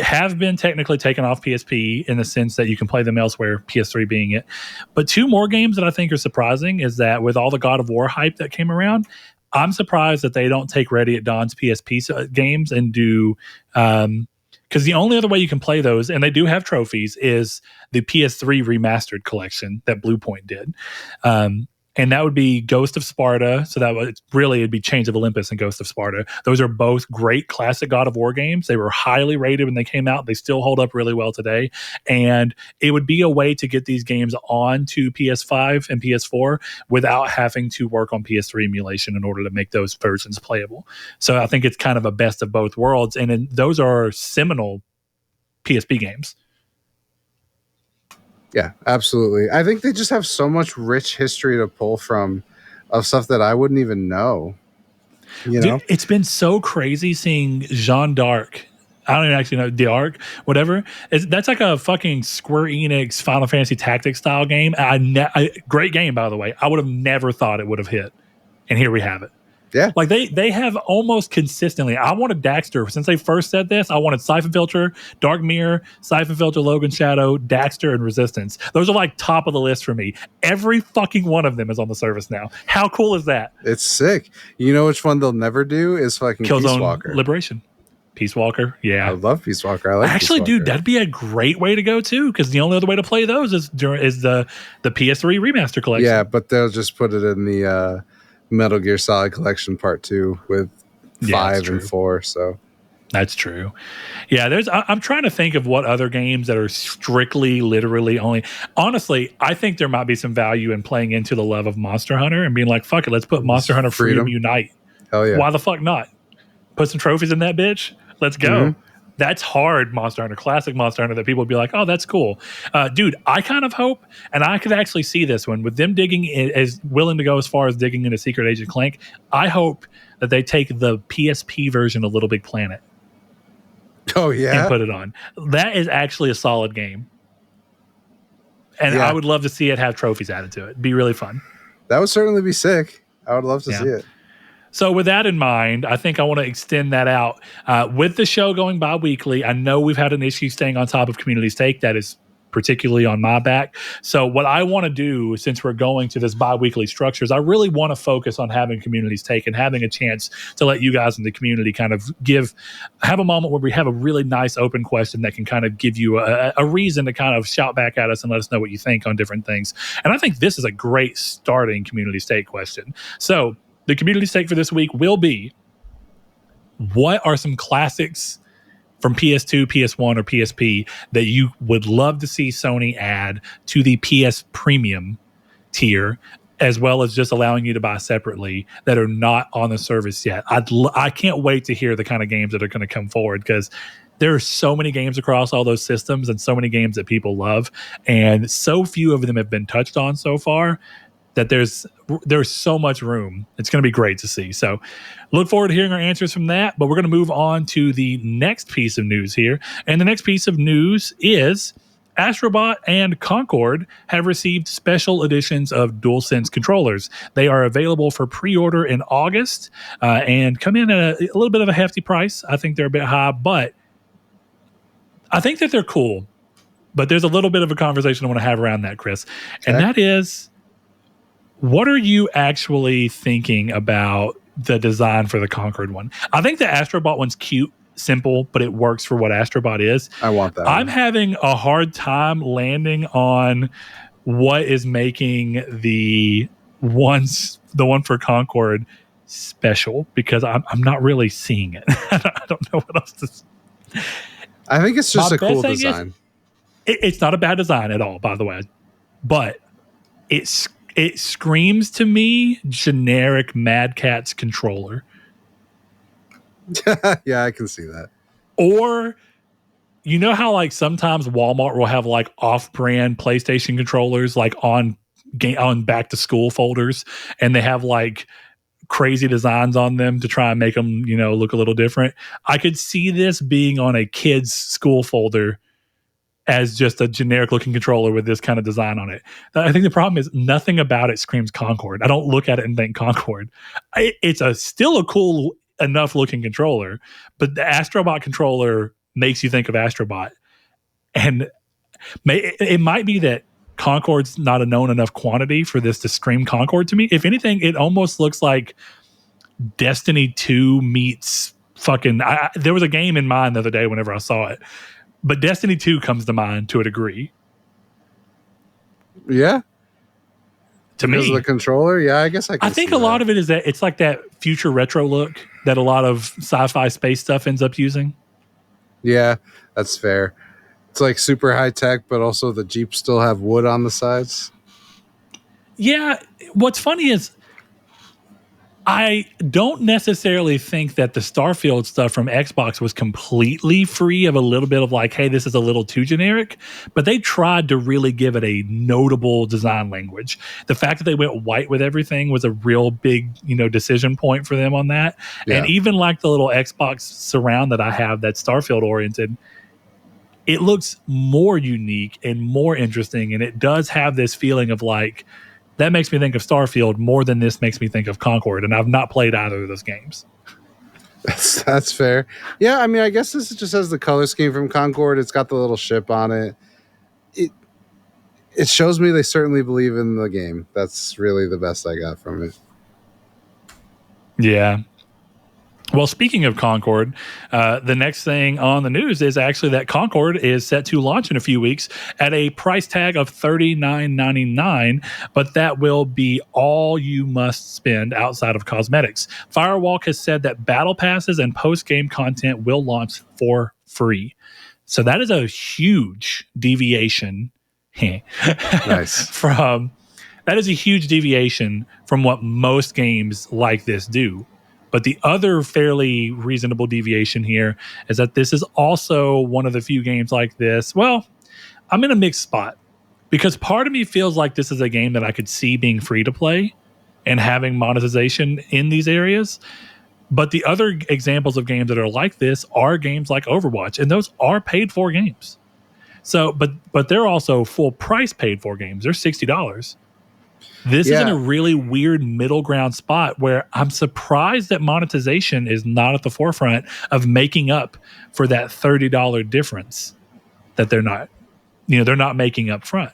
have been technically taken off PSP in the sense that you can play them elsewhere, PS3 being it. But 2 more games that I think are surprising is that with all the God of War hype that came around, I'm surprised that they don't take Ready at Dawn's PSP games and do because the only other way you can play those, and they do have trophies, is the PS3 remastered collection that Bluepoint did. And that would be Ghost of Sparta. So that was really, it'd be Chains of Olympus and Ghost of Sparta. Those are both great classic God of War games. They were highly rated when they came out. They still hold up really well today. And it would be a way to get these games onto PS5 and PS4 without having to work on PS3 emulation in order to make those versions playable. So I think it's kind of a best of both worlds. And those are seminal PSP games. Yeah, absolutely. I think they just have so much rich history to pull from of stuff that I wouldn't even know. You know? Dude, it's been so crazy seeing Jeanne d'Arc. I don't even actually know, d'Arc, whatever. That's like a fucking Square Enix Final Fantasy Tactics style game. Great game, by the way. I would have never thought it would have hit. And here we have it. Yeah. Like they have almost consistently. I wanted Daxter since they first said this. I wanted Siphon Filter, Dark Mirror, Siphon Filter, Logan Shadow, Daxter, and Resistance. Those are like top of the list for me. Every fucking one of them is on the service now. How cool is that? It's sick. You know which one they'll never do is fucking Peace Walker. Liberation. Peace Walker, yeah. I love Peace Walker. I like actually, Peace Walker. Dude, that'd be a great way to go too, because the only other way to play those is the PS3 remaster collection. Yeah, but they'll just put it in the Metal Gear Solid Collection Part 2 with 5 and 4. So that's true. Yeah, I'm trying to think of what other games that are strictly, literally only. Honestly, I think there might be some value in playing into the love of Monster Hunter and being like, fuck it, let's put Monster Hunter Freedom Unite. Hell yeah. Why the fuck not? Put some trophies in that bitch. Let's go. Mm-hmm. That's hard Monster Hunter, classic Monster Hunter that people would be like, oh, that's cool. Dude, I kind of hope, and I could actually see this one, with them digging as willing to go as far as digging into Secret Agent Clank, I hope that they take the PSP version of Little Big Planet. Oh, yeah? And put it on. That is actually a solid game. And I would love to see it have trophies added to it. It'd be really fun. That would certainly be sick. I would love to see it. So with that in mind, I think I want to extend that out. With the show going bi-weekly, I know we've had an issue staying on top of Community's Take. That is particularly on my back. So what I want to do, since we're going to this bi-weekly structure, is I really want to focus on having Community's Take and having a chance to let you guys in the community kind of have a moment where we have a really nice open question that can kind of give you a reason to kind of shout back at us and let us know what you think on different things. And I think this is a great starting Community's Take question. So the community stake for this week will be, what are some classics from PS2, PS1, or PSP that you would love to see Sony add to the PS Premium tier, as well as just allowing you to buy separately that are not on the service yet? I can't wait to hear the kind of games that are going to come forward, because there are so many games across all those systems and so many games that people love, and so few of them have been touched on so far that there's so much room. It's going to be great to see. So look forward to hearing our answers from that. But we're going to move on to the next piece of news here. And the next piece of news is Astrobot and Concord have received special editions of Dualsense controllers. They are available for pre-order in August and come in at a little bit of a hefty price. I think they're a bit high, but I think that they're cool. But there's a little bit of a conversation I want to have around that, Chris. And that is, what are you actually thinking about the design for the Concord one? I think the Astrobot one's cute, simple, but it works for what Astrobot is. I want that. I'm having a hard time landing on what is making the one for Concord special, because I'm not really seeing it. I don't know what else to say. I think it's just a cool design. It's not a bad design at all, by the way, but it screams to me generic Mad Catz controller. Yeah, I can see that. Or you know how like sometimes Walmart will have like off-brand PlayStation controllers like on back to school folders, and they have like crazy designs on them to try and make them, look a little different. I could see this being on a kid's school folder as just a generic looking controller with this kind of design on it. I think the problem is nothing about it screams Concord. I don't look at it and think Concord. It's still a cool enough looking controller, but the Astrobot controller makes you think of Astrobot. And it might be that Concord's not a known enough quantity for this to scream Concord to me. If anything, it almost looks like Destiny 2 meets fucking... there was a game in mind the other day whenever I saw it. But Destiny 2 comes to mind to a degree. Yeah. To because me. of the controller? Yeah, I guess I think a lot of it is that it's like that future retro look that a lot of sci-fi space stuff ends up using. Yeah, that's fair. It's like super high tech, but also the Jeeps still have wood on the sides. Yeah. What's funny is I don't necessarily think that the Starfield stuff from Xbox was completely free of a little bit of like, hey, this is a little too generic, but they tried to really give it a notable design language. The fact that they went white with everything was a real big, decision point for them on that. Yeah. And even like the little Xbox surround that I have that's Starfield oriented, it looks more unique and more interesting. And it does have this feeling of like, that makes me think of Starfield more than this makes me think of Concord, and I've not played either of those games. That's fair. Yeah, I mean, I guess this just has the color scheme from Concord. It's got the little ship on it. It shows me they certainly believe in the game. That's really the best I got from it. Yeah. Well, speaking of Concord, the next thing on the news is actually that Concord is set to launch in a few weeks at a price tag of $39.99, but that will be all you must spend outside of cosmetics. Firewalk has said that battle passes and post-game content will launch for free. So that is a huge deviation. Nice. That is a huge deviation from what most games like this do. But the other fairly reasonable deviation here is that this is also one of the few games like this. Well, I'm in a mixed spot because part of me feels like this is a game that I could see being free to play and having monetization in these areas. But the other examples of games that are like this are games like Overwatch, and those are paid for games. So, but they're also full price paid for games. They're $60. This is in a really weird middle ground spot where I'm surprised that monetization is not at the forefront of making up for that $30 difference that they're not making up front.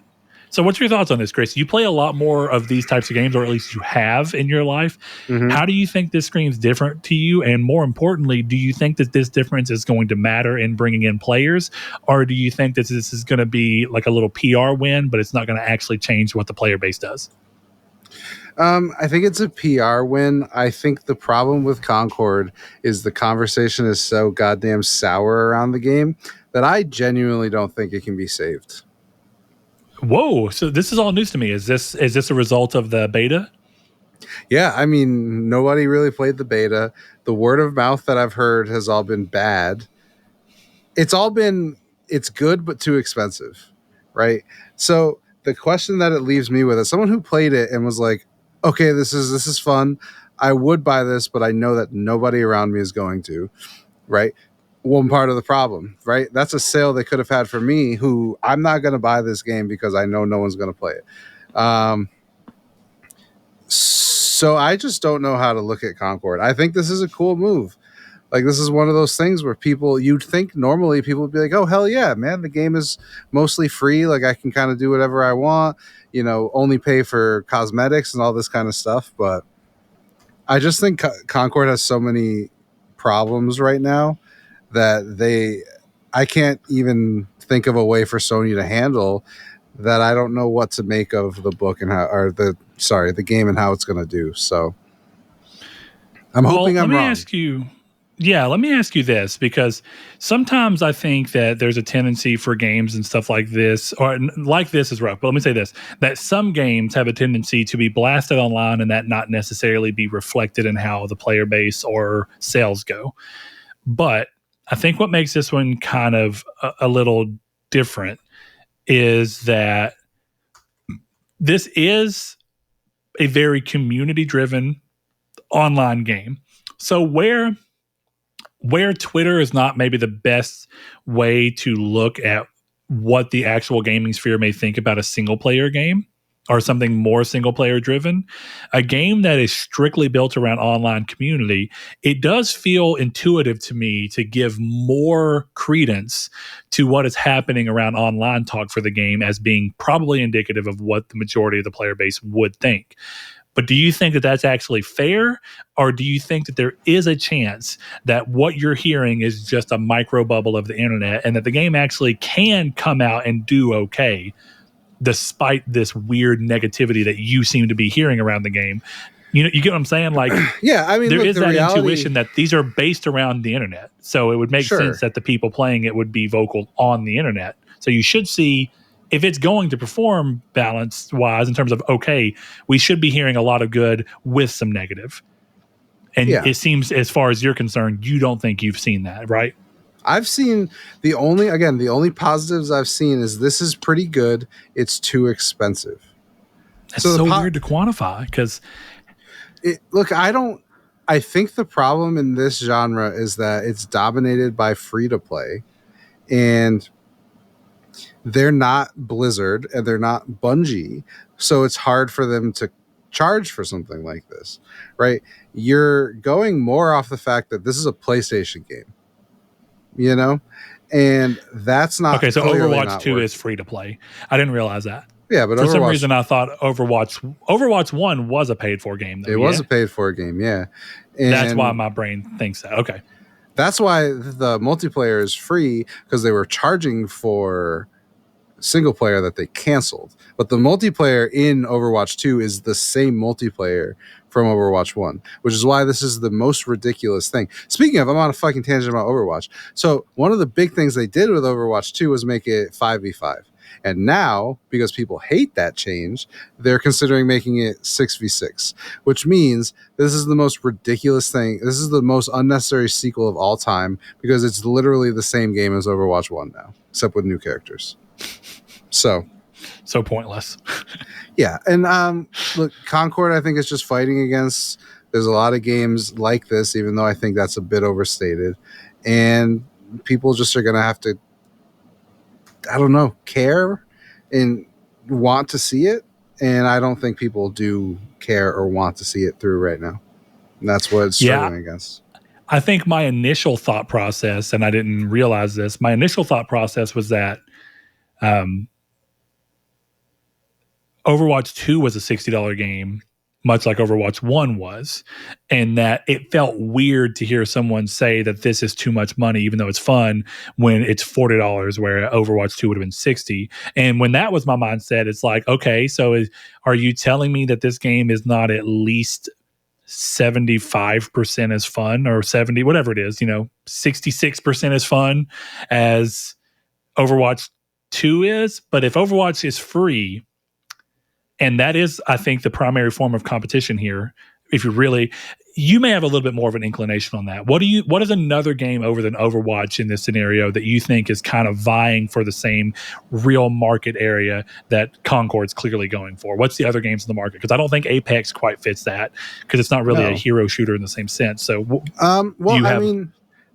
So what's your thoughts on this, Chris? You play a lot more of these types of games, or at least you have in your life. Mm-hmm. How do you think this screams different to you? And more importantly, do you think that this difference is going to matter in bringing in players? Or do you think that this is going to be like a little PR win, but it's not going to actually change what the player base does? I think it's a PR win. I think the problem with Concord is the conversation is so goddamn sour around the game that I genuinely don't think it can be saved. Whoa! So this is all news to me. Is this a result of the beta? Yeah, I mean, nobody really played the beta. The word of mouth that I've heard has all been bad. It's good, but too expensive, right? So the question that it leaves me with is someone who played it and was like, okay, this is fun. I would buy this, but I know that nobody around me is going to, right? One part of the problem, right? That's a sale they could have had for me, who I'm not going to buy this game because I know no one's going to play it. So I just don't know how to look at Concord. I think this is a cool move. Like, this is one of those things where you'd think normally people would be like, oh, hell yeah, man, the game is mostly free. Like, I can kind of do whatever I want, only pay for cosmetics and all this kind of stuff. But I just think Concord has so many problems right now that I can't even think of a way for Sony to handle that. I don't know what to make of the book and the game and how it's going to do. So I'm hoping I'm wrong. Let me ask you. Yeah, let me ask you this, because sometimes I think that there's a tendency for games and stuff like this, or like this is rough, but let me say this, that some games have a tendency to be blasted online and that not necessarily be reflected in how the player base or sales go. But I think what makes this one kind of a little different is that this is a very community-driven online game. So where Twitter is not maybe the best way to look at what the actual gaming sphere may think about a single player game or something more single player driven, a game that is strictly built around online community, it does feel intuitive to me to give more credence to what is happening around online talk for the game as being probably indicative of what the majority of the player base would think. But do you think that that's actually fair? Or do you think that there is a chance that what you're hearing is just a micro bubble of the internet and that the game actually can come out and do okay despite this weird negativity that you seem to be hearing around the game? You get what I'm saying? Like, yeah, I mean, there look, is the that reality, intuition that these are based around the internet. So it would make sense that the people playing it would be vocal on the internet. So you should see, if it's going to perform balance wise in terms of, okay, we should be hearing a lot of good with some negative. And it seems, as far as you're concerned, you don't think you've seen that, right? I've seen the only positives I've seen is this is pretty good. It's too expensive. It's so weird to quantify because look, I think the problem in this genre is that it's dominated by free to play, and they're not Blizzard and they're not Bungie, so it's hard for them to charge for something like this, right? You're going more off the fact that this is a PlayStation game, you know, and that's not okay. So Overwatch not 2 working. is free to play. I didn't realize that. Yeah, but for some reason I thought Overwatch 1 was a paid for game. Though, it was a paid for game, yeah. And that's why my brain thinks that. Okay, that's why the multiplayer is free, because they were charging for single player that they canceled. But the multiplayer in Overwatch 2 is the same multiplayer from Overwatch 1, which is why this is the most ridiculous thing. Speaking of, I'm on a fucking tangent about Overwatch. So one of the big things they did with Overwatch 2 was make it 5v5. And now, because people hate that change, they're considering making it 6v6, which means this is the most ridiculous thing. This is the most unnecessary sequel of all time, because it's literally the same game as Overwatch 1 now, except with new characters. So pointless. Yeah. And look, Concord, I think, is just fighting against, there's a lot of games like this, even though I think that's a bit overstated. And people just are going to have to, I don't know, care and want to see it. And I don't think people do care or want to see it through right now. And that's what it's struggling against. I think my initial thought process, and I didn't realize this, my initial thought process was that Overwatch 2 was a $60 game, much like Overwatch 1 was, and that it felt weird to hear someone say that this is too much money, even though it's fun, when it's $40, where Overwatch 2 would have been $60. And when that was my mindset, it's like, okay, so are you telling me that this game is not at least 75% as fun, or 70, whatever it is, 66% as fun as Overwatch 2 is? But if Overwatch is free, and that is, I think, the primary form of competition here, if you may have a little bit more of an inclination on that. What is another game other than Overwatch in this scenario that you think is kind of vying for the same real market area that Concord's clearly going for? What's the other games in the market? Because I don't think Apex quite fits that, because it's not really a hero shooter in the same sense. So, that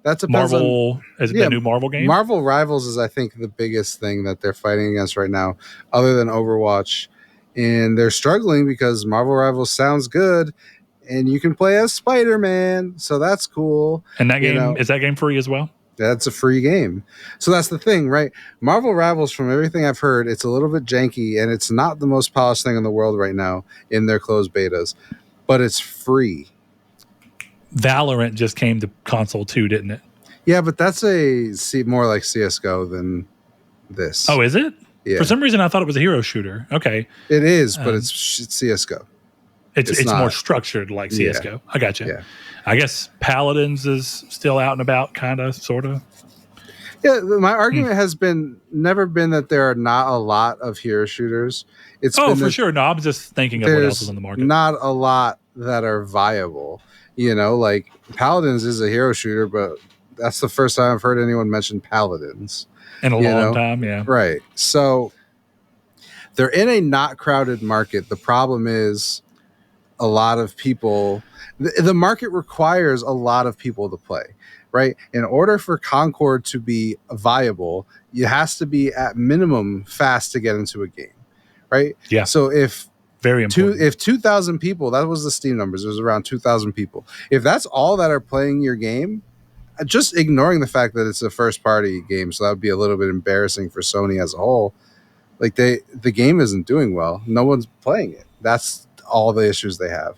depends Marvel, on, is it the new Marvel game? Marvel Rivals is, I think, the biggest thing that they're fighting against right now, other than Overwatch. And they're struggling because Marvel Rivals sounds good, and you can play as Spider-Man, so that's cool. And that game, is that game free as well? That's a free game. So that's the thing, right? Marvel Rivals, from everything I've heard, it's a little bit janky, and it's not the most polished thing in the world right now in their closed betas, but it's free. Valorant just came to console too, didn't it? Yeah, but that's more like CSGO than this. Oh, is it? Yeah. For some reason, I thought it was a hero shooter. Okay. It is, but it's CSGO. It's not more structured like CS:GO. Yeah. I got you. Yeah. I guess Paladins is still out and about, kind of, sort of. Yeah, my argument has never been that there are not a lot of hero shooters. It's been for sure. No, I'm just thinking of what else is on the market. Not a lot that are viable. You know, like Paladins is a hero shooter, but that's the first time I've heard anyone mention Paladins in a long time. Yeah, right. So they're in a not crowded market. The problem is a lot of people. The market requires a lot of people to play. Right. In order for Concord to be viable, it has to be at minimum fast to get into a game. Right. Yeah. So if 2,000 people, that was the Steam numbers, it was around 2,000 people. If that's all that are playing your game, just ignoring the fact that it's a first party game, so that would be a little bit embarrassing for Sony as a whole. Like the game isn't doing well. No one's playing it. That's all the issues they have.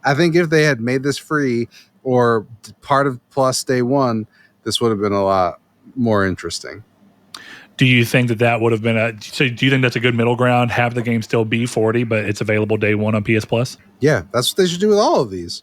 I think if they had made this free or part of Plus day one, this would have been a lot more interesting. Do you think that would have been so do you think that's a good middle ground? Have the game still be $40, but it's available day one on PS Plus? Yeah, that's what they should do with all of these.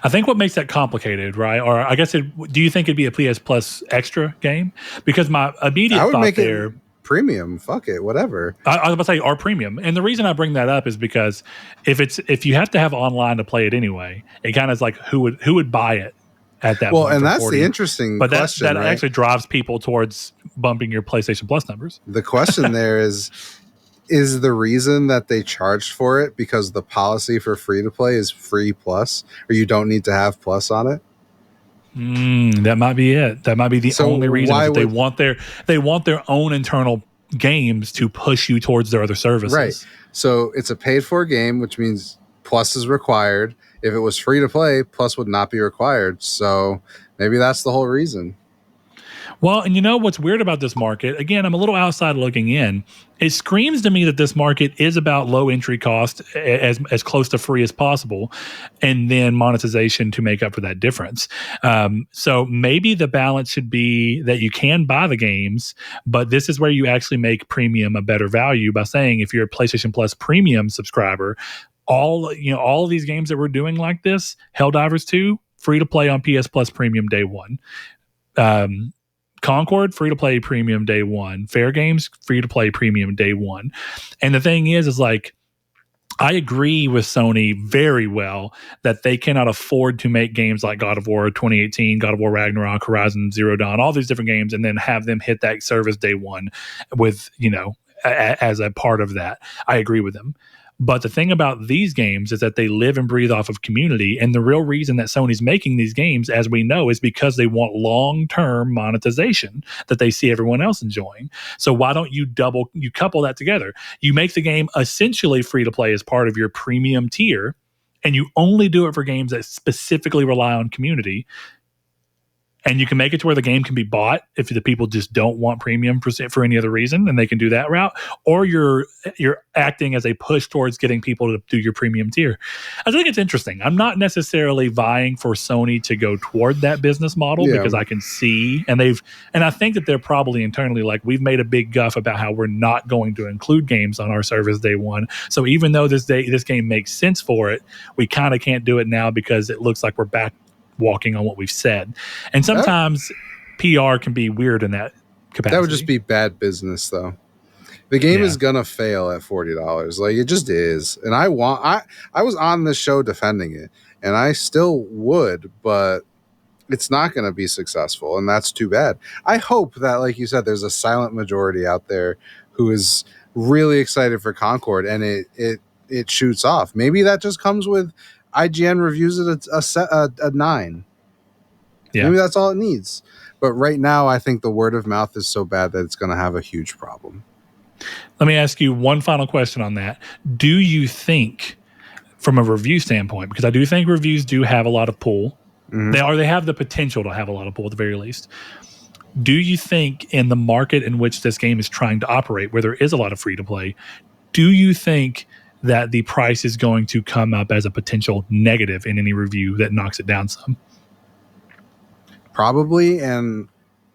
I think what makes that complicated, right? Or I guess do you think it'd be a PS Plus extra game? Because my immediate thought there, premium, fuck it, whatever. I was about to say, or premium. And the reason I bring that up is because if you have to have online to play it anyway, it kind of is like who would buy it at that point. Well, and that's 40? The interesting question. That right? actually drives people towards bumping your PlayStation Plus numbers. The question there is the reason that they charged for it because the policy for free to play is free plus, or you don't need to have plus on it? That might be it. That might be the only reason that they want their own internal games to push you towards their other services. Right. So it's a paid for game, which means plus is required. If it was free to play, plus would not be required. So maybe that's the whole reason. Well, and you know what's weird about this market? Again, I'm a little outside looking in. It screams to me that this market is about low entry cost, as close to free as possible, and then monetization to make up for that difference. So maybe the balance should be that you can buy the games, but this is where you actually make premium a better value by saying if you're a PlayStation Plus premium subscriber, all of these games that we're doing like this, Helldivers 2, free to play on PS Plus premium day one. Concord, free to play premium day one. Fair Games, free to play premium day one. And the thing is like, I agree with Sony very well that they cannot afford to make games like God of War 2018, God of War Ragnarok, Horizon Zero Dawn, all these different games, and then have them hit that service day one with, as a part of that. I agree with them. But the thing about these games is that they live and breathe off of community. And the real reason that Sony's making these games, as we know, is because they want long-term monetization that they see everyone else enjoying. So why don't you couple that together? You make the game essentially free to play as part of your premium tier, and you only do it for games that specifically rely on community. And you can make it to where the game can be bought if the people just don't want premium for any other reason, and they can do that route. Or you're acting as a push towards getting people to do your premium tier. I think it's interesting. I'm not necessarily vying for Sony to go toward that business model because I can see, and I think that they're probably internally like, we've made a big guff about how we're not going to include games on our service day one. So even though this game makes sense for it, we kind of can't do it now because it looks like we're back walking on what we've said. And sometimes PR can be weird in that capacity. That would just be bad business though. The game is gonna fail at $40. Like it just is. And I was on this show defending it, and I still would, but it's not gonna be successful, and that's too bad. I hope that, like you said, there's a silent majority out there who is really excited for Concord and it shoots off. Maybe that just comes with IGN reviews it a 9. Yeah. Maybe that's all it needs. But right now, I think the word of mouth is so bad that it's going to have a huge problem. Let me ask you one final question on that. Do you think, from a review standpoint, because I do think reviews do have a lot of pull, they have the potential to have a lot of pull at the very least. Do you think in the market in which this game is trying to operate, where there is a lot of free to play, do you think that the price is going to come up as a potential negative in any review that knocks it down some? Probably, and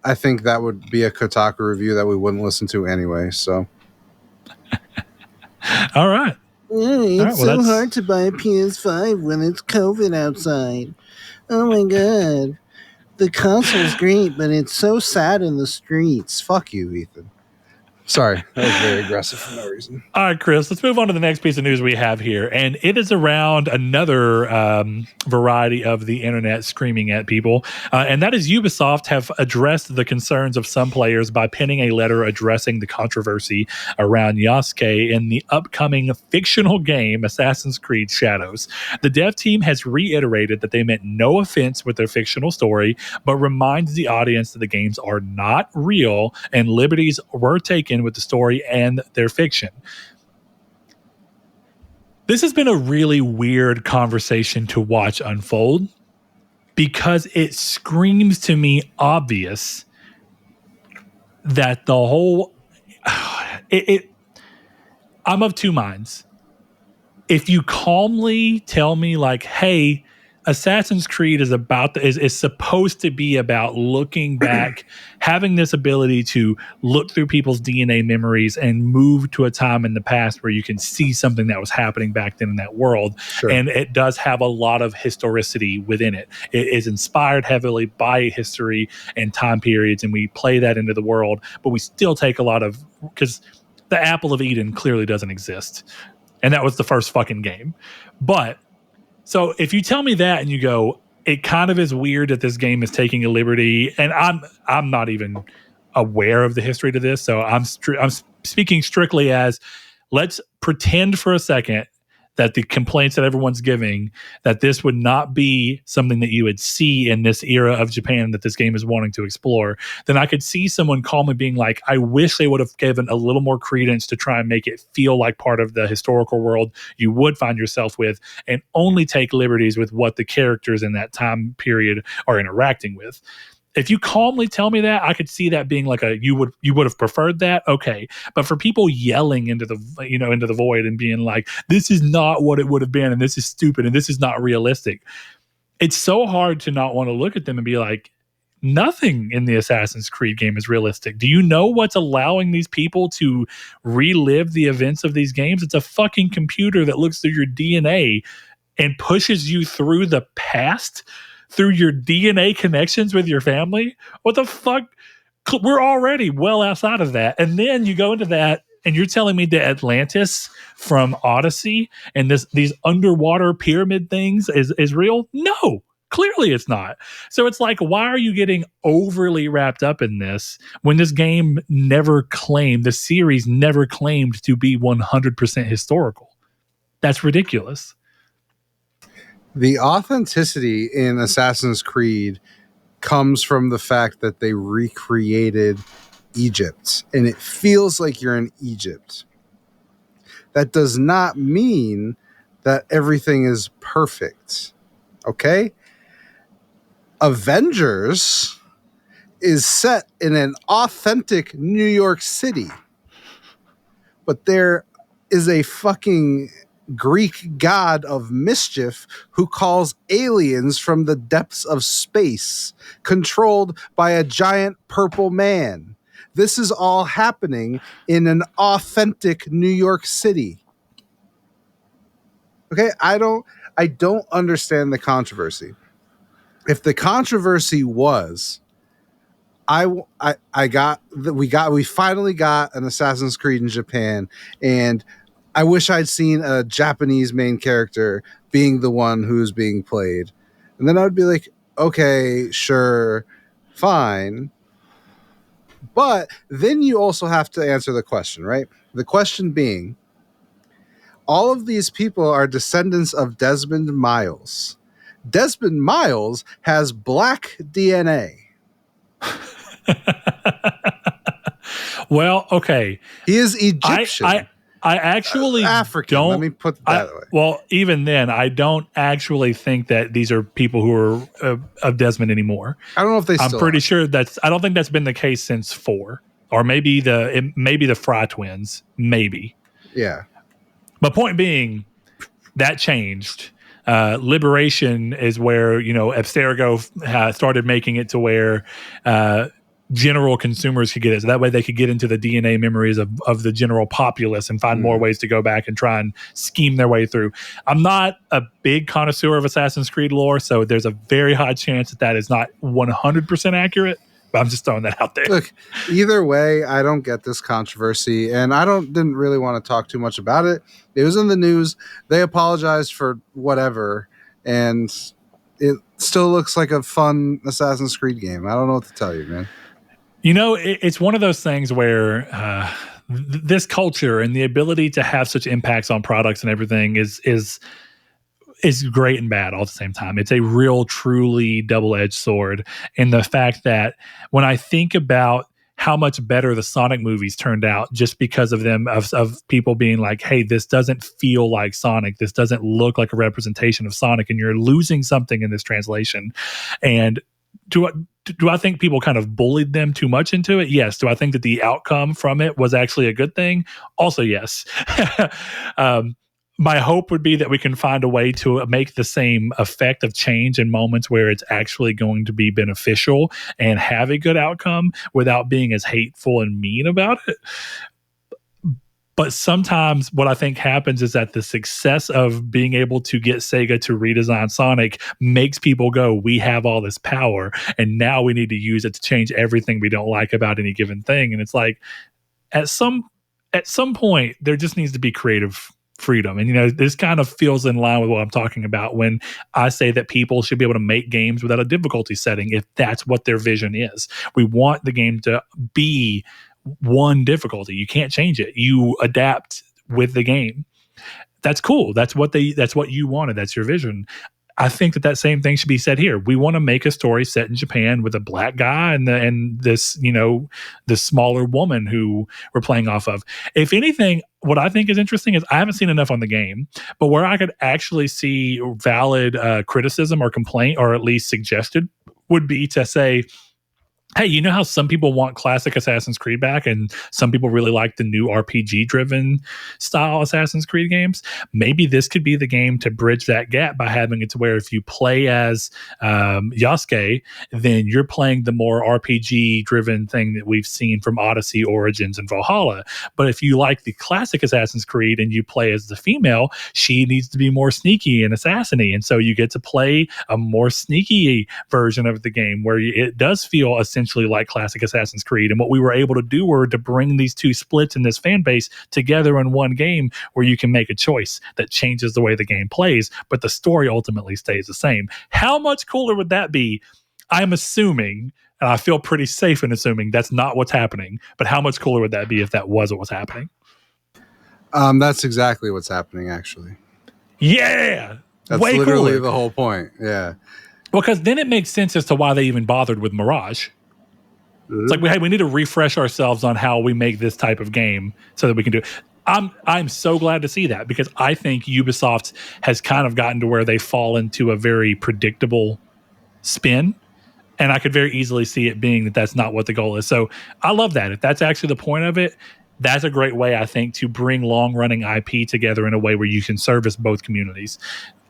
I think that would be a Kotaku review that we wouldn't listen to anyway. So, all right. It's so hard to buy a PS5 when it's COVID outside. Oh my god. The console's great, but it's so sad in the streets. Fuck you, Ethan. Sorry, that was very aggressive for no reason. All right, Chris, let's move on to the next piece of news we have here. And it is around another variety of the internet screaming at people. And that is Ubisoft have addressed the concerns of some players by penning a letter addressing the controversy around Yasuke in the upcoming fictional game Assassin's Creed Shadows. The dev team has reiterated that they meant no offense with their fictional story, but reminds the audience that the games are not real and liberties were taken with the story and their fiction. This has been a really weird conversation to watch unfold because it screams to me obvious that the whole I'm of two minds. If you calmly tell me like, hey, Assassin's Creed is supposed to be about looking back, having this ability to look through people's DNA memories and move to a time in the past where you can see something that was happening back then in that world. Sure. And it does have a lot of historicity within it. It is inspired heavily by history and time periods, and we play that into the world, but we still take a lot of, because the Apple of Eden clearly doesn't exist. And that was the first fucking game. But so if you tell me that and you go, it kind of is weird that this game is taking a liberty, and I'm not even aware of the history to this, so I'm speaking strictly as, let's pretend for a second that the complaints that everyone's giving, that this would not be something that you would see in this era of Japan that this game is wanting to explore, then I could see someone calmly being like, I wish they would have given a little more credence to try and make it feel like part of the historical world you would find yourself with, and only take liberties with what the characters in that time period are interacting with. If you calmly tell me that, I could see that being like you would have preferred that. Okay. But for people yelling into the void and being like, this is not what it would have been, and this is stupid, and this is not realistic. It's so hard to not want to look at them and be like, nothing in the Assassin's Creed game is realistic. Do you know what's allowing these people to relive the events of these games? It's a fucking computer that looks through your DNA and pushes you through the past through your DNA connections with your family. What the fuck? We're already well outside of that. And then you go into that and you're telling me that Atlantis from Odyssey and these underwater pyramid things is real? No, clearly it's not. So it's like, why are you getting overly wrapped up in this when this game the series never claimed to be 100% historical? That's ridiculous. The authenticity in Assassin's Creed comes from the fact that they recreated Egypt, and it feels like you're in Egypt. That does not mean that everything is perfect. Okay? Avengers is set in an authentic New York City, but there is a fucking Greek god of mischief who calls aliens from the depths of space, controlled by a giant purple man. This is all happening in an authentic New York City. Okay, I don't understand the controversy. If the controversy was, we finally got an Assassin's Creed in Japan, and I wish I'd seen a Japanese main character being the one who's being played. And then I would be like, okay, sure, fine. But then you also have to answer the question, right? The question being, all of these people are descendants of Desmond Miles. Desmond Miles has black DNA. Well, okay. He is Egyptian. I actually African. don't. Let me put it that way. Well, even then, I don't actually think that these are people who are of Desmond anymore. I don't know if they. I'm pretty sure I don't think that's been the case since 4, or maybe the Fry twins, maybe. Yeah. But point being, that changed. Liberation is where Abstergo started making it to where general consumers could get it. So that way they could get into the DNA memories of the general populace and find more ways to go back and try and scheme their way through. I'm not a big connoisseur of Assassin's Creed lore, so there's a very high chance that is not 100% accurate, but I'm just throwing that out there. Look, either way, I don't get this controversy, and didn't really want to talk too much about it. It was in the news. They apologized for whatever, and it still looks like a fun Assassin's Creed game. I don't know what to tell you, man. It's one of those things where this culture and the ability to have such impacts on products and everything is great and bad all at the same time. It's a real, truly double-edged sword. And the fact that when I think about how much better the Sonic movies turned out just because of them, of people being like, hey, this doesn't feel like Sonic. This doesn't look like a representation of Sonic, and you're losing something in this translation. And do I think people kind of bullied them too much into it? Yes. Do I think that the outcome from it was actually a good thing? Also, yes. My hope would be that we can find a way to make the same effect of change in moments where it's actually going to be beneficial and have a good outcome without being as hateful and mean about it. But sometimes what I think happens is that the success of being able to get Sega to redesign Sonic makes people go, we have all this power, and now we need to use it to change everything we don't like about any given thing. And it's like, at some point, there just needs to be creative freedom. And, this kind of feels in line with what I'm talking about when I say that people should be able to make games without a difficulty setting if that's what their vision is. We want the game to be one difficulty. You can't change it. You adapt with the game. That's cool. That's what you wanted. That's your vision. I think that same thing should be said here. We want to make a story set in Japan with a black guy and this, this smaller woman who we're playing off of. If anything, what I think is interesting is I haven't seen enough on the game, but where I could actually see valid criticism or complaint, or at least suggested, would be to say, hey, you know how some people want classic Assassin's Creed back and some people really like the new RPG-driven style Assassin's Creed games? Maybe this could be the game to bridge that gap by having it to where if you play as Yasuke, then you're playing the more RPG-driven thing that we've seen from Odyssey, Origins, and Valhalla. But if you like the classic Assassin's Creed and you play as the female, she needs to be more sneaky and assassiny. And so you get to play a more sneaky version of the game where it does feel essentially like classic Assassin's Creed. And what we were able to do were to bring these two splits in this fan base together in one game where you can make a choice that changes the way the game plays, but the story ultimately stays the same. How much cooler would that be? I'm assuming, and I feel pretty safe in assuming that's not what's happening, but how much cooler would that be if that was what was happening? That's exactly what's happening, actually. Yeah! That's way literally cooler. The whole point. Yeah. Because then it makes sense as to why they even bothered with Mirage. It's like, we need to refresh ourselves on how we make this type of game so that we can do it. I'm so glad to see that, because I think Ubisoft has kind of gotten to where they fall into a very predictable spin, and I could very easily see it being that that's not what the goal is. So I love that. If that's actually the point of it, that's a great way, I think, to bring long-running IP together in a way where you can service both communities.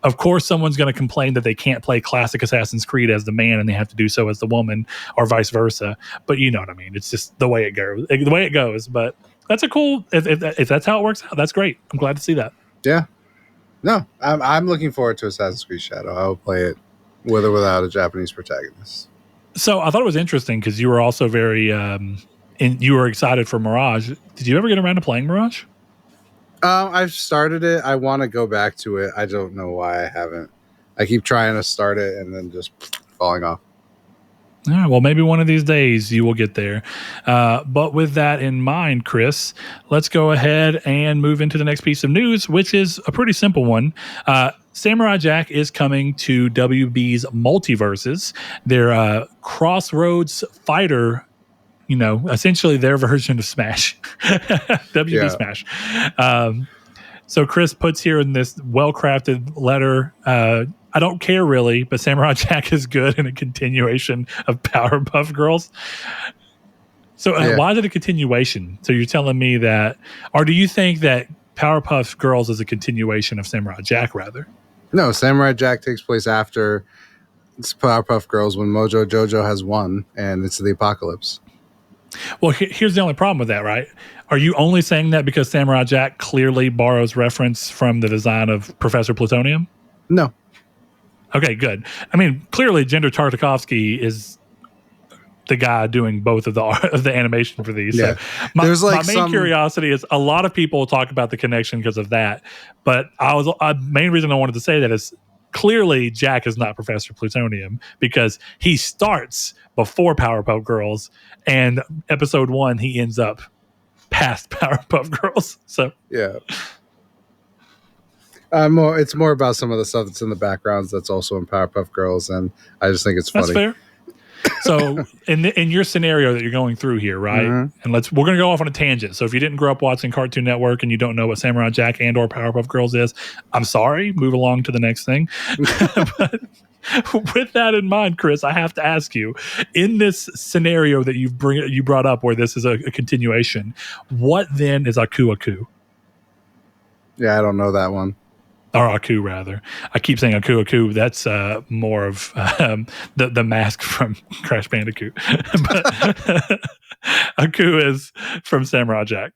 Of course, someone's going to complain that they can't play classic Assassin's Creed as the man and they have to do so as the woman, or vice versa. But you know what I mean. It's just the way it goes. But that's a cool. If that's how it works out, that's great. I'm glad to see that. Yeah. No, I'm looking forward to Assassin's Creed Shadow. I will play it with or without a Japanese protagonist. So I thought it was interesting because you were also very you were excited for Mirage. Did you ever get around to playing Mirage? I've started it. I want to go back to it. I don't know why I haven't. I keep trying to start it and then just falling off. All right, well, maybe one of these days you will get there. But with that in mind, Chris, let's go ahead and move into the next piece of news, which is a pretty simple one. Samurai Jack is coming to WB's MultiVersus, their crossroads fighter, essentially their version of Smash. WB Smash. So Chris puts here in this well-crafted letter, I don't care really, but Samurai Jack is good in a continuation of Powerpuff Girls. So why is it a continuation? So you're telling me that, or do you think that Powerpuff Girls is a continuation of Samurai Jack rather? No, Samurai Jack takes place after Powerpuff Girls when Mojo Jojo has won, and it's the apocalypse. Well, here's the only problem with that, right? Are you only saying that because Samurai Jack clearly borrows reference from the design of Professor Plutonium? No. Okay, good. I mean, clearly, Gender Tartakovsky is the guy doing both of the animation for these. Yeah. So my main some curiosity is a lot of people talk about the connection because of that, but main reason I wanted to say that is clearly Jack is not Professor Plutonium because he starts before Powerpuff Girls, and episode 1 he ends up past Powerpuff Girls. So yeah. It's more about some of the stuff that's in the backgrounds that's also in Powerpuff Girls, and I just think it's funny. That's fair. So in your scenario that you're going through here, right? And we're going to go off on a tangent. So if you didn't grow up watching Cartoon Network and you don't know what Samurai Jack and or Powerpuff Girls is, I'm sorry. Move along to the next thing. But with that in mind, Chris, I have to ask you, in this scenario that you brought up where this is a continuation, what then is Aku Aku? Yeah, I don't know that one. Or Aku, rather. I keep saying Aku Aku. That's more of the mask from Crash Bandicoot. But Aku is from Samurai Jack.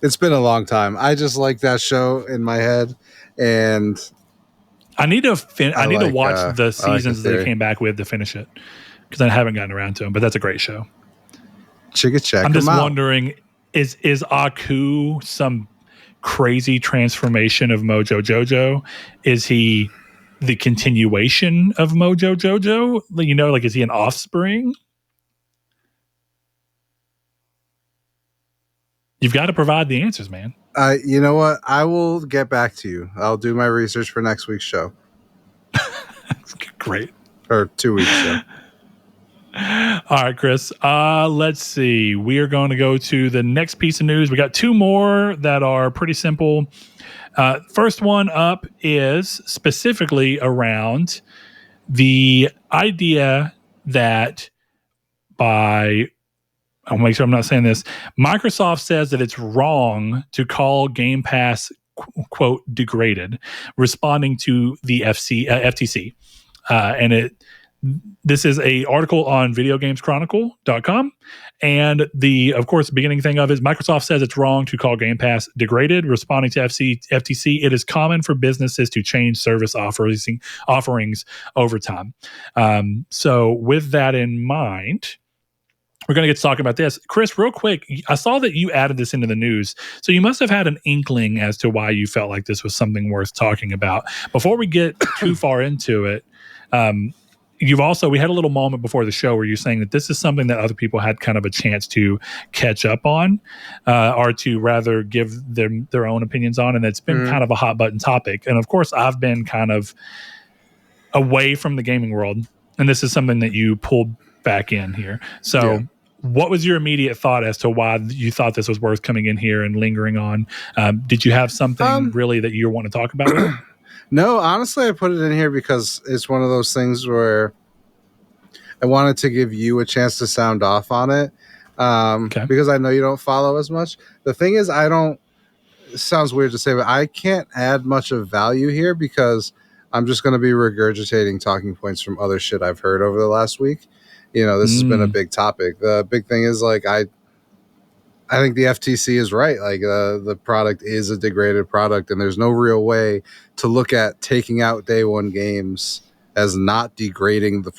It's been a long time. I just like that show in my head, and I need to watch the seasons like they came back with to finish it because I haven't gotten around to them. But that's a great show. I'm just wondering, is Aku some crazy transformation of Mojo Jojo? Is he the continuation of Mojo Jojo? You know, like, is he an offspring? You've got to provide the answers, man. You know what? I will get back to you. I'll do my research for next week's show. Great. Or 2 weeks show. All right, Chris. Let's see. We are going to go to the next piece of news. We got 2 more that are pretty simple. First one up is specifically around the idea that I'll make sure I'm not saying this. Microsoft says that it's wrong to call Game Pass, quote, degraded, responding to the FTC. This is a article on videogameschronicle.com. And of course, the beginning thing of it is Microsoft says it's wrong to call Game Pass degraded, responding to FTC. It is common for businesses to change service offerings over time. So with that in mind, we're going to get to talking about this. Chris, real quick, I saw that you added this into the news. So you must have had an inkling as to why you felt like this was something worth talking about. Before we get too far into it, we had a little moment before the show where you're saying that this is something that other people had kind of a chance to catch up on, or to rather give their own opinions on. And it's been kind of a hot button topic. And of course, I've been kind of away from the gaming world. And this is something that you pulled back in here. So what was your immediate thought as to why you thought this was worth coming in here and lingering on? Did you have something really that you want to talk about? No, honestly, I put it in here because it's one of those things where I wanted to give you a chance to sound off on it, because I know you don't follow as much. The thing is, it sounds weird to say, but I can't add much of value here because I'm just going to be regurgitating talking points from other shit I've heard over the last week. You know, this has been a big topic. The big thing is, like, I think the FTC is right. Like, the product is a degraded product, and there's no real way to look at taking out day one games as not degrading the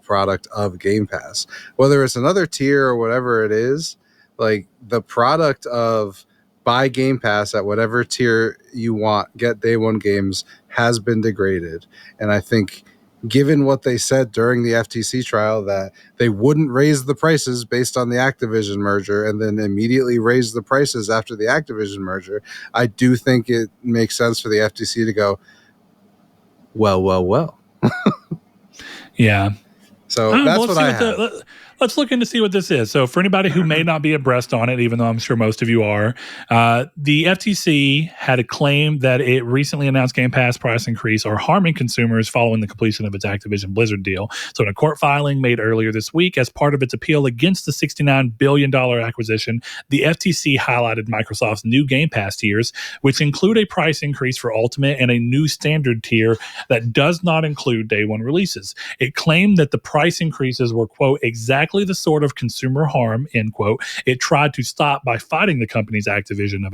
product of Game Pass. Whether it's another tier or whatever it is, like, the product of buy Game Pass at whatever tier you want, get day one games, has been degraded. And I think, given what they said during the FTC trial, that they wouldn't raise the prices based on the Activision merger and then immediately raise the prices after the Activision merger, I do think it makes sense for the FTC to go, well. Yeah. So that's what I have. Let's look in to see what this is. So for anybody who may not be abreast on it, even though I'm sure most of you are, the FTC had a claim that it recently announced Game Pass price increase are harming consumers following the completion of its Activision Blizzard deal. So in a court filing made earlier this week, as part of its appeal against the $69 billion acquisition, the FTC highlighted Microsoft's new Game Pass tiers, which include a price increase for Ultimate and a new standard tier that does not include day one releases. It claimed that the price increases were, quote, exactly exactly the sort of consumer harm, end quote, it tried to stop by fighting the company's acquisition of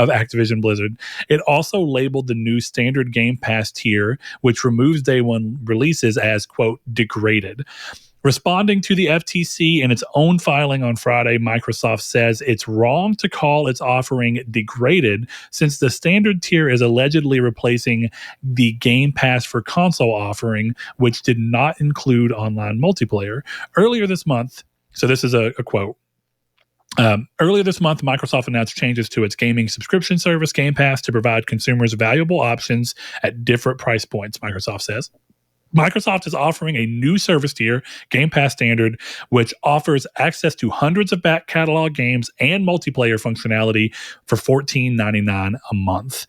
Activision Blizzard. It also labeled the new standard Game Pass tier, which removes day one releases, as, quote, degraded. Responding to the FTC in its own filing on Friday, Microsoft says it's wrong to call its offering degraded, since the standard tier is allegedly replacing the Game Pass for console offering, which did not include online multiplayer. Earlier this month, so this is a quote. Earlier this month, Microsoft announced changes to its gaming subscription service, Game Pass, to provide consumers valuable options at different price points, Microsoft says. Microsoft is offering a new service tier, Game Pass Standard, which offers access to hundreds of back catalog games and multiplayer functionality for $14.99 a month.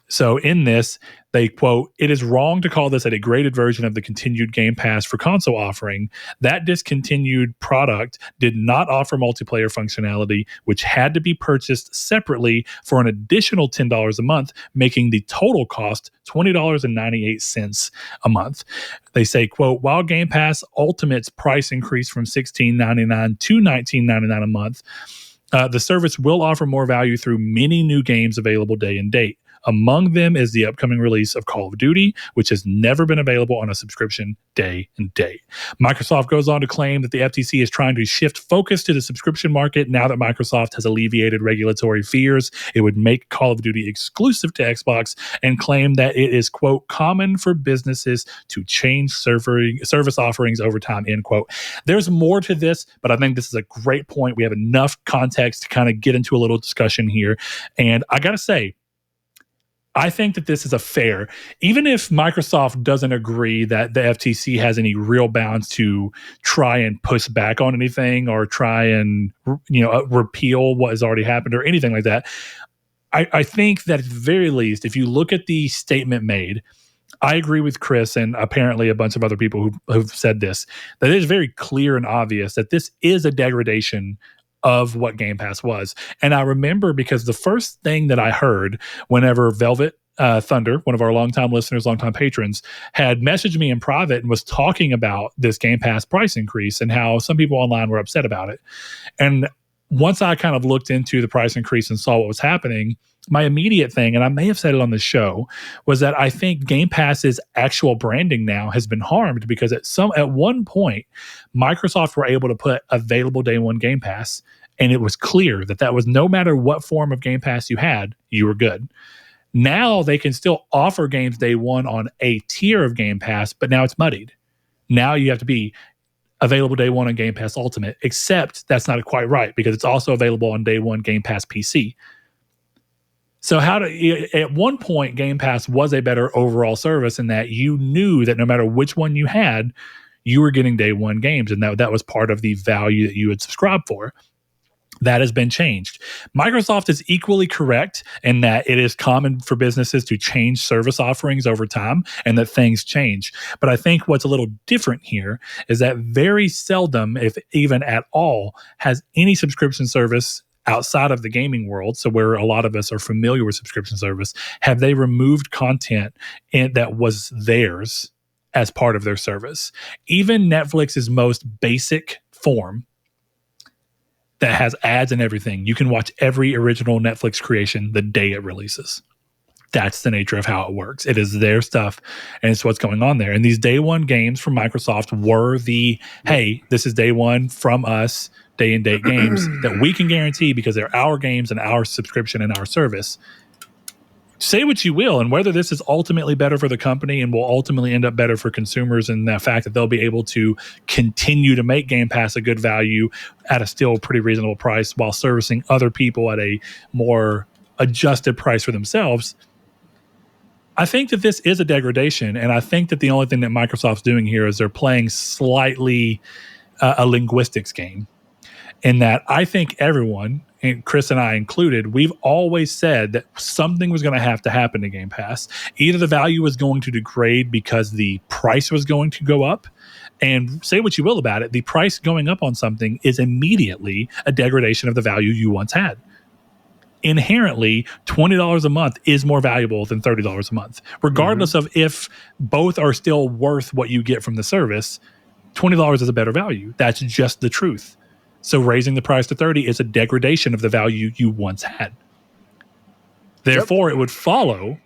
So in this, they quote, "It is wrong to call this a degraded version of the continued Game Pass for console offering. That discontinued product did not offer multiplayer functionality, which had to be purchased separately for an additional $10 a month, making the total cost $20.98 a month." They say, quote, "While Game Pass Ultimate's price increased from $16.99 to $19.99 a month, the service will offer more value through many new games available day and date. Among them is the upcoming release of Call of Duty, which has never been available on a subscription day and date." Microsoft goes on to claim that the FTC is trying to shift focus to the subscription market now that Microsoft has alleviated regulatory fears it would make Call of Duty exclusive to Xbox, and claim that it is, quote, "common for businesses to change service offerings over time," end quote. There's more to this, but I think this is a great point. We have enough context to kind of get into a little discussion here. And I got to say, I think that this is a fair, even if Microsoft doesn't agree that the FTC has any real bounds to try and push back on anything or try and, repeal what has already happened or anything like that. I think that at the very least, if you look at the statement made, I agree with Chris and apparently a bunch of other people who've said this, that it is very clear and obvious that this is a degradation of what Game Pass was. And I remember, because the first thing that I heard whenever Velvet Thunder, one of our longtime listeners, longtime patrons, had messaged me in private and was talking about this Game Pass price increase and how some people online were upset about it. And once I kind of looked into the price increase and saw what was happening, my immediate thing, and I may have said it on the show, was that I think Game Pass's actual branding now has been harmed, because at one point, Microsoft were able to put available day one Game Pass, and it was clear that was no matter what form of Game Pass you had, you were good. Now they can still offer games day one on a tier of Game Pass, but now it's muddied. Now you have to be available day one on Game Pass Ultimate, except that's not quite right, because it's also available on day one Game Pass PC. So at one point, Game Pass was a better overall service in that you knew that no matter which one you had, you were getting day one games, and that was part of the value that you would subscribe for. That has been changed. Microsoft is equally correct in that it is common for businesses to change service offerings over time and that things change. But I think what's a little different here is that very seldom, if even at all, has any subscription service outside of the gaming world, so where a lot of us are familiar with subscription service, have they removed content that was theirs as part of their service. Even Netflix's most basic form that has ads and everything, you can watch every original Netflix creation the day it releases. That's the nature of how it works. It is their stuff, and it's what's going on there. And these day one games from Microsoft were hey, this is day one from us, day and date games that we can guarantee because they're our games and our subscription and our service. Say what you will, and whether this is ultimately better for the company and will ultimately end up better for consumers, and the fact that they'll be able to continue to make Game Pass a good value at a still pretty reasonable price while servicing other people at a more adjusted price for themselves. I think that this is a degradation, and I think that the only thing that Microsoft's doing here is they're playing slightly a linguistics game. In that I think everyone, and Chris and I included, we've always said that something was going to have to happen to Game Pass. Either the value was going to degrade because the price was going to go up, and say what you will about it, the price going up on something is immediately a degradation of the value you once had. Inherently, $20 a month is more valuable than $30 a month, regardless of if both are still worth what you get from the service. $20 is a better value. That's just the truth. So raising the price to $30 is a degradation of the value you once had. Therefore, it would follow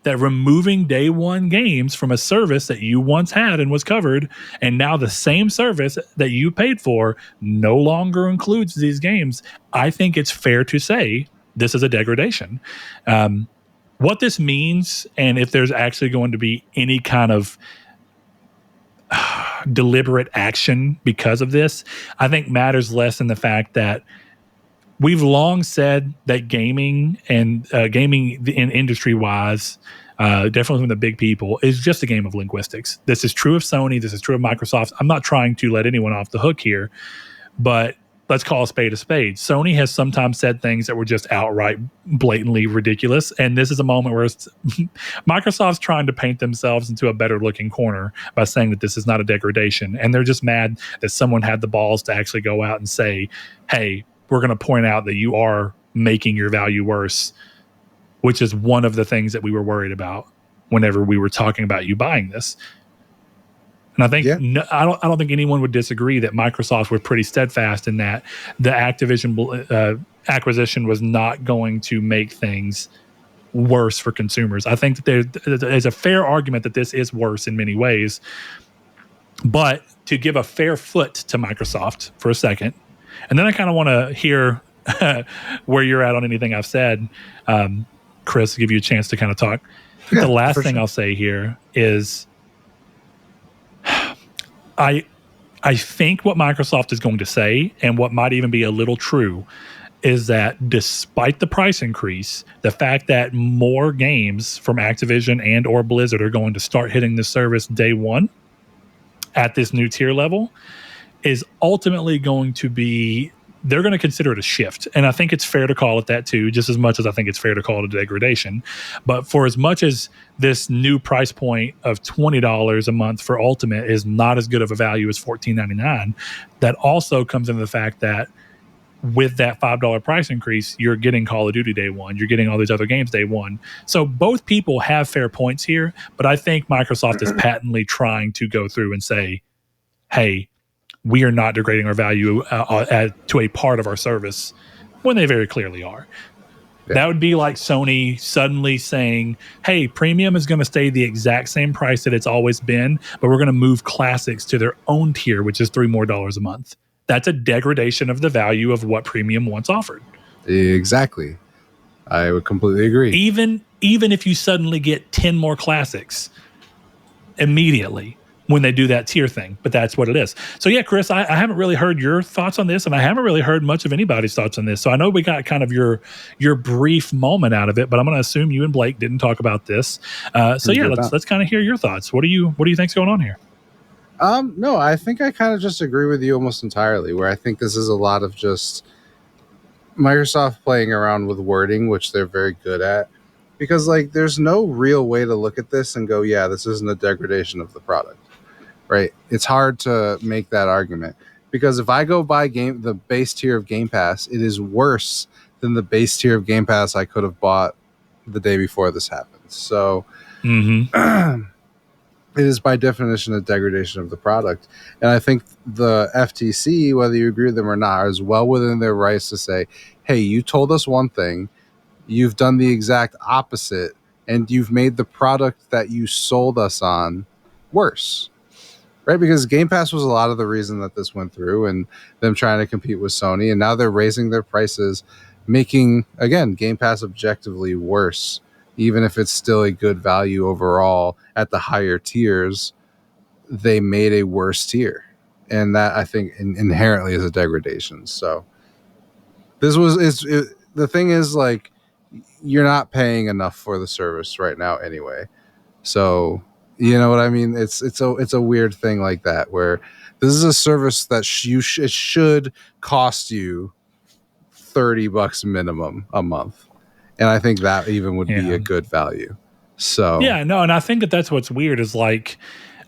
that removing day one games from a service that you once had and was covered, and now the same service that you paid for no longer includes these games, I think it's fair to say this is a degradation. What this means, and if there's actually going to be any kind of deliberate action because of this, I think matters less in the fact that we've long said that gaming and gaming in industry-wise, definitely from the big people, is just a game of linguistics. This is true of Sony. This is true of Microsoft. I'm not trying to let anyone off the hook here, but let's call a spade a spade. Sony has sometimes said things that were just outright blatantly ridiculous, and this is a moment where Microsoft's trying to paint themselves into a better looking corner by saying that this is not a degradation, and they're just mad that someone had the balls to actually go out and say, hey, we're going to point out that you are making your value worse, which is one of the things that we were worried about whenever we were talking about you buying this. And I think I don't think anyone would disagree that Microsoft was pretty steadfast in that the Activision acquisition was not going to make things worse for consumers. I think that there's a fair argument that this is worse in many ways. But to give a fair foot to Microsoft for a second, and then I kind of want to hear where you're at on anything I've said, Chris, give you a chance to kind of talk. The last thing I'll say here is I think what Microsoft is going to say, and what might even be a little true, is that despite the price increase, the fact that more games from Activision and or Blizzard are going to start hitting the service day one at this new tier level is ultimately going to be, they're going to consider it a shift. And I think it's fair to call it that too, just as much as I think it's fair to call it a degradation. But for as much as this new price point of $20 a month for Ultimate is not as good of a value as $14.99, that also comes into the fact that with that $5 price increase, you're getting Call of Duty day one, you're getting all these other games day one. So both people have fair points here, but I think Microsoft is patently trying to go through and say, hey, we are not degrading our value to a part of our service when they very clearly are. Yeah. That would be like Sony suddenly saying, hey, premium is going to stay the exact same price that it's always been, but we're going to move classics to their own tier, which is $3 more a month. That's a degradation of the value of what premium once offered. Exactly. I would completely agree. Even if you suddenly get 10 more classics immediately when they do that tier thing, but that's what it is. So yeah, Chris, I haven't really heard your thoughts on this, and I haven't really heard much of anybody's thoughts on this. So I know we got kind of your brief moment out of it, but I'm going to assume you and Blake didn't talk about this. So yeah, let's kind of hear your thoughts. What do you think's going on here? No, I think I kind of just agree with you almost entirely, where I think this is a lot of just Microsoft playing around with wording, which they're very good at, because like there's no real way to look at this and go, yeah, this isn't a degradation of the product. Right, it's hard to make that argument because if I go buy the base tier of Game Pass, it is worse than the base tier of Game Pass I could have bought the day before this happened. So it is by definition a degradation of the product. And I think the FTC, whether you agree with them or not, is well within their rights to say, hey, you told us one thing, you've done the exact opposite, and you've made the product that you sold us on worse. Right, because Game Pass was a lot of the reason that this went through and them trying to compete with Sony. And now they're raising their prices, making, again, Game Pass objectively worse, even if it's still a good value overall at the higher tiers. They made a worse tier. And that, I think, inherently is a degradation. So the thing is, like, you're not paying enough for the service right now anyway. So... you know what I mean? It's a weird thing like that where this is a service that it should cost you $30 minimum a month, and I think that even would be a good value. So yeah, no, and I think that's what's weird is like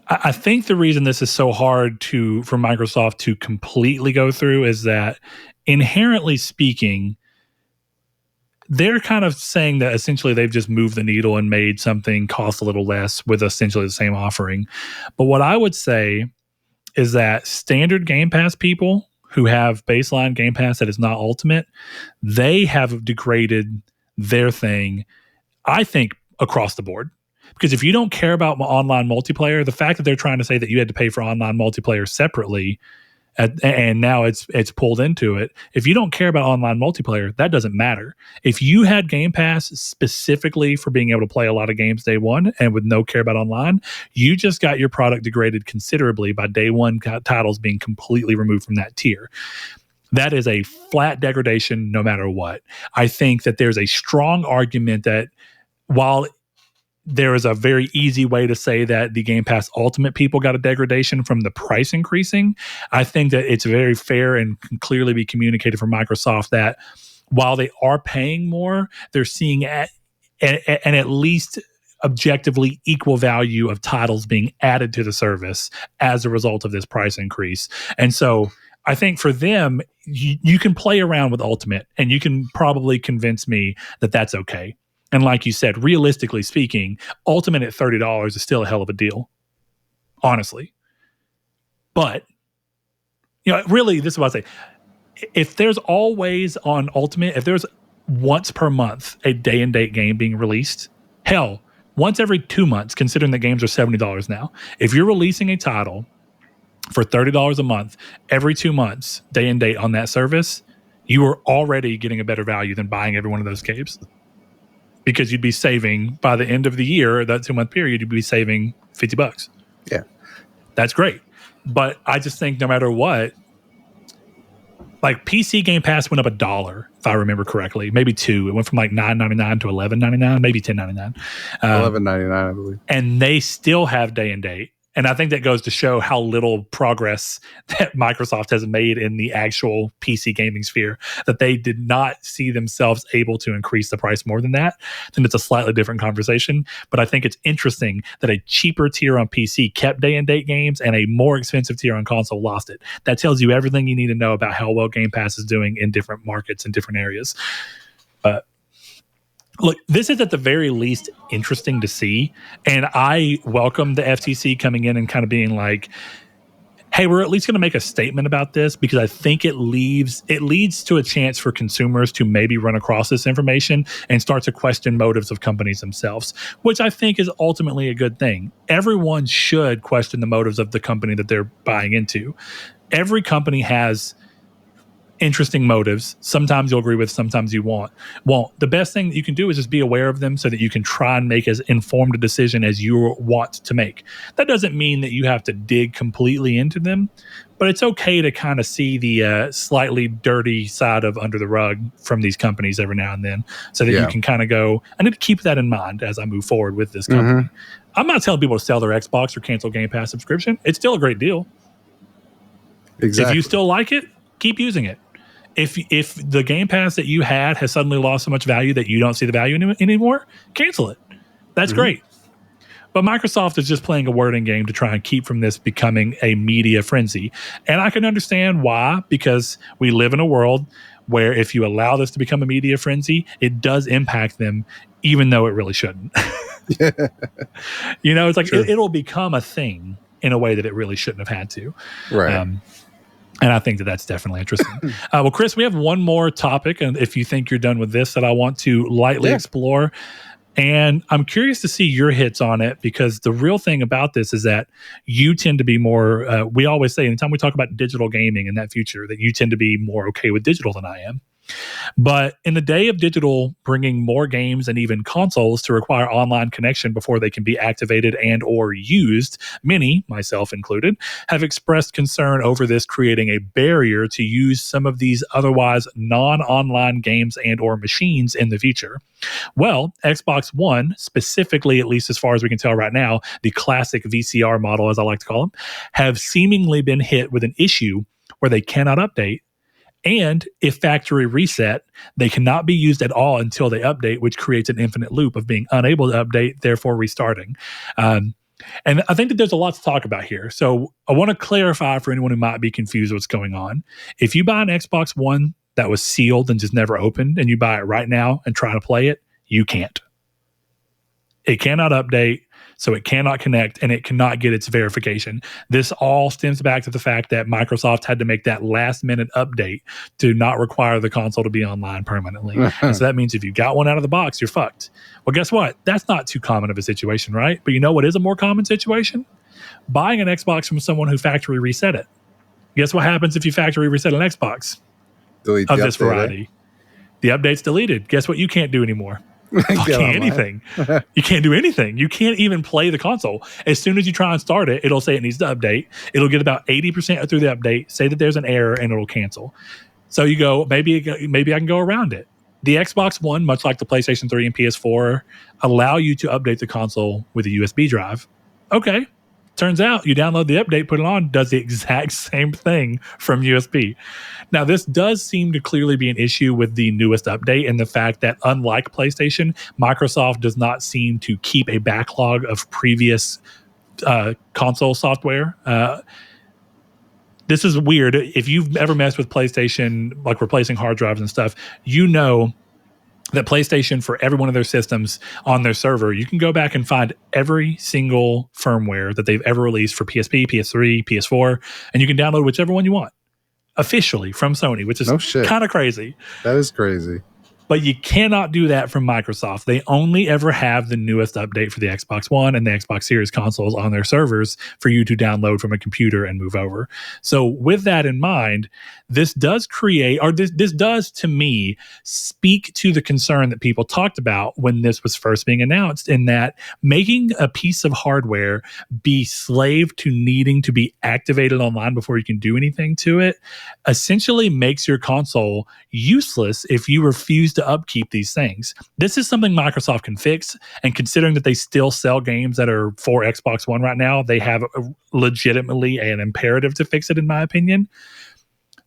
I think the reason this is so hard for Microsoft to completely go through is that inherently speaking, they're kind of saying that essentially they've just moved the needle and made something cost a little less with essentially the same offering. But what I would say is that standard Game Pass people who have baseline Game Pass that is not Ultimate, they have degraded their thing, I think, across the board. Because if you don't care about online multiplayer, the fact that they're trying to say that you had to pay for online multiplayer separately, and now it's pulled into it. If you don't care about online multiplayer, that doesn't matter. If you had Game Pass specifically for being able to play a lot of games day one and with no care about online, you just got your product degraded considerably by day one titles being completely removed from that tier. That is a flat degradation no matter what. I think that there's a strong argument that while there is a very easy way to say that the Game Pass Ultimate people got a degradation from the price increasing, I think that it's very fair and can clearly be communicated from Microsoft that while they are paying more, they're seeing an at least objectively equal value of titles being added to the service as a result of this price increase. And so I think for them, you can play around with Ultimate and you can probably convince me that that's okay. And like you said, realistically speaking, Ultimate at $30 is still a hell of a deal, honestly. But, really, this is what I say. If there's always on Ultimate, if there's once per month a day-and-date game being released, hell, once every 2 months, considering the games are $70 now, if you're releasing a title for $30 a month, every 2 months, day-and-date on that service, you are already getting a better value than buying every one of those games. Because you'd be saving, by the end of the year, that 2 month period, you'd be saving $50. Yeah. That's great. But I just think no matter what, like PC Game Pass went up $1, if I remember correctly, maybe $2. It went from like $9.99 to $11.99, maybe $10.99. $11.99, I believe. And they still have day and date. And I think that goes to show how little progress that Microsoft has made in the actual PC gaming sphere, that they did not see themselves able to increase the price more than that. Then it's a slightly different conversation. But I think it's interesting that a cheaper tier on PC kept day and date games and a more expensive tier on console lost it. That tells you everything you need to know about how well Game Pass is doing in different markets and different areas. Look, this is at the very least interesting to see, and I welcome the FTC coming in and kind of being like, hey, we're at least going to make a statement about this, because I think it leads to a chance for consumers to maybe run across this information and start to question motives of companies themselves, which I think is ultimately a good thing. Everyone should question the motives of the company that they're buying into. Every company has interesting motives. Sometimes you'll agree with, sometimes you won't. The best thing that you can do is just be aware of them so that you can try and make as informed a decision as you want to make. That doesn't mean that you have to dig completely into them, but it's okay to kind of see the slightly dirty side of under the rug from these companies every now and then, so that you can kind of go, I need to keep that in mind as I move forward with this company. Mm-hmm. I'm not telling people to sell their Xbox or cancel Game Pass subscription. It's still a great deal. Exactly. If you still like it, keep using it. If the Game Pass that you had has suddenly lost so much value that you don't see the value anymore, cancel it. That's great. But Microsoft is just playing a wording game to try and keep from this becoming a media frenzy. And I can understand why, because we live in a world where if you allow this to become a media frenzy, it does impact them, even though it really shouldn't. It's like it'll become a thing in a way that it really shouldn't have had to. Right. And I think that that's definitely interesting. Well, Chris, we have one more topic, and if you think you're done with this, that I want to lightly explore. And I'm curious to see your hits on it, because the real thing about this is that you tend to be more, we always say anytime we talk about digital gaming and that future, that you tend to be more okay with digital than I am. But in the day of digital bringing more games and even consoles to require online connection before they can be activated and or used, many, myself included, have expressed concern over this creating a barrier to use some of these otherwise non-online games and or machines in the future. Well, Xbox One, specifically, at least as far as we can tell right now, the classic VCR model, as I like to call them, have seemingly been hit with an issue where they cannot update. And if factory reset, they cannot be used at all until they update, which creates an infinite loop of being unable to update, therefore restarting. And I think that there's a lot to talk about here. So I want to clarify for anyone who might be confused what's going on. If you buy an Xbox One that was sealed and just never opened, and you buy it right now and try to play it, you can't. It cannot update. So it cannot connect and it cannot get its verification. This all stems back to the fact that Microsoft had to make that last minute update to not require the console to be online permanently. And so that means if you got one out of the box, you're fucked. Well, guess what? That's not too common of a situation, right? But you know what is a more common situation? Buying an Xbox from someone who factory reset it. Guess what happens if you factory reset an Xbox of this variety? The update's deleted. Guess what you can't do anymore? Fucking anything. You can't do anything. You can't even play the console. As soon as you try and start it, it'll say it needs to update. It'll get about 80% through the update, say that there's an error, and it'll cancel. So you go, maybe I can go around it. The Xbox One, much like the PlayStation 3 and PS4, allow you to update the console with a USB drive. Okay. Turns out you download the update, put it on, does the exact same thing from USB. Now, this does seem to clearly be an issue with the newest update and the fact that, unlike PlayStation, Microsoft does not seem to keep a backlog of previous console software. This is weird. If you've ever messed with PlayStation, like replacing hard drives and stuff, you know that PlayStation, for every one of their systems on their server, you can go back and find every single firmware that they've ever released for PSP, PS3, PS4, and you can download whichever one you want officially from Sony, which is kind of crazy. That is crazy. But you cannot do that from Microsoft. They only ever have the newest update for the Xbox One and the Xbox Series consoles on their servers for you to download from a computer and move over. So with that in mind, this does create, or this does to me speak to the concern that people talked about when this was first being announced, in that making a piece of hardware be slave to needing to be activated online before you can do anything to it essentially makes your console useless if you refuse to upkeep these things. This is something Microsoft can fix, and considering that they still sell games that are for Xbox One right now, they have legitimately an imperative to fix it, in my opinion.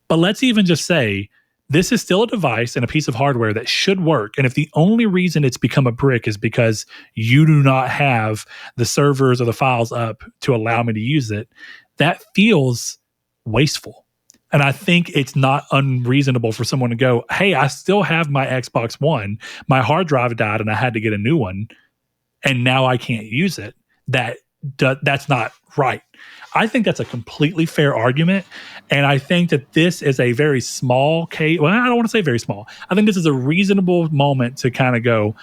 But let's even just say this is still a device and a piece of hardware that should work. And if the only reason it's become a brick is because you do not have the servers or the files up to allow me to use it, that feels wasteful. And I think it's not unreasonable for someone to go, hey, I still have my Xbox One. My hard drive died and I had to get a new one, and now I can't use it. That's not right. I think that's a completely fair argument. And I think that this is a very small case. Well, I don't want to say very small. I think this is a reasonable moment to kind of go,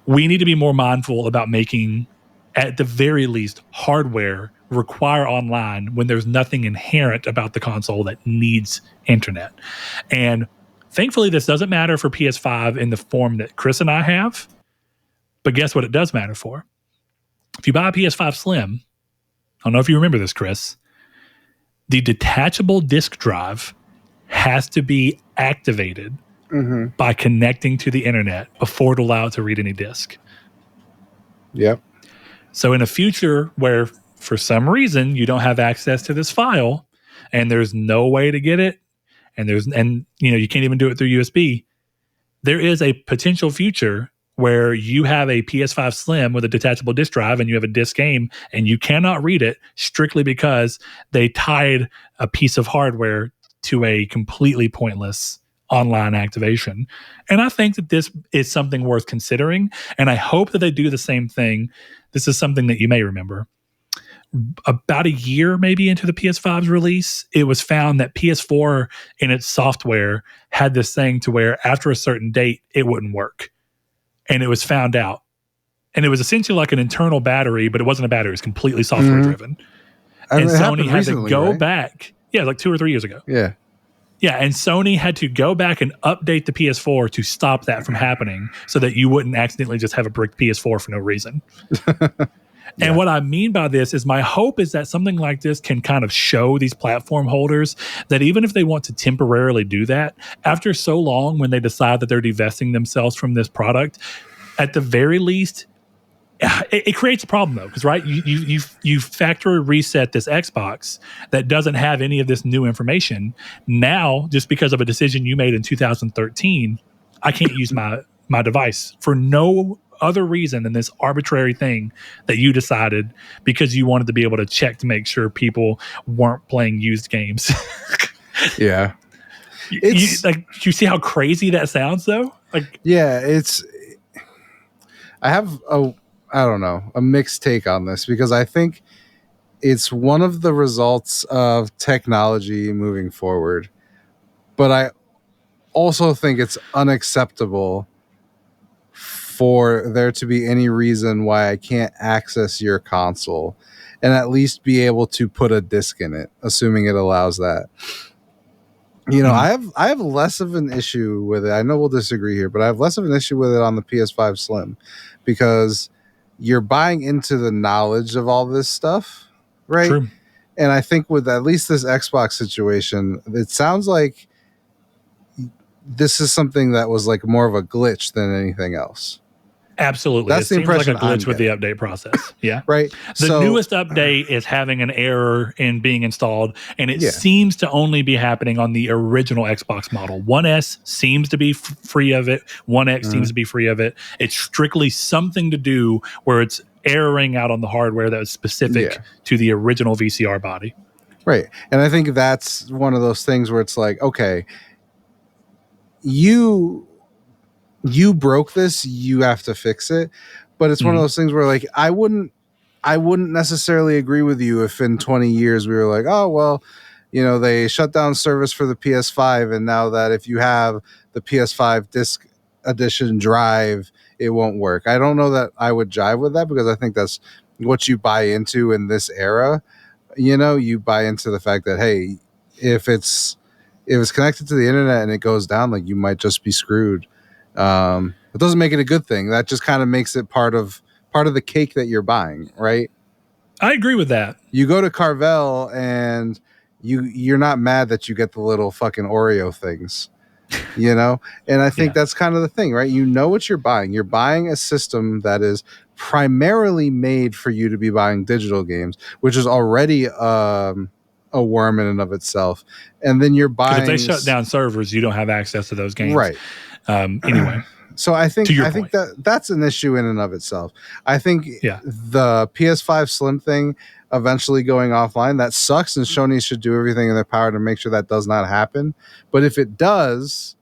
we need to be more mindful about making, at the very least, hardware require online when there's nothing inherent about the console that needs internet. And thankfully, this doesn't matter for PS5 in the form that Chris and I have. But guess what it does matter for? If you buy a PS5 Slim, I don't know if you remember this, Chris, the detachable disk drive has to be activated by connecting to the internet before it allows it to read any disk. Yep. So in a future where for some reason you don't have access to this file and there's no way to get it, and you can't even do it through USB, there is a potential future where you have a PS5 Slim with a detachable disk drive and you have a disc game and you cannot read it strictly because they tied a piece of hardware to a completely pointless online activation. And I think that this is something worth considering, and I hope that they do the same thing. This is something that you may remember. About a year maybe into the PS5's release, it was found that PS4 in its software had this thing to where after a certain date, it wouldn't work. And it was found out. And it was essentially like an internal battery, but it wasn't a battery. It was completely software driven. And Sony had to go back. Yeah, like 2 or 3 years ago. Yeah. Yeah, and Sony had to go back and update the PS4 to stop that from happening so that you wouldn't accidentally just have a brick PS4 for no reason. And what I mean by this is my hope is that something like this can kind of show these platform holders that even if they want to temporarily do that, after so long when they decide that they're divesting themselves from this product, at the very least, it creates a problem though, because right, you factory reset this Xbox that doesn't have any of this new information. Now, just because of a decision you made in 2013, I can't use my device for no other reason than this arbitrary thing that you decided because you wanted to be able to check to make sure people weren't playing used games. Yeah. You see how crazy that sounds though? Like, yeah, I have don't know, a mixed take on this, because I think it's one of the results of technology moving forward, but I also think it's unacceptable for there to be any reason why I can't access your console and at least be able to put a disc in it, assuming it allows that. You know, I have less of an issue with it. I know we'll disagree here, but I have less of an issue with it on the PS5 Slim, because you're buying into the knowledge of all this stuff, right? True. And I think with at least this Xbox situation, it sounds like this is something that was like more of a glitch than anything else. Absolutely. That's the impression like a glitch with the update process. Yeah. Right. The newest update is having an error in being installed, and it Yeah. seems to only be happening on the original Xbox model. One S seems to be free of it. One X seems to be free of it. It's strictly something to do where it's erroring out on the hardware that was specific to the original VCR body. Right. And I think that's one of those things where it's like, okay, you broke this, you have to fix it. But it's one of those things where, like, I wouldn't necessarily agree with you if in 20 years we were like, oh, well, you know, they shut down service for the PS5, and now that if you have the PS5 disc edition drive, it won't work. I don't know that I would jive with that, because I think that's what you buy into in this era. You know, you buy into the fact that, hey, if it's connected to the internet and it goes down, like, you might just be screwed. It doesn't make it a good thing. That just kind of makes it part of the cake that you're buying, right? I agree with that. You go to Carvel and you're not mad that you get the little fucking Oreo things, you know? And I think that's kind of the thing, right? You know what you're buying. You're buying a system that is primarily made for you to be buying digital games, which is already a worm in and of itself. And then you're buying, if they shut down servers, you don't have access to those games, right? Anyway, so I think point. that's an issue in and of itself. I think the PS5 Slim thing eventually going offline, that sucks, and Sony should do everything in their power to make sure that does not happen. But if it does,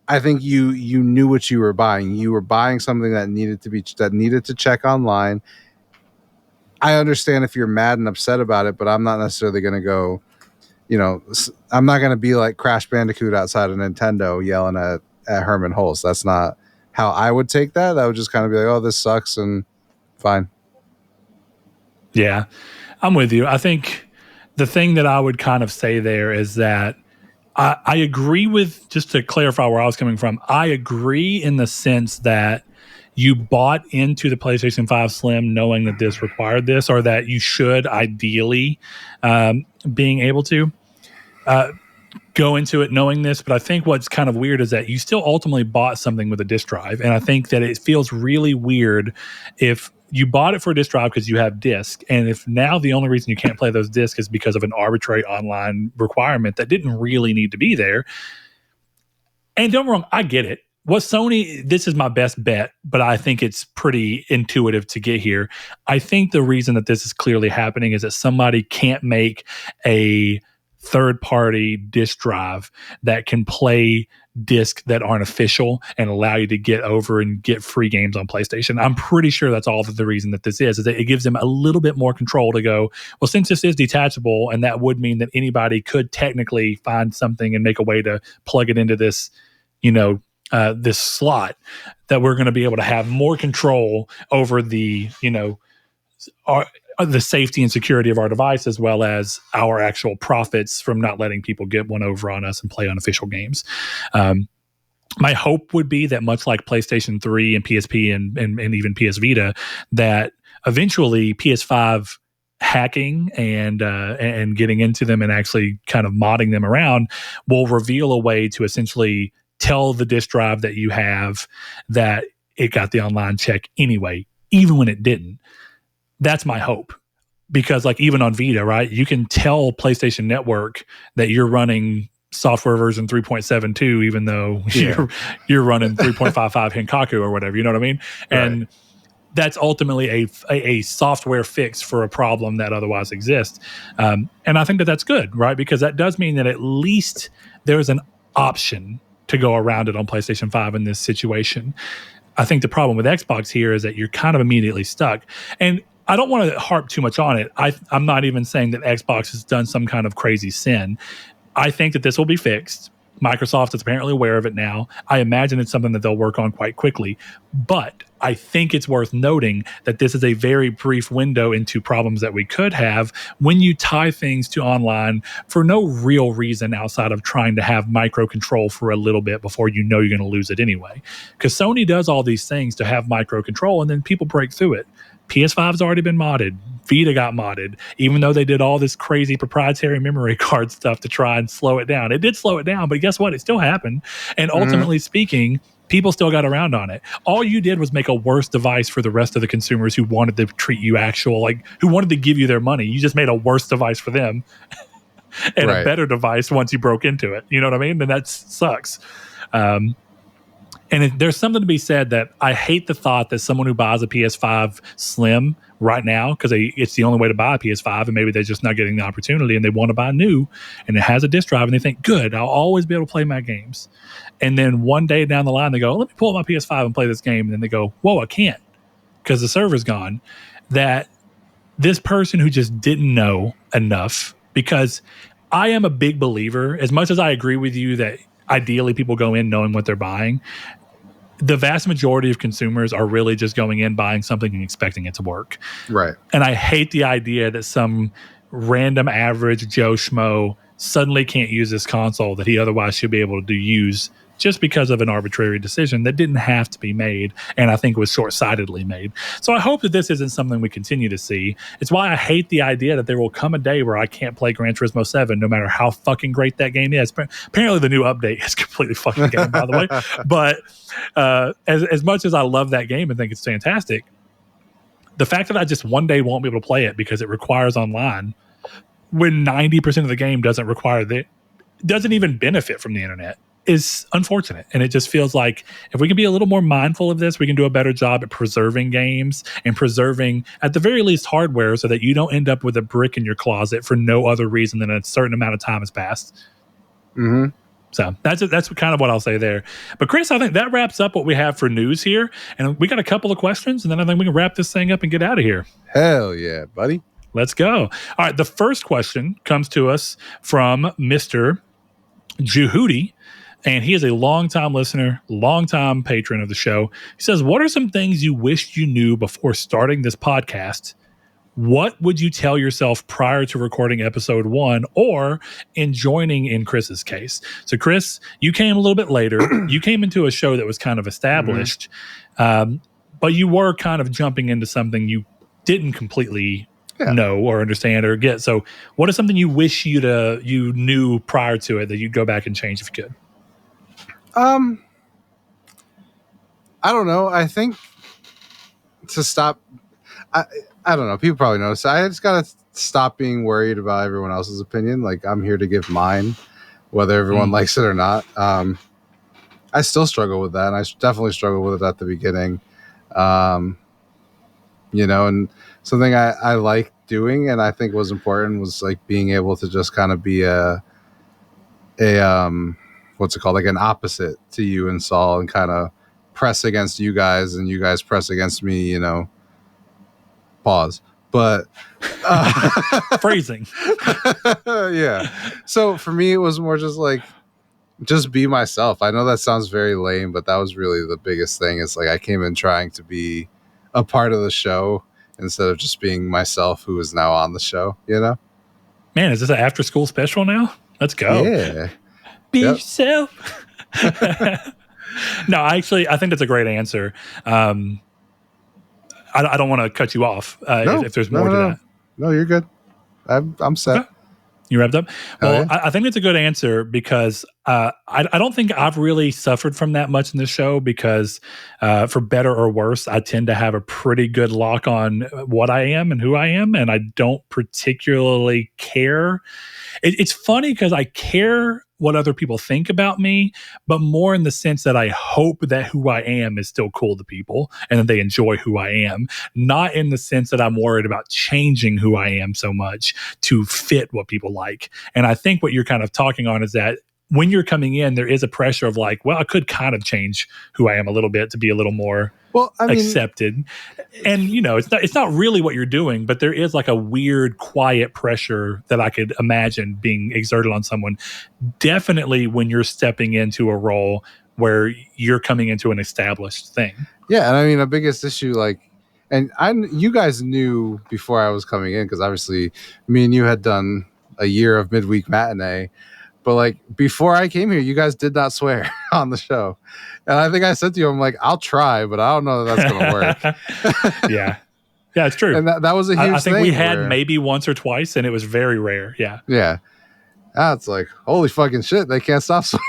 I think you knew what you were buying. You were buying something that needed to check online. I understand if you're mad and upset about it, but I'm not necessarily going to go, you know, I'm not going to be like Crash Bandicoot outside of Nintendo yelling at Herman Hulse. That's not how I would take that. I would just kind of be like, oh, this sucks, and fine. Yeah, I'm with you. I think the thing that I would kind of say there is that I agree with, just to clarify where I was coming from, I agree in the sense that you bought into the PlayStation 5 Slim knowing that this required this, or that you should ideally being able to go into it knowing this. But I think what's kind of weird is that you still ultimately bought something with a disk drive. And I think that it feels really weird if you bought it for a disk drive because you have disk, and if now the only reason you can't play those discs is because of an arbitrary online requirement that didn't really need to be there. And don't get me wrong, I get it. What Sony, this is my best bet, but I think it's pretty intuitive to get here. I think the reason that this is clearly happening is that somebody can't make a third-party disk drive that can play discs that aren't official and allow you to get over and get free games on PlayStation. I'm pretty sure that's all the reason that this is that it gives them a little bit more control to go, well, since this is detachable, and that would mean that anybody could technically find something and make a way to plug it into this, you know, this slot, that we're going to be able to have more control over the, you know, the safety and security of our device, as well as our actual profits from not letting people get one over on us and play unofficial games. My hope would be that, much like PlayStation 3 and PSP and even PS Vita, that eventually PS5 hacking and getting into them and actually kind of modding them around will reveal a way to essentially tell the disk drive that you have that it got the online check anyway, even when it didn't. That's my hope. Because, like, even on Vita, right, you can tell PlayStation Network that you're running software version 3.72, even though you're running 3.55 Henkaku or whatever, you know what I mean? Right. And that's ultimately a software fix for a problem that otherwise exists. And I think that that's good, right? Because that does mean that at least there's an option to go around it on PlayStation 5 in this situation. I think the problem with Xbox here is that you're kind of immediately stuck. And I don't want to harp too much on it. I'm not even saying that Xbox has done some kind of crazy sin. I think that this will be fixed. Microsoft is apparently aware of it now. I imagine it's something that they'll work on quite quickly. But I think it's worth noting that this is a very brief window into problems that we could have when you tie things to online for no real reason outside of trying to have micro control for a little bit before you know you're going to lose it anyway. Because Sony does all these things to have micro control, and then people break through it. PS5's already been modded. Vita got modded, even though they did all this crazy proprietary memory card stuff to try and slow it down. It did slow it down, but guess what? It still happened. And ultimately speaking, people still got around on it. All you did was make a worse device for the rest of the consumers who wanted to treat you who wanted to give you their money. You just made a worse device for them and a better device once you broke into it. You know what I mean? And that sucks. And there's something to be said that I hate the thought that someone who buys a PS5 Slim right now, because it's the only way to buy a PS5, and maybe they're just not getting the opportunity and they want to buy new, and it has a disk drive, and they think, good, I'll always be able to play my games. And then one day down the line, they go, let me pull up my PS5 and play this game. And then they go, whoa, I can't because the server's gone. That this person who just didn't know enough, because I am a big believer, as much as I agree with you that ideally people go in knowing what they're buying, the vast majority of consumers are really just going in, buying something and expecting it to work. Right. And I hate the idea that some random average Joe Schmo suddenly can't use this console that he otherwise should be able to use just because of an arbitrary decision that didn't have to be made, and I think was short-sightedly made. So I hope that this isn't something we continue to see. It's why I hate the idea that there will come a day where I can't play Gran Turismo 7 no matter how fucking great that game is. Apparently the new update is completely fucking the game, by the way. But as much as I love that game and think it's fantastic, the fact that I just one day won't be able to play it because it requires online, when 90% of the game doesn't require that, doesn't even benefit from the internet, is unfortunate. And it just feels like if we can be a little more mindful of this, we can do a better job at preserving games and preserving, at the very least, hardware so that you don't end up with a brick in your closet for no other reason than a certain amount of time has passed. Mm-hmm. So that's kind of what I'll say there. But Chris, I think that wraps up what we have for news here. And we got a couple of questions, and then I think we can wrap this thing up and get out of here. Hell yeah, buddy. Let's go. All right. The first question comes to us from Mr. Juhudi. And he is a longtime listener, longtime patron of the show. He says, what are some things you wished you knew before starting this podcast? What would you tell yourself prior to recording episode 1 or in joining in Chris's case? So, Chris, you came a little bit later. You came into a show that was kind of established, but you were kind of jumping into something you didn't completely know or understand or get. So what is something you wish you knew prior to it that you'd go back and change if you could? I don't know. I think to stop, I don't know. People probably notice. I just gotta stop being worried about everyone else's opinion. Like, I'm here to give mine, whether everyone likes it or not. I still struggle with that, and I definitely struggled with it at the beginning. And something I like doing, and I think was important, was like being able to just kind of be a what's it called, like an opposite to you and Saul, and kind of press against you guys and you guys press against me, pause. But phrasing. Yeah. So for me, it was more just like, just be myself. I know that sounds very lame, but that was really the biggest thing. It's like I came in trying to be a part of the show instead of just being myself, who is now on the show, Man, is this an after school special now? Let's go. Yeah. Be yourself. No, I think that's a great answer. I don't want to cut you off if there's more to that. No, you're good. I'm set. Okay. You wrapped up? Well, I think it's a good answer because I don't think I've really suffered from that much in this show because for better or worse, I tend to have a pretty good lock on what I am and who I am, and I don't particularly care. It's funny because I care what other people think about me, but more in the sense that I hope that who I am is still cool to people and that they enjoy who I am, not in the sense that I'm worried about changing who I am so much to fit what people like. And I think what you're kind of talking on is that when you're coming in, there is a pressure of like, well, I could kind of change who I am a little bit to be a little more accepted. And it's not really what you're doing, but there is like a weird quiet pressure that I could imagine being exerted on someone. Definitely when you're stepping into a role where you're coming into an established thing. Yeah, and I mean, the biggest issue, you guys knew before I was coming in, because obviously me and you had done a year of midweek matinee, but like before I came here, you guys did not swear on the show. And I think I said to you, I'm like, I'll try, but I don't know that that's going to work. Yeah, it's true. And that was a huge thing. I think we had maybe once or twice, and it was very rare. Yeah. Yeah. It's like, holy fucking shit, they can't stop swearing.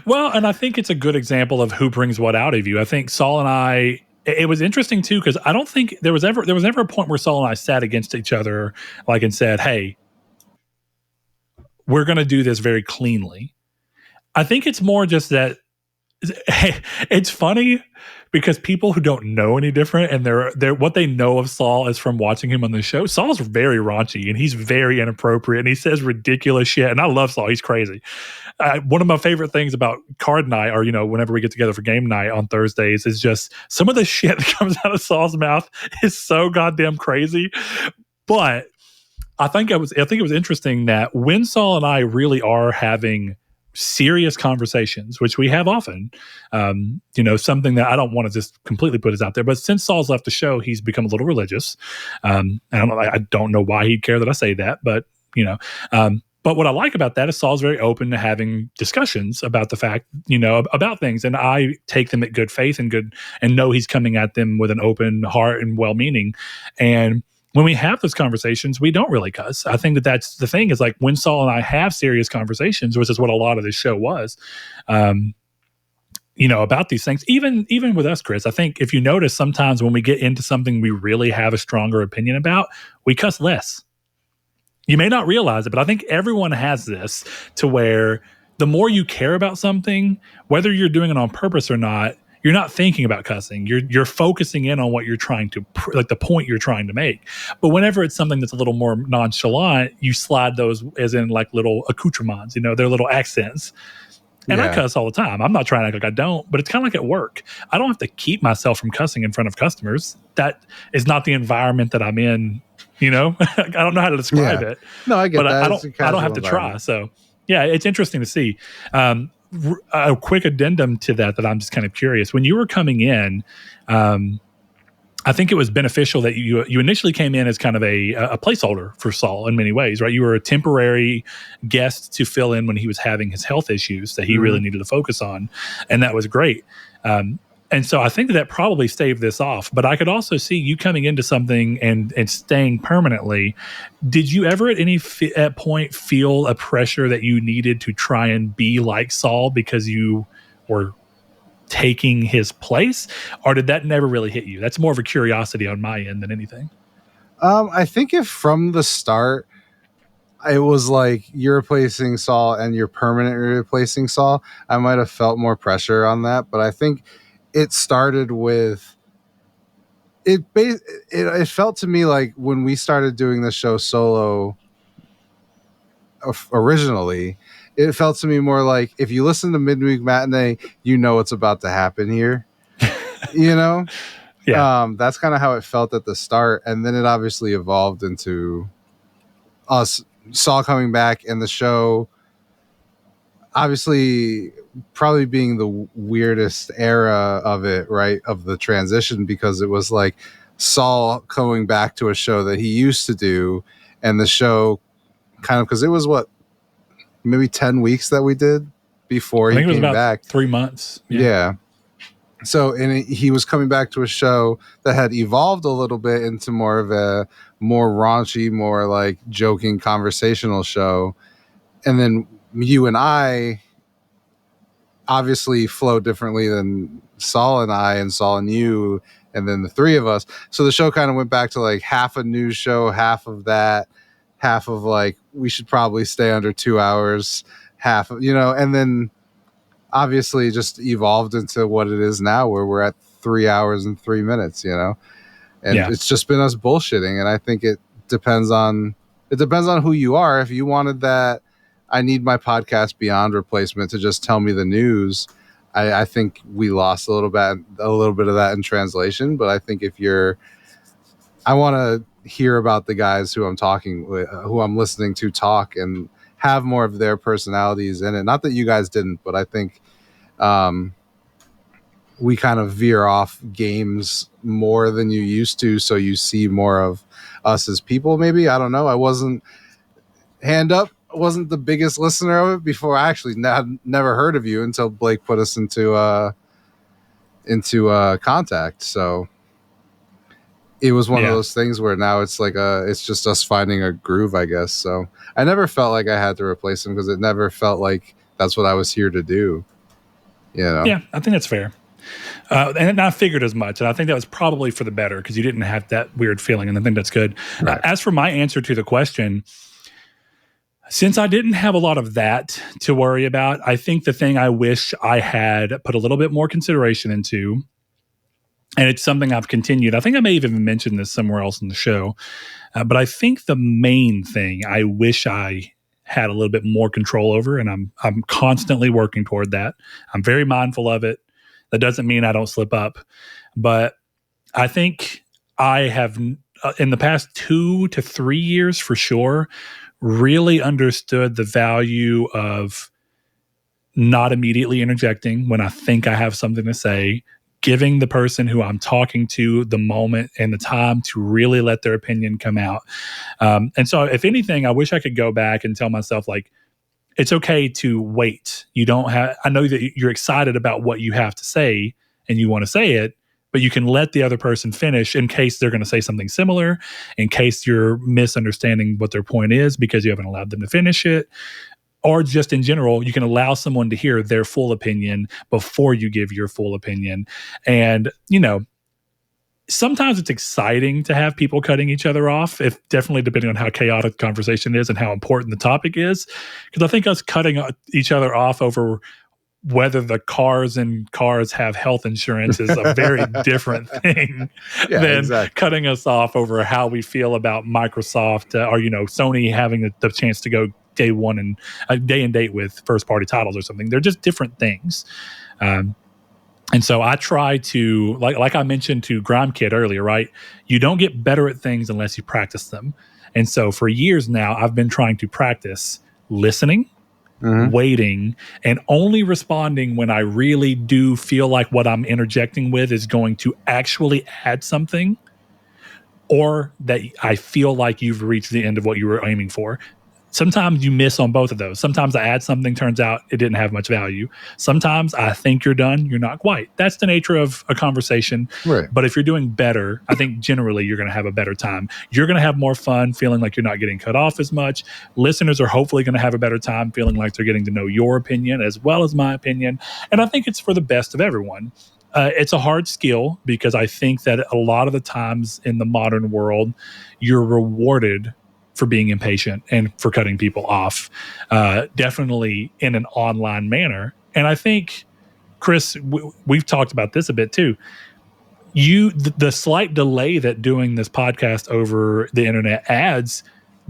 Well, and I think it's a good example of who brings what out of you. I think Saul and I, it was interesting too, because I don't think there was ever a point where Saul and I sat against each other and said, hey, we're going to do this very cleanly. I think it's more just that it's funny because people who don't know any different, and they're what they know of Saul is from watching him on the show. Saul's very raunchy and he's very inappropriate and he says ridiculous shit. And I love Saul; he's crazy. One of my favorite things about card night, or whenever we get together for game night on Thursdays, is just some of the shit that comes out of Saul's mouth is so goddamn crazy. But I think it was interesting that when Saul and I really are having serious conversations, which we have often, something that I don't want to just completely put us out there, but since Saul's left the show, he's become a little religious. I don't know why he'd care that I say that, but but what I like about that is Saul's very open to having discussions about the fact, about things, and I take them at good faith and know he's coming at them with an open heart and well-meaning. And when we have those conversations, we don't really cuss. I think that's the thing, is like when Saul and I have serious conversations, which is what a lot of this show was, about these things, even with us, Chris, I think if you notice, sometimes when we get into something we really have a stronger opinion about, we cuss less. You may not realize it, but I think everyone has this, to where the more you care about something, whether you're doing it on purpose or not, you're not thinking about cussing. You're focusing in on what you're trying to, like the point you're trying to make. But whenever it's something that's a little more nonchalant, you slide those as in like little accoutrements, they're little accents. And I cuss all the time. I'm not trying to act like I don't, but it's kind of like at work. I don't have to keep myself from cussing in front of customers. That is not the environment that I'm in. I don't know how to describe it. No, I get but that. I don't have to try. So yeah, it's interesting to see. A quick addendum to that I'm just kind of curious. When you were coming in, I think it was beneficial that you initially came in as kind of a placeholder for Saul in many ways, right? You were a temporary guest to fill in when he was having his health issues that he really needed to focus on, and that was great. And so I think that probably staved this off. But I could also see you coming into something and staying permanently. Did you ever at any point feel a pressure that you needed to try and be like Saul because you were taking his place? Or did that never really hit you? That's more of a curiosity on my end than anything. I think if from the start it was like you're replacing Saul and you're permanently replacing Saul, I might have felt more pressure on that. But I think it started with it felt to me like when we started doing the show solo originally, it felt to me more like if you listen to Midweek Matinee, what's about to happen here. Yeah. That's kind of how it felt at the start, and then it obviously evolved into us, Saul coming back, and the show obviously probably being the weirdest era of it, right, of the transition, because it was like Saul coming back to a show that he used to do, and the show kind of, because it was maybe 10 weeks that we did before he came back. 3 months. Yeah. So, and he was coming back to a show that had evolved a little bit into more of a more raunchy, more like joking conversational show. And then you and I obviously flow differently than Saul and I, and Saul and you, and then the three of us. So the show kind of went back to like half a news show, half of that, half of like, we should probably stay under 2 hours, half of, and then obviously just evolved into what it is now, where we're at 3 hours and 3 minutes, and it's just been us bullshitting. And I think it depends on who you are. If you wanted that, I need my podcast Beyond replacement to just tell me the news. I think we lost a little bit of that in translation. But I think I want to hear about the guys who I'm talking with, who I'm listening to talk, and have more of their personalities in it. Not that you guys didn't, but I think we kind of veer off games more than you used to, so you see more of us as people. Maybe, I don't know. I wasn't the biggest listener of it before. I actually had never heard of you until Blake put us into contact. So it was one of those things where now it's like it's just us finding a groove, I guess. So I never felt like I had to replace him, because it never felt like that's what I was here to do. Yeah, I think that's fair. And I figured as much, and I think that was probably for the better, because you didn't have that weird feeling, and I think that's good. Right. As for my answer to the question, since I didn't have a lot of that to worry about, I think the thing I wish I had put a little bit more consideration into, and it's something I've continued, I think I may have even mentioned this somewhere else in the show, but I think the main thing I wish I had a little bit more control over, and I'm constantly working toward that. I'm very mindful of it. That doesn't mean I don't slip up, but I think I have, in the past 2 to 3 years for sure, really understood the value of not immediately interjecting when I think I have something to say, giving the person who I'm talking to the moment and the time to really let their opinion come out. And so if anything, I wish I could go back and tell myself, like, it's okay to wait. I know that you're excited about what you have to say and you want to say it, but you can let the other person finish in case they're going to say something similar, in case you're misunderstanding what their point is because you haven't allowed them to finish it. Or just in general, you can allow someone to hear their full opinion before you give your full opinion. And, sometimes it's exciting to have people cutting each other off, if definitely depending on how chaotic the conversation is and how important the topic is. Because I think us cutting each other off over whether the cars have health insurance is a very different thing than cutting us off over how we feel about Microsoft or, Sony having the chance to go day and date with first party titles or something. They're just different things. And so I try to, like I mentioned to Grime Kid earlier, right? You don't get better at things unless you practice them. And so for years now, I've been trying to practice listening, waiting, and only responding when I really do feel like what I'm interjecting with is going to actually add something, or that I feel like you've reached the end of what you were aiming for. Sometimes you miss on both of those. Sometimes I add something, turns out it didn't have much value. Sometimes I think you're done, you're not quite. That's the nature of a conversation. Right. But if you're doing better, I think generally you're going to have a better time. You're going to have more fun feeling like you're not getting cut off as much. Listeners are hopefully going to have a better time feeling like they're getting to know your opinion as well as my opinion. And I think it's for the best of everyone. It's a hard skill, because I think that a lot of the times in the modern world, you're rewarded for being impatient and for cutting people off, definitely in an online manner. And I think, Chris, we've talked about this a bit too. The slight delay that doing this podcast over the internet adds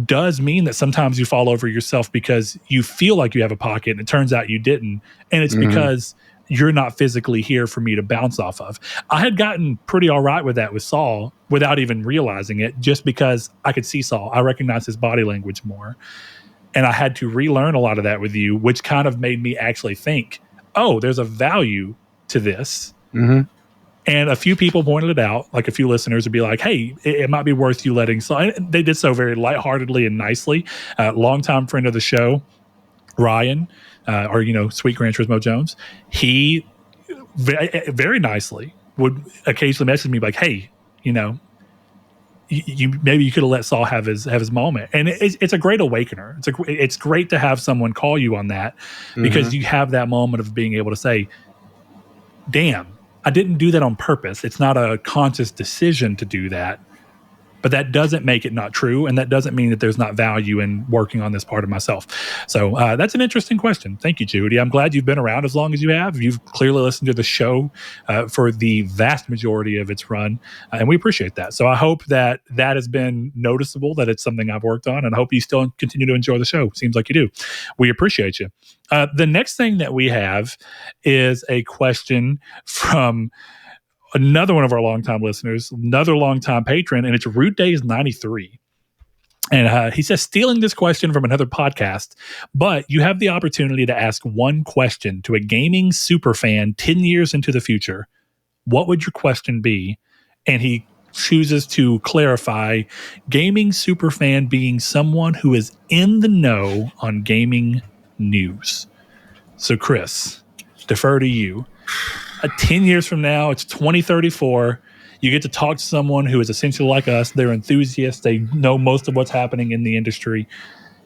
does mean that sometimes you fall over yourself because you feel like you have a pocket and it turns out you didn't. And it's because you're not physically here for me to bounce off of. I had gotten pretty all right with that with Saul without even realizing it, just because I could see Saul. I recognized his body language more. And I had to relearn a lot of that with you, which kind of made me actually think, oh, there's a value to this. And a few people pointed it out, like a few listeners would be like, hey, it might be worth you letting Saul. And they did so very lightheartedly and nicely. Longtime friend of the show, Ryan, or Sweet Gran Turismo Jones, he very nicely would occasionally message me like, hey, maybe you could have let Saul have his moment. And it's a great awakener. It's great to have someone call you on that, because you have that moment of being able to say, damn, I didn't do that on purpose. It's not a conscious decision to do that, But that doesn't make it not true, and that doesn't mean that there's not value in working on this part of myself. So that's an interesting question. Thank you, Judy. I'm glad you've been around as long as you have. You've clearly listened to the show for the vast majority of its run, and we appreciate that. So I hope that has been noticeable, that it's something I've worked on, and I hope you still continue to enjoy the show. Seems like you do. We appreciate you. The next thing that we have is a question from another one of our longtime listeners, another longtime patron, and it's Root Days 93. And he says, stealing this question from another podcast, but you have the opportunity to ask one question to a gaming superfan 10 years into the future. What would your question be? And he chooses to clarify gaming superfan being someone who is in the know on gaming news. So, Chris, defer to you. 10 years from now, it's 2034. You get to talk to someone who is essentially like us. They're enthusiasts. They know most of what's happening in the industry.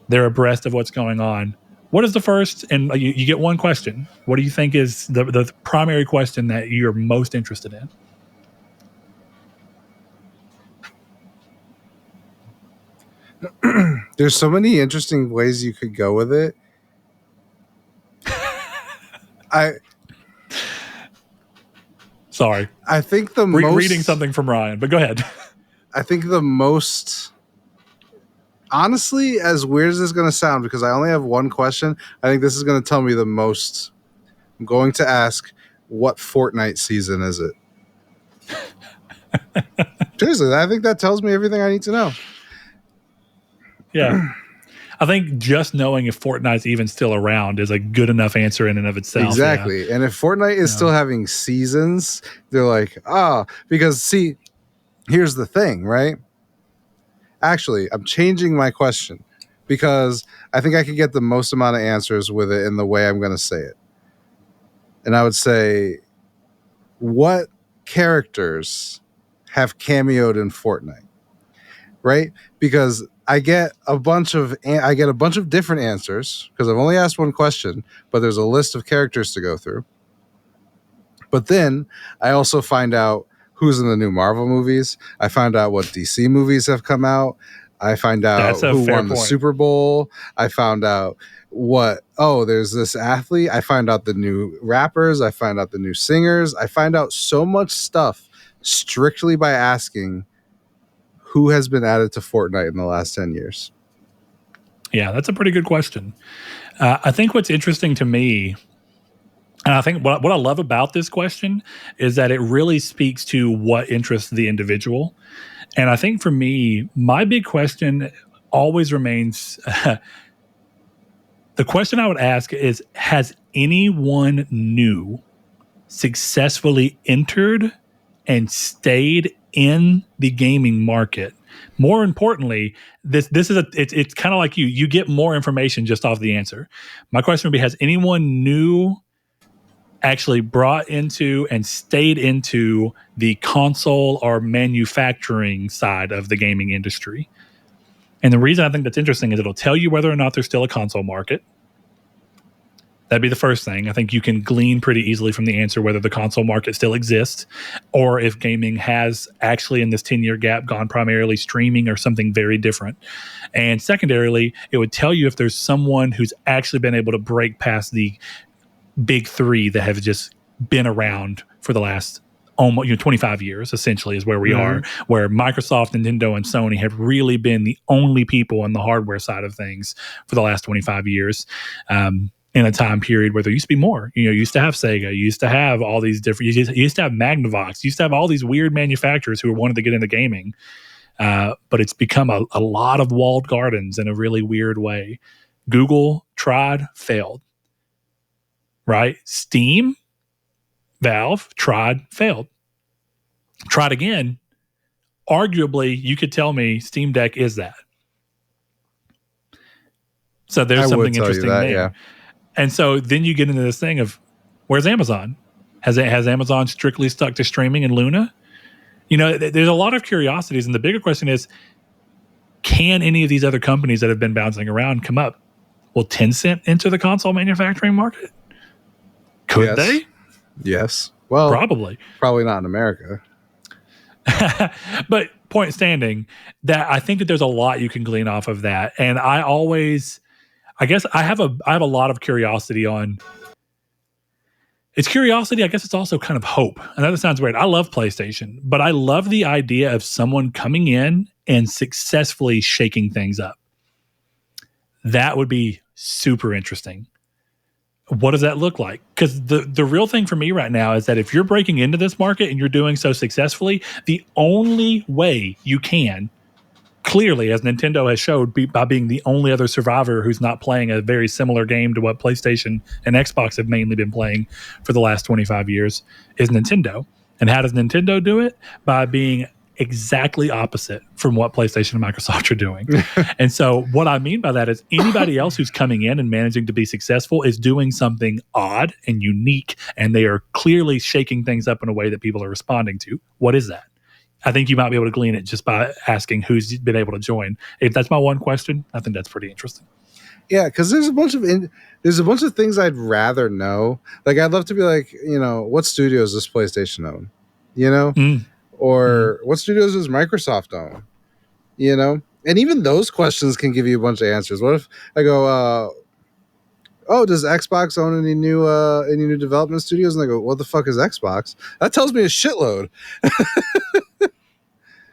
They're abreast of what's going on. What is the first? And you get one question. What do you think is the primary question that you're most interested in? There's so many interesting ways you could go with it. Sorry. I think the most... Reading something from Ryan, but go ahead. I think the most... Honestly, as weird as this is going to sound, because I only have one question, I think this is going to tell me the most. I'm going to ask, what Fortnite season is it? Seriously, I think that tells me everything I need to know. Yeah. I think just knowing if Fortnite's even still around is a good enough answer in and of itself. Exactly. Yeah. And if Fortnite is still having seasons, they're like, because see, here's the thing, right? Actually, I'm changing my question because I think I could get the most amount of answers with it in the way I'm going to say it. And I would say, what characters have cameoed in Fortnite? Right? Because I get a bunch of different answers because I've only asked one question, but there's a list of characters to go through. But then I also find out who's in the new Marvel movies. I find out what DC movies have come out. I find out who won the Super Bowl. I found out there's this athlete. I find out the new rappers. I find out the new singers. I find out so much stuff strictly by asking who has been added to Fortnite in the last 10 years? Yeah, that's a pretty good question. I think what's interesting to me, and I think what I love about this question is that it really speaks to what interests the individual. And I think for me, my big question always remains, the question I would ask is, has anyone new successfully entered and stayed in the gaming market? More importantly, this is it's kind of like you get more information just off the answer. My question would be, has anyone new actually brought into and stayed into the console or manufacturing side of the gaming industry? And the reason I think that's interesting is it'll tell you whether or not there's still a console market. That'd be the first thing. I think you can glean pretty easily from the answer whether the console market still exists or if gaming has actually in this 10-year gap gone primarily streaming or something very different. And secondarily, it would tell you if there's someone who's actually been able to break past the big three that have just been around for the last almost 25 years, essentially, is where we are, where Microsoft, Nintendo, and Sony have really been the only people on the hardware side of things for the last 25 years. In a time period where there used to be more. You used to have Sega, you used to have all these different, you used to have Magnavox, you used to have all these weird manufacturers who wanted to get into gaming. But it's become a lot of walled gardens in a really weird way. Google tried, failed. Right? Steam, Valve tried, failed. Tried again. Arguably, you could tell me Steam Deck is that. So there's something interesting there. Yeah. And so then you get into this thing of, where's Amazon? Has Amazon strictly stuck to streaming and Luna? There's a lot of curiosities. And the bigger question is, can any of these other companies that have been bouncing around come up? Will Tencent enter the console manufacturing market? Could they? Yes. Well, probably not in America. But point standing, that I think that there's a lot you can glean off of that. And I guess I have a lot of curiosity on. It's curiosity. I guess it's also kind of hope. And that sounds weird. I love PlayStation, but I love the idea of someone coming in and successfully shaking things up. That would be super interesting. What does that look like? Because the real thing for me right now is that if you're breaking into this market and you're doing so successfully, the only way you can, clearly, as Nintendo has showed, by being the only other survivor who's not playing a very similar game to what PlayStation and Xbox have mainly been playing for the last 25 years, is Nintendo. And how does Nintendo do it? By being exactly opposite from what PlayStation and Microsoft are doing. And so what I mean by that is anybody else who's coming in and managing to be successful is doing something odd and unique, and they are clearly shaking things up in a way that people are responding to. What is that? I think you might be able to glean it just by asking who's been able to join. If that's my one question, I think that's pretty interesting. Yeah, because there's a bunch of things I'd rather know. Like, I'd love to be like, what studios does PlayStation own? Or what studios does Microsoft own? And even those questions can give you a bunch of answers. What if I go, does Xbox own any new development studios? And I go, what the fuck is Xbox? That tells me a shitload.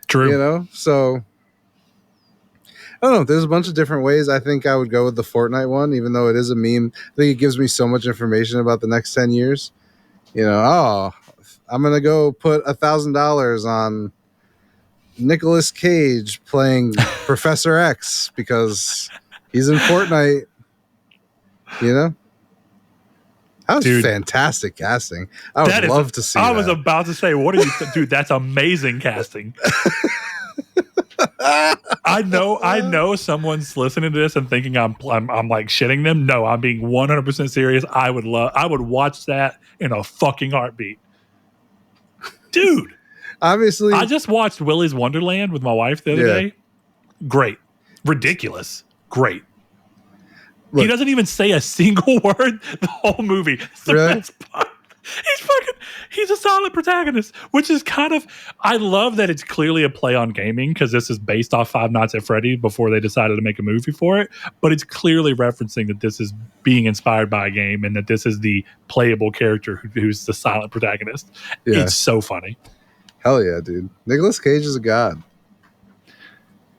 True. So I don't know. There's a bunch of different ways. I think I would go with the Fortnite one, even though it is a meme. I think it gives me so much information about the next 10 years. I'm going to go put $1,000 on Nicolas Cage playing Professor X because he's in Fortnite. That was fantastic casting. I would love to see that. I was about to say, what are you... Dude, that's amazing casting. I know someone's listening to this and thinking I'm like shitting them. No, I'm being 100% serious. I would watch that in a fucking heartbeat. Dude. Obviously. I just watched Willy's Wonderland with my wife the other day. Great. Ridiculous. Great. Look, he doesn't even say a single word the whole movie. It's the best part. He's a solid protagonist, which is kind of, I love that it's clearly a play on gaming because this is based off Five Nights at Freddy before they decided to make a movie for it. But it's clearly referencing that this is being inspired by a game and that this is the playable character who's the silent protagonist. Yeah. It's so funny. Hell yeah, dude. Nicolas Cage is a god.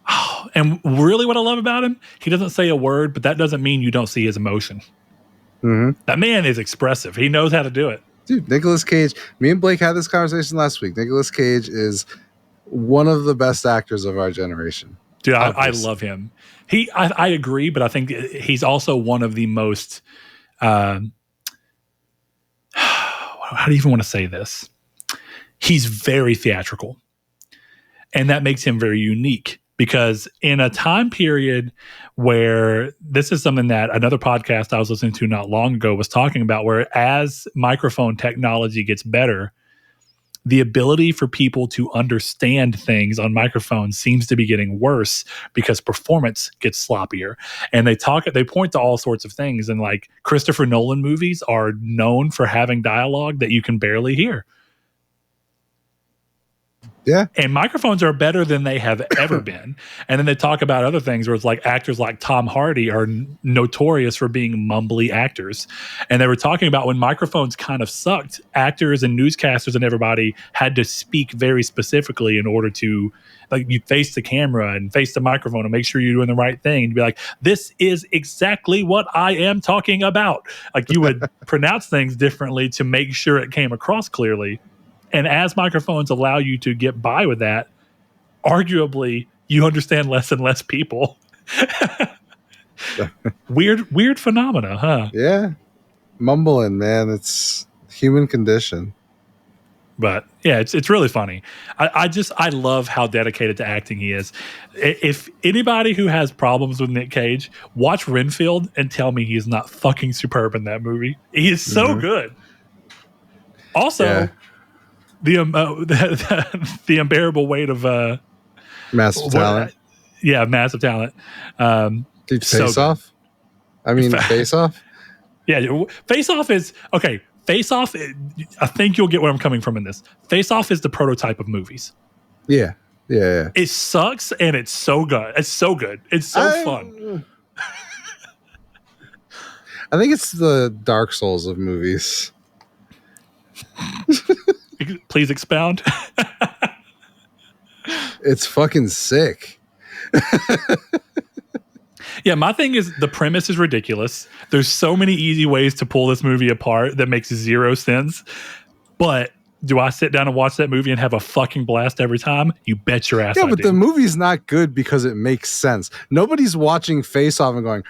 Oh, and really what I love about him, he doesn't say a word, but that doesn't mean you don't see his emotion. Mm-hmm. That man is expressive. He knows how to do it. Dude, Nicolas Cage, me and Blake had this conversation last week. Nicolas Cage is one of the best actors of our generation. Dude, I love him. I agree, but I think he's also one of the most, how do you even want to say this? He's very theatrical. And that makes him very unique. Because in a time period where this is something that another podcast I was listening to not long ago was talking about, where as microphone technology gets better, the ability for people to understand things on microphones seems to be getting worse because performance gets sloppier. And they point to all sorts of things. And like Christopher Nolan movies are known for having dialogue that you can barely hear. Yeah. And microphones are better than they have ever been. And then they talk about other things where it's like actors like Tom Hardy are notorious for being mumbly actors. And they were talking about when microphones kind of sucked, actors and newscasters and everybody had to speak very specifically in order to, like, you face the camera and face the microphone and make sure you're doing the right thing. And be like, this is exactly what I am talking about. Like, you would pronounce things differently to make sure it came across clearly. And as microphones allow you to get by with that, arguably you understand less and less people. Weird phenomena, huh? Yeah. Mumbling, man. It's human condition. But yeah, it's really funny. I love how dedicated to acting he is. If anybody who has problems with Nick Cage, watch Renfield and tell me he is not fucking superb in that movie. He is so good. Also, the unbearable weight of massive talent. Massive talent. Dude, Face Off? I mean, Face Off? Yeah, Face Off is okay. Face Off, I think you'll get where I'm coming from in this. Face Off is the prototype of movies. Yeah. Yeah. It sucks, and it's so good. It's so good. It's so fun. I think it's the Dark Souls of movies. Please expound. It's fucking sick. Yeah, my thing is the premise is ridiculous. There's so many easy ways to pull this movie apart that makes zero sense. But do I sit down and watch that movie and have a fucking blast every time? You bet your ass I but do. the movie's not good because it makes sense. Nobody's watching Face Off and going,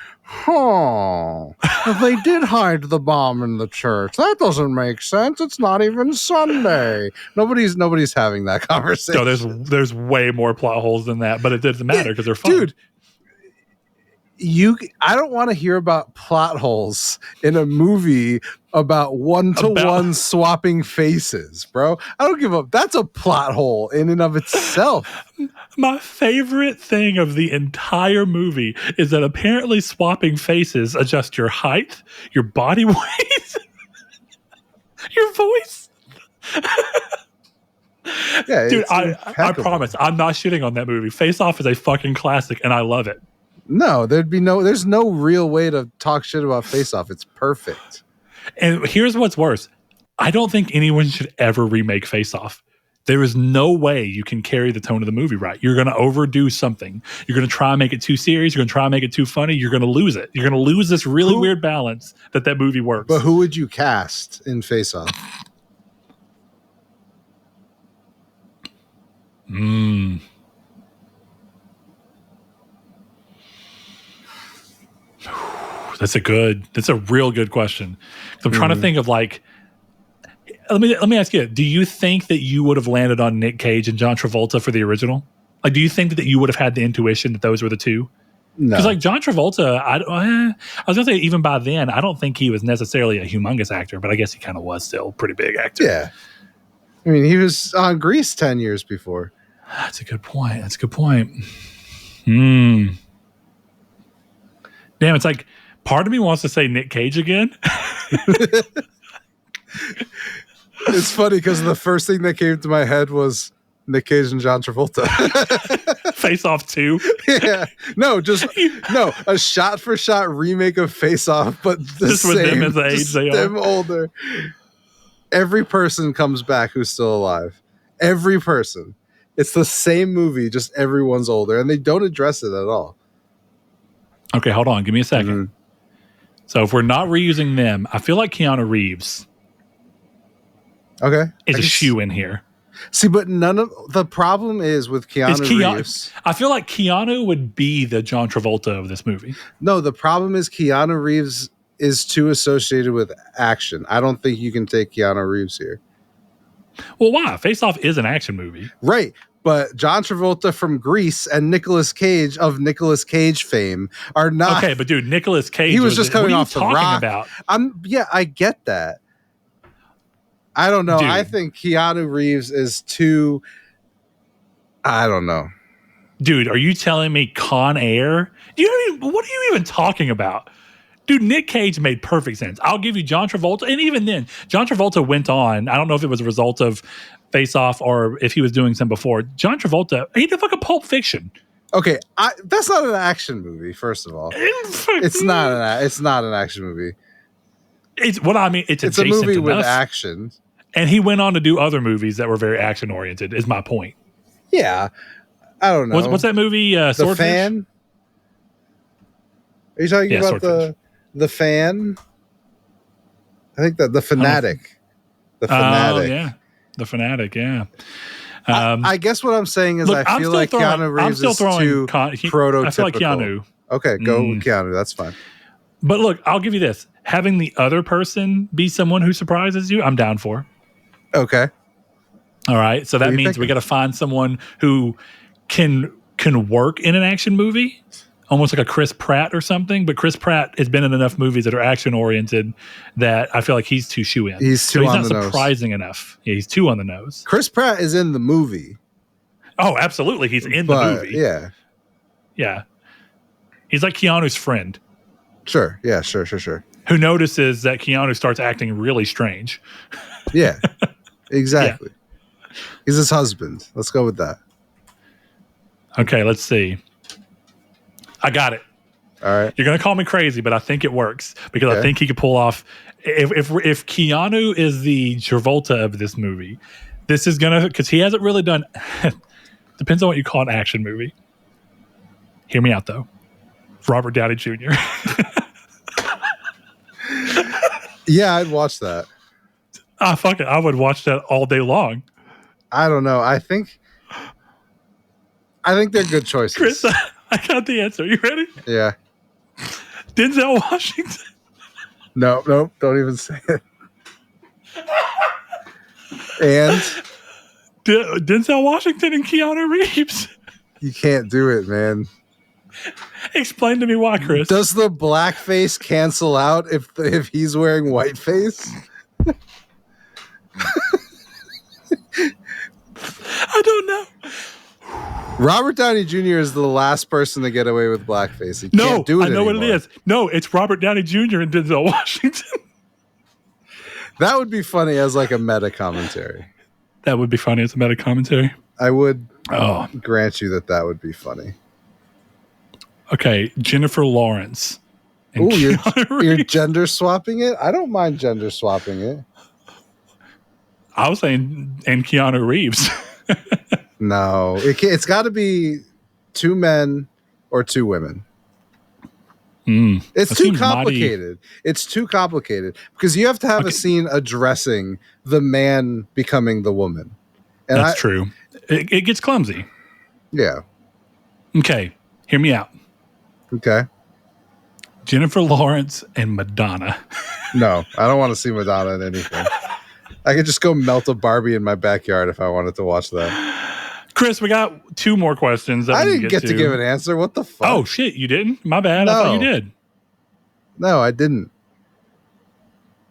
they did hide the bomb in the church. That doesn't make sense. It's not even Sunday. Nobody's having that conversation. No, there's way more plot holes than that, but it doesn't matter because they're fun. Dude, I don't want to hear about plot holes in a movie about one-to-one swapping faces, bro. I don't give up. That's a plot hole in and of itself. My favorite thing of the entire movie is that apparently swapping faces adjust your height, your body weight, your voice. Yeah, dude, I promise I'm not shitting on that movie. Face Off is a fucking classic, and I love it. No, there's no real way to talk shit about Face Off. It's perfect. And here's what's worse. I don't think anyone should ever remake Face Off. There is no way you can carry the tone of the movie right. You're going to overdo something. You're going to try and make it too serious. You're going to try and make it too funny. You're going to lose it. You're going to lose this really weird balance that movie works. But who would you cast in Face Off? That's a real good question. I'm trying to think of like, let me ask you, do you think that you would have landed on Nick Cage and John Travolta for the original? Like, do you think that you would have had the intuition that those were the two? No. Because like John Travolta, I was going to say even by then, I don't think he was necessarily a humongous actor, but I guess he kind of was still a pretty big actor. Yeah. I mean, he was on Grease 10 years before. That's a good point. Damn, it's like, part of me wants to say Nick Cage again. It's funny because the first thing that came to my head was Nick Cage and John Travolta. Face Off 2. Yeah. No, a shot-for-shot remake of Face Off, but just with them as the age they are. Them older. Every person comes back who's still alive. Every person. It's the same movie, just everyone's older, and they don't address it at all. Okay, hold on. Give me a second. Mm-hmm. So if we're not reusing them, I feel like Keanu Reeves is a shoe in here. See, but none of the problem is with Keanu Reeves. I feel like Keanu would be the John Travolta of this movie. No, the problem is Keanu Reeves is too associated with action. I don't think you can take Keanu Reeves here. Well, why? Face Off is an action movie. Right. But John Travolta from Grease and Nicolas Cage of Nicolas Cage fame are not. Okay, but dude, Nicolas Cage. He was just coming off the rock. About? I get that. I don't know. Dude. I think Keanu Reeves is too. I don't know. Dude, are you telling me Con Air? What are you even talking about? Dude, Nick Cage made perfect sense. I'll give you John Travolta. And even then, John Travolta went on. I don't know if it was a result of Face Off or if he was doing some before. John Travolta, he did fucking Pulp Fiction. Okay, that's not an action movie, first of all. It's not an action movie. It's what I mean. It's a movie with action. And he went on to do other movies that were very action-oriented, is my point. Yeah. I don't know. What's that movie? The Swordfish? Fan? Are you talking about the Fan? I think that The Fanatic. The Fanatic. Oh, yeah. The Fanatic, yeah. I guess what I'm saying is I feel like Keanu Reeves is too prototypical. I feel like Keanu. Okay, go with Keanu. That's fine. But look, I'll give you this. Having the other person be someone who surprises you, I'm down for. Okay. All right. So that means we got to find someone who can work in an action movie, almost like a Chris Pratt or something. But Chris Pratt has been in enough movies that are action oriented that I feel like he's too shoe in. He's too on the nose. He's not surprising enough. Yeah, he's too on the nose. Chris Pratt is in the movie. Oh, absolutely. He's in the movie. Yeah. Yeah. He's like Keanu's friend. Sure. Yeah, sure. Who notices that Keanu starts acting really strange. Yeah. Exactly. Yeah. He's his husband. Let's go with that. Okay, let's see. I got it. All right. You're going to call me crazy, but I think it works because I Okay. think he could pull off. If Keanu is the Travolta of this movie, this is going to, because he hasn't really done, depends on what you call an action movie. Hear me out, though. Robert Downey Jr. Yeah, I'd watch that. Fuck it. I would watch that all day long. I don't know. I think they're good choices. Chris, I got the answer. You ready? Yeah. Denzel Washington. No, don't even say it. And Denzel Washington and Keanu Reeves. you can't do it, man. Explain to me why, Chris. Does the blackface cancel out if he's wearing whiteface? I don't know. Robert Downey Jr. is the last person to get away with blackface. He can't do it I know anymore. what it is. No, it's Robert Downey Jr. and Denzel Washington. That would be funny as like a meta commentary. That would be funny as a meta commentary. I would Oh, grant you that would be funny. okay. Jennifer Lawrence. and Ooh, Keanu you're Reeves. gender swapping it? I don't mind gender swapping it. I was saying, and Keanu Reeves. No, it's got to be 2 men or 2 women. It's that too seems complicated. It's too complicated because you have to have a scene addressing the man becoming the woman. And That's true. It gets clumsy. Yeah. Okay, hear me out. Okay. Jennifer Lawrence and Madonna. No, I don't want to see Madonna in anything. I could just go melt a Barbie in my backyard if I wanted to watch that. Chris, we got 2 more questions. I didn't get to give an answer. What the fuck? Oh, shit, you didn't? My bad. I thought you did. No, I didn't.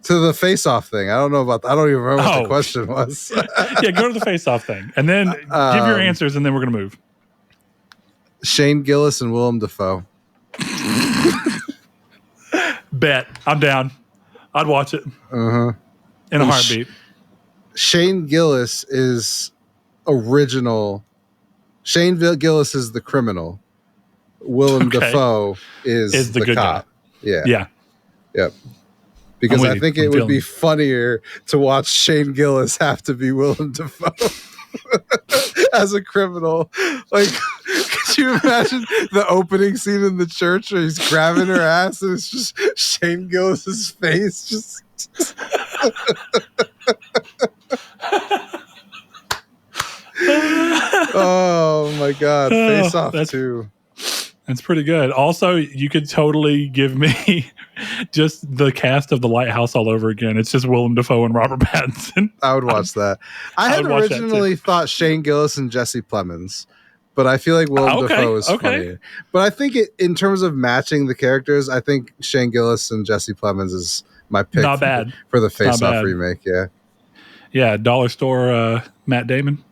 To the face-off thing. I don't know about. I don't even remember what the question was. Yeah, go to the face-off thing, and then give your answers, and then we're gonna move. Shane Gillis and Willem Dafoe. Bet. I'm down. I'd watch it in a heartbeat. Shane Gillis is original. Shane Gillis is the criminal. Willem Dafoe is the good cop. guy. Yeah. Yep. Because I think it would be funnier to watch Shane Gillis have to be Willem Dafoe as a criminal. Like, could you imagine the opening scene in the church where he's grabbing her ass and it's just Shane Gillis's face? Just. Oh my God. Face Off 2. That's pretty good. Also, you could totally give me just the cast of The Lighthouse all over again. It's just Willem Dafoe and Robert Pattinson. I would watch that. I had originally thought Shane Gillis and Jesse Plemons, but I feel like Willem Dafoe is funnier. But I think in terms of matching the characters, I think Shane Gillis and Jesse Plemons is my pick. Not bad. For the Face Off remake, yeah. Yeah, Dollar Store Matt Damon.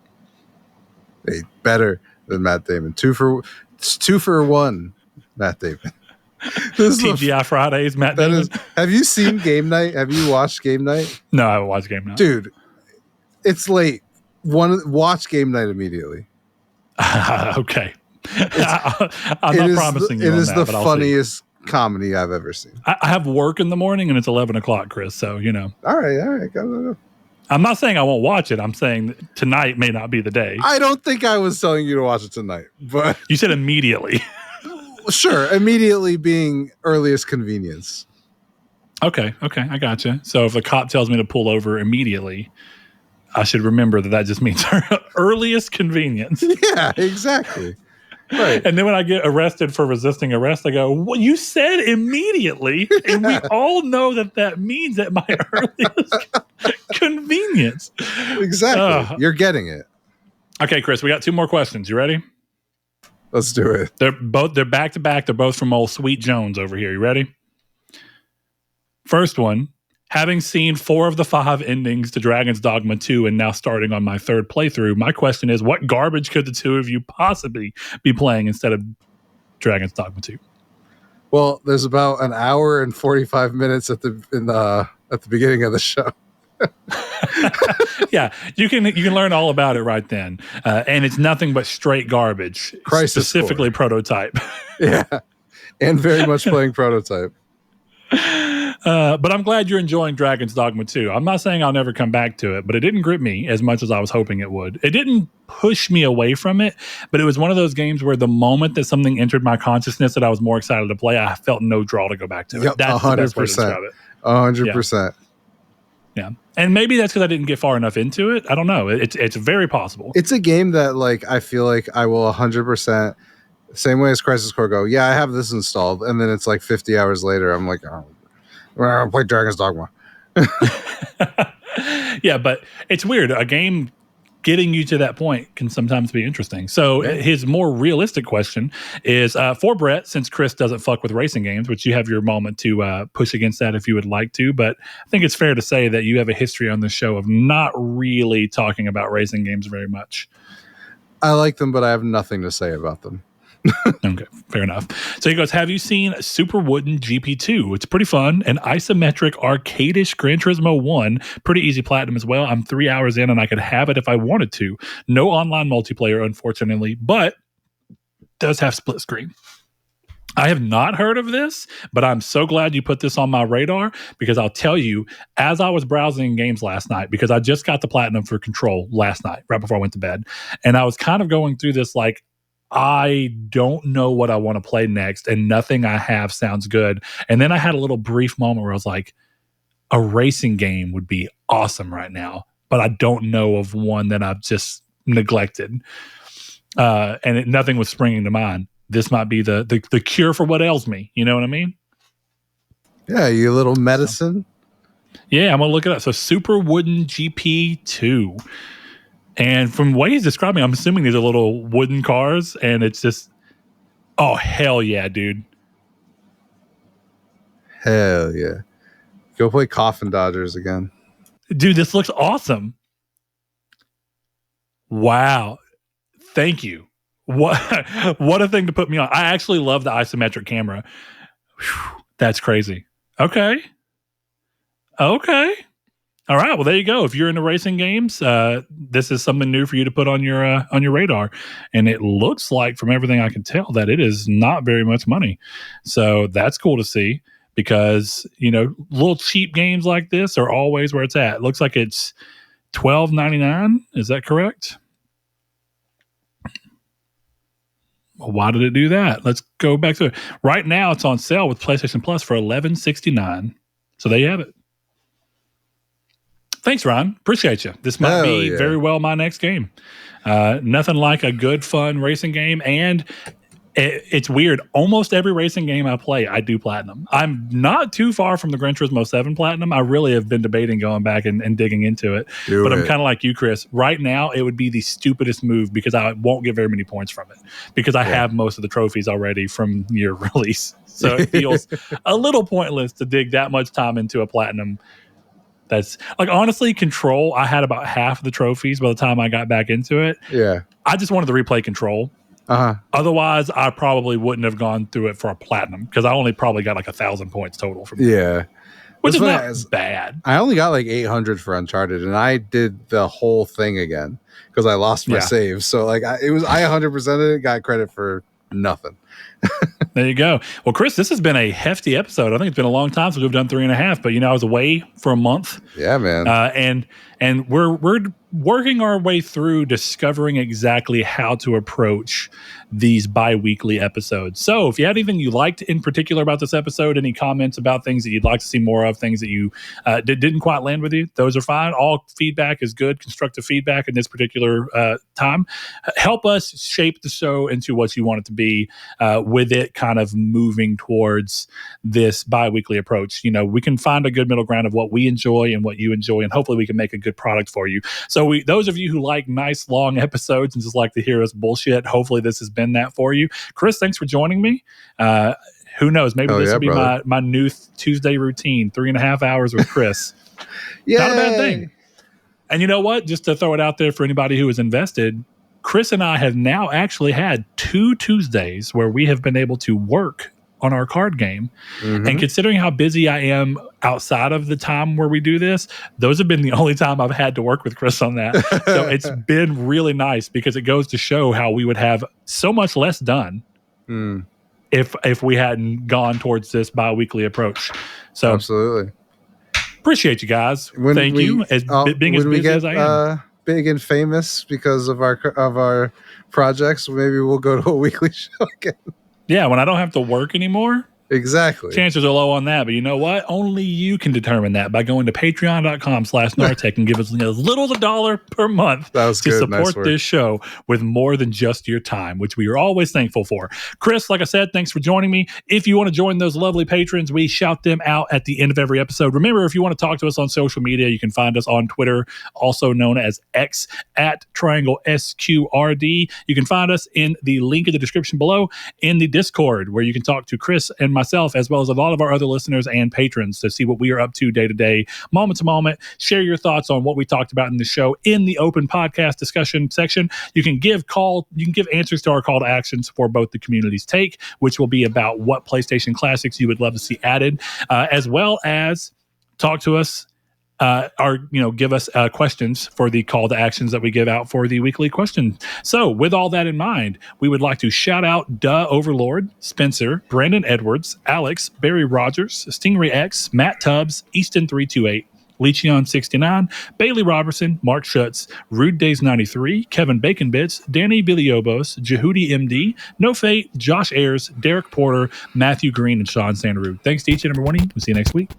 Hey, better than Matt Damon. 2 for 1, Matt Damon. TGI Fridays, Matt Damon. Have you seen Game Night? Have you watched Game Night? No, I haven't watched Game Night. Dude, it's late. Watch Game Night immediately. Okay. I'm not promising you It on is that, the but I'll funniest comedy I've ever seen. I have work in the morning and it's 11 o'clock, Chris. So, you know. All right. Go. I'm not saying I won't watch it. I'm saying that tonight may not be the day. I don't think I was telling you to watch it tonight, but you said immediately. Sure, immediately being earliest convenience. Okay, I gotcha. So if a cop tells me to pull over immediately, I should remember that just means earliest convenience. Yeah, exactly. Right. And then when I get arrested for resisting arrest, I go, well, you said immediately, and we all know that means at my earliest convenience. Exactly. You're getting it. Okay, Chris, we got 2 more questions. You ready? Let's do it. They're back to back. They're both from old Sweet Jones over here. You ready? First one. Having seen 4 of the 5 endings to Dragon's Dogma 2 and now starting on my 3rd playthrough, my question is, what garbage could the 2 of you possibly be playing instead of Dragon's Dogma 2? Well, there's about an hour and 45 minutes at the beginning of the show. Yeah, you can learn all about it right then, and it's nothing but straight garbage. Crisis specifically Core. Prototype. Yeah, and very much playing Prototype. But I'm glad you're enjoying Dragon's Dogma 2. I'm not saying I'll never come back to it, but it didn't grip me as much as I was hoping it would. It didn't push me away from it, but it was one of those games where the moment that something entered my consciousness that I was more excited to play, I felt no draw to go back to it. Yep, That's 100%. The best way to describe it. 100%. Yeah. And maybe that's because I didn't get far enough into it. I don't know. It's very possible. It's a game that like I feel like I will 100%, same way as Crisis Core, go, yeah, I have this installed, and then it's like 50 hours later, I'm like, oh, I'll play Dragon's Dogma. Yeah, but it's weird. A game getting you to that point can sometimes be interesting. So his more realistic question is for Brett, since Chris doesn't fuck with racing games, which you have your moment to push against that if you would like to, but I think it's fair to say that you have a history on this show of not really talking about racing games very much. I like them, but I have nothing to say about them. Okay, fair enough. So he goes, have you seen Super Woden GP2? It's pretty fun. An isometric arcade-ish Gran Turismo 1. Pretty easy platinum as well. I'm 3 hours in and I could have it if I wanted to. No online multiplayer, unfortunately, but does have split screen. I have not heard of this, but I'm so glad you put this on my radar because I'll tell you, as I was browsing games last night, because I just got the platinum for Control last night, right before I went to bed, and I was kind of going through this like, I don't know what I want to play next, and nothing I have sounds good. And then I had a little brief moment where I was like, a racing game would be awesome right now, but I don't know of one that I've just neglected. Nothing was springing to mind. This might be the cure for what ails me. You know what I mean? Yeah, you little medicine. So, yeah, I'm going to look it up. So Super Woden GP2. And from what he's describing, I'm assuming these are little wooden cars, and it's just, oh, hell yeah, dude. Hell yeah. Go play Coffin Dodgers again. Dude, this looks awesome. Wow. Thank you. What a thing to put me on. I actually love the isometric camera. Whew, that's crazy. Okay. All right, well, there you go. If you're into racing games, this is something new for you to put on your radar. And it looks like, from everything I can tell, that it is not very much money. So that's cool to see because, you know, little cheap games like this are always where it's at. It looks like it's $12.99. Is that correct? Well, why did it do that? Let's go back to it. Right now, it's on sale with PlayStation Plus for $11.69. So there you have it. Thanks, Ron. Appreciate you. This might be very well my next game. Nothing like a good, fun racing game. And it's weird. Almost every racing game I play, I do platinum. I'm not too far from the Gran Turismo 7 platinum. I really have been debating going back and digging into it. I'm kind of like you, Chris. Right now, it would be the stupidest move because I won't get very many points from it because I have most of the trophies already from your release. So it feels a little pointless to dig that much time into a platinum. That's like, honestly, Control, I had about half of the trophies by the time I got back into it. Yeah. I just wanted to replay Control. Otherwise, I probably wouldn't have gone through it for a platinum because I only probably got like 1,000 points total from it. Yeah. Which is not bad. I only got like 800 for Uncharted, and I did the whole thing again because I lost my save. So like I 100%ed it, got credit for nothing. There you go. Well, Chris, this has been a hefty episode. I think it's been a long time since we've done 3.5, but you know, I was away for a month. Yeah, man. And we're working our way through discovering exactly how to approach these bi-weekly episodes. So if you had anything you liked in particular about this episode, any comments about things that you'd like to see more of, things that you didn't quite land with you, those are fine. All feedback is good, constructive feedback in this particular time. Help us shape the show into what you want it to be, with it kind of moving towards this bi-weekly approach. You know, we can find a good middle ground of what we enjoy and what you enjoy, and hopefully we can make a good product for you. So those of you who like nice long episodes and just like to hear us bullshit, hopefully this has been that for you. Chris, thanks for joining me. Who knows? Maybe this will be my new Tuesday routine, 3.5 hours with Chris. Not a bad thing. And you know what? Just to throw it out there for anybody who is invested, Chris and I have now actually had 2 Tuesdays where we have been able to work on our card game. Mm-hmm. And considering how busy I am outside of the time where we do this, those have been the only time I've had to work with Chris on that. So it's been really nice because it goes to show how we would have so much less done if we hadn't gone towards this bi-weekly approach. So absolutely. Appreciate you guys. Thank you. As being as busy as I am. Big and famous because of our projects, maybe we'll go to a weekly show again. Yeah, when I don't have to work anymore. Exactly. Chances are low on that, but you know what? Only you can determine that by going to patreon.com/Nartech and give us as little as $1 per month to support this show with more than just your time, which we are always thankful for. Chris, like I said, thanks for joining me. If you want to join those lovely patrons, we shout them out at the end of every episode. Remember, if you want to talk to us on social media, you can find us on Twitter, also known as X, at Triangle SQRD. You can find us in the link in the description below in the Discord, where you can talk to Chris and myself, as well as a lot of our other listeners and patrons, to see what we are up to day to day, moment to moment. Share your thoughts on what we talked about in the show in the open podcast discussion section. You can give answers to our call to actions for both the community's take, which will be about what PlayStation classics you would love to see added, as well as talk to us give us questions for the call to actions that we give out for the weekly question. So with all that in mind, we would like to shout out Duh Overlord, Spencer, Brandon Edwards, Alex, Barry Rogers, Stingray X, Matt Tubbs, Easton328, Lecheon69, Bailey Robertson, Mark Schutz, Rude Days 93, Kevin Bacon Bits, Danny Biliobos, Jehudi MD, No Fate, Josh Ayers, Derek Porter, Matthew Green, and Sean Sandaroo. Thanks to each and every one of you. We'll see you next week.